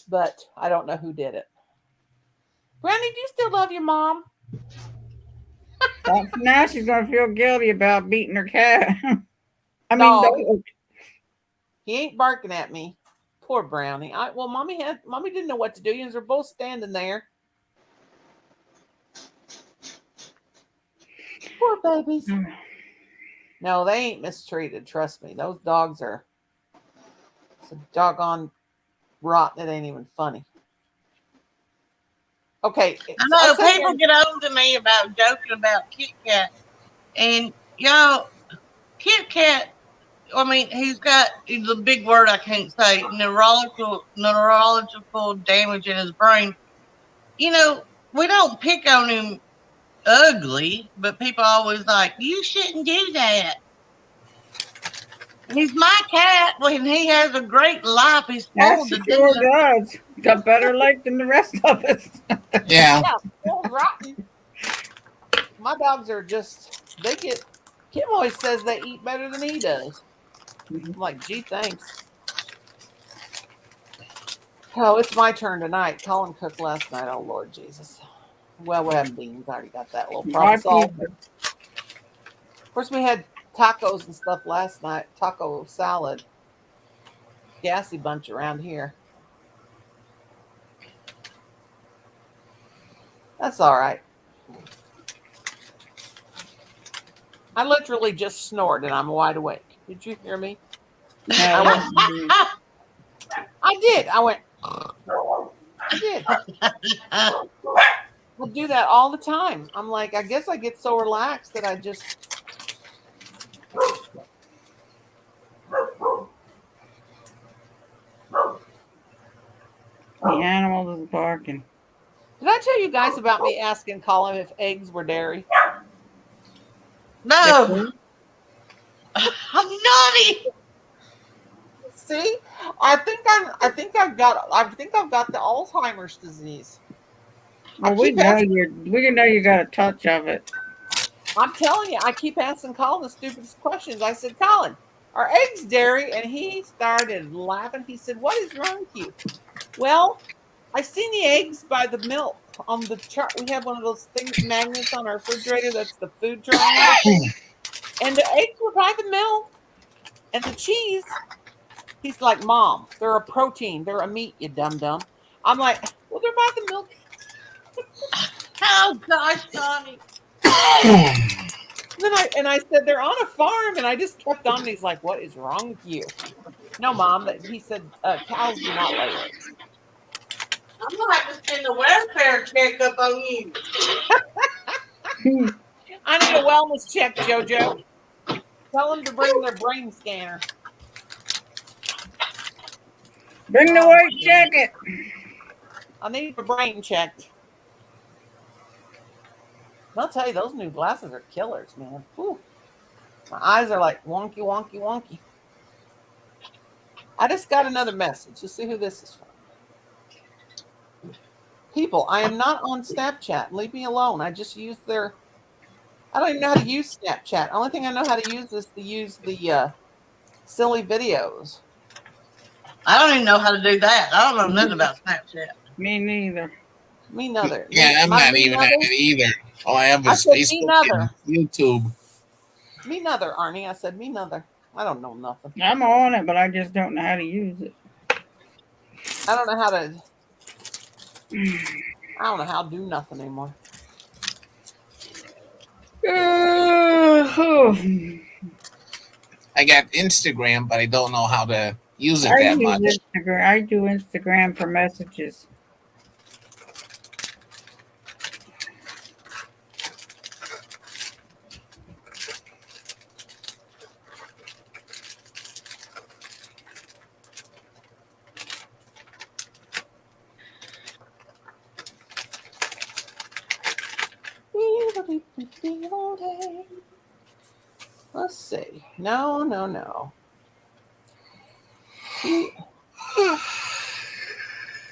But I don't know who did it. Brownie, do you still love your mom? Now she's going to feel guilty about beating her cat. No. Dog. He ain't barking at me. Poor Brownie. Mommy didn't know what to do. You guys are both standing there. Poor babies. No, they ain't mistreated. Trust me. Those dogs are so doggone rotten. It ain't even funny. Okay. I know people get on to me about joking about Kit Kat, and Kit Kat. I mean, he's a big word I can't say. Neurological damage in his brain. We don't pick on him ugly, but people always like, you shouldn't do that. He's my cat. When he has a great life, he's Yes, spoiled he to sure death. does. Got better life than the rest of us. Yeah. Spoiled rotten. My dogs are just, Kim always says they eat better than he does. I'm like, gee, thanks. Oh, it's my turn tonight. Colin cooked last night. Oh, Lord Jesus. Well, we're having beans. I already got that little problem solved. Of course, we had tacos and stuff last night. Taco salad. Gassy bunch around here. That's all right. I literally just snored and I'm wide awake. Did you hear me? I did. I went. I did. I do that all the time. I'm like, I guess I get so relaxed that I just. The animal is barking. Did I tell you guys about me asking Colin if eggs were dairy? No, I'm naughty. See, I think I've got the Alzheimer's disease. Well, we know you got a touch of it. I'm telling you, I keep asking Colin the stupidest questions. I said, Colin, are eggs dairy? And he started laughing. He said, what is wrong with you? Well, I seen the eggs by the milk on the chart. We have one of those things, magnets on our refrigerator. That's the food triangle thing. And the eggs were by the milk. And the cheese, he's like, Mom, they're a protein. They're a meat, you dum-dum. I'm like, well, they're by the milk. Oh gosh, Donnie. And I said, they're on a farm. And I just kept on. And he's like, what is wrong with you? No, Mom. He said, cows do not lay eggs. I'm gonna have to send a welfare checkup on you. I need a wellness check, JoJo. Tell them to bring their brain scanner. Bring the white jacket. I need a brain checked. I'll tell you, those new glasses are killers, man. Whew. My eyes are like wonky, wonky, wonky. I just got another message. Let's see who this is from. People, I am not on Snapchat. Leave me alone. I just use I don't even know how to use Snapchat. Only thing I know how to use is to use the silly videos. I don't even know how to do that. I don't know nothing about Snapchat. Me neither. Me neither. Yeah, I'm not even at it either. All I have is said me Facebook neither. and YouTube. Me neither, Arnie. I said me neither. I don't know nothing. I'm on it, but I just don't know how to use it. I don't know how to. I don't know how to do nothing anymore. I got Instagram, but I don't know how to use it I that use much. Instagram. I do Instagram for messages. Let's see. No.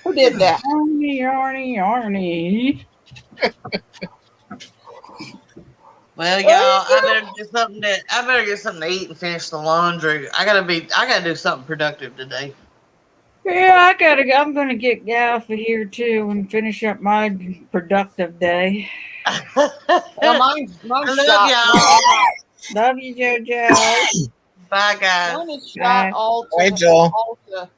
Who did that? Arnie. Well, y'all, I better get something to eat and finish the laundry. I gotta do something productive today. Yeah, I'm gonna get out of here too and finish up my productive day. Well, mine's I shot. love y'all. Love you, JoJo. Bye, guys. Mine is Bye. shot all Bye, to, Joe. all to.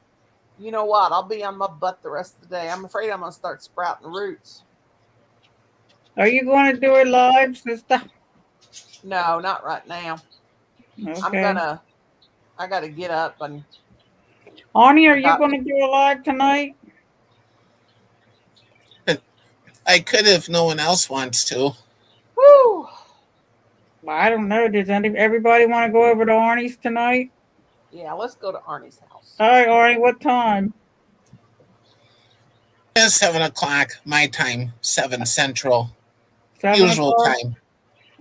You know what? I'll be on my butt the rest of the day. I'm afraid I'm gonna start sprouting roots. Are you going to do it live, sister? No, not right now. Okay. I gotta get up and. Arnie, are you going to do it live tonight? I could if no one else wants to. Woo! Well, I don't know. Does everybody want to go over to Arnie's tonight? Yeah, let's go to Arnie's house. All right, Arnie, what time? It's 7 o'clock, my time, 7 Central. 7 Usual o'clock? time.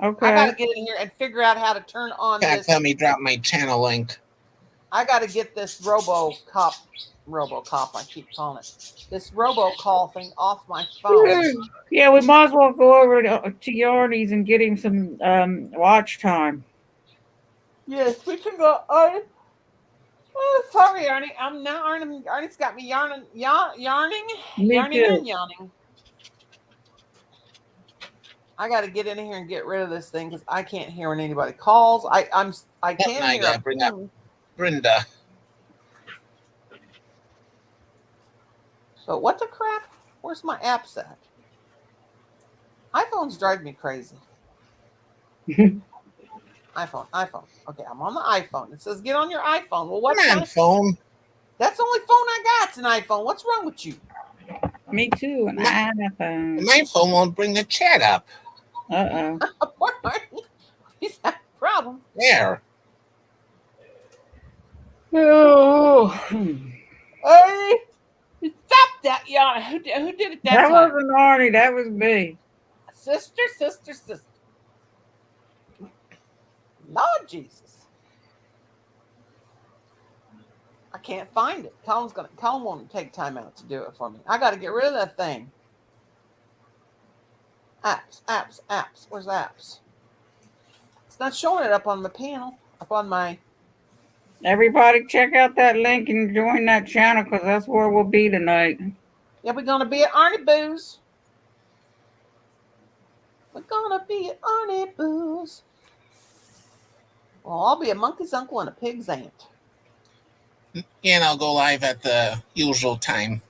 Okay. I gotta get in here and figure out how to turn on this. Let me drop my channel link. I gotta get this RoboCop, I keep calling it. This robocall thing off my phone. Yeah, we might as well go over to Arnie's and get him some watch time. Yes, we can go. Oh, sorry, Arnie. I'm now Arnie's got me yarning. Me Yarning too. and yawning. I got to get in here and get rid of this thing because I can't hear when anybody calls. I can't I hear. gotta bring up Brenda. But what the crap? Where's my apps at? iPhones drive me crazy. iPhone. Okay, I'm on the iPhone. It says get on your iPhone. Well, what's Come on, phone. That's the only phone I got. It's an iPhone. What's wrong with you? Me too, an iPhone. My phone won't bring the chat up. Uh-oh. Poor Arnie. He's having a problem. There. Oh. Hey, stop that, Yana. Who did it That time? wasn't Arnie, that was me. Sister. Lord Jesus. I can't find it. Colin won't take time out to do it for me. I got to get rid of that thing. Apps. Where's apps? It's not showing it up on the panel. Up on my. Everybody check out that link and join that channel because that's where we'll be tonight. Yeah, we're gonna be at Arnie Boo's. We're gonna be at Arnie Boo's. Well, I'll be a monkey's uncle and a pig's aunt. And I'll go live at the usual time.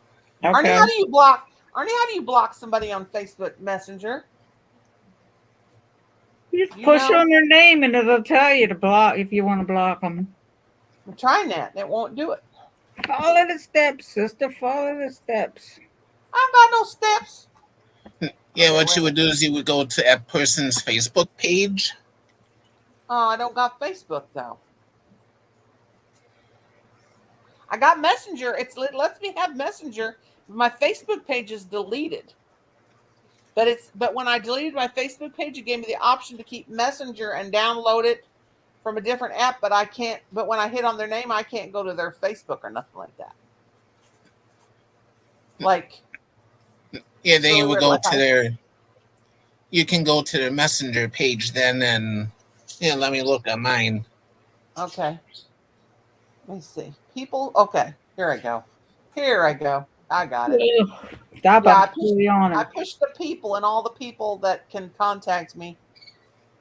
Arnie, Okay. how do you block? Arnie, how do you block somebody on Facebook Messenger? You just You push know- on their name and it'll tell you to block if you want to block them. I'm trying that. It won't do it. Follow the steps, sister. Follow the steps. I've got no steps. Yeah, what you would do is you would go to that person's Facebook page. Oh, I don't got Facebook though. I got Messenger. It lets me have Messenger. My Facebook page is deleted. But when I deleted my Facebook page, it gave me the option to keep Messenger and download it from a different app, but I can't. But when I hit on their name, I can't go to their Facebook or nothing like that. Like, Yeah, then So you would we're go like- to their. You can go to their messenger page then, and let me look at mine. okay. Let me see. People. Okay, here I go. I got it. Stop Yeah, on I it. push the people, and all the people that can contact me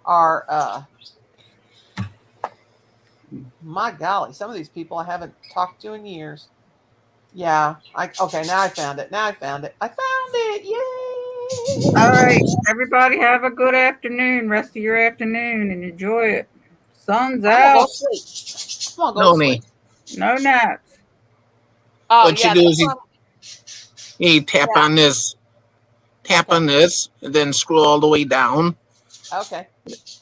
are. My golly, some of these people I haven't talked to in years. Yeah. Okay. Now I found it. I found it. Yay! All right. Everybody have a good afternoon. Rest of your afternoon and enjoy it. Sun's I'm gonna go out. sleep. I'm gonna go No, to me. sleep. No naps. Oh, What you yeah, do that's is you- what You tap Yeah. on this, and then scroll all the way down, okay.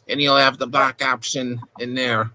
and you'll have the block option in there.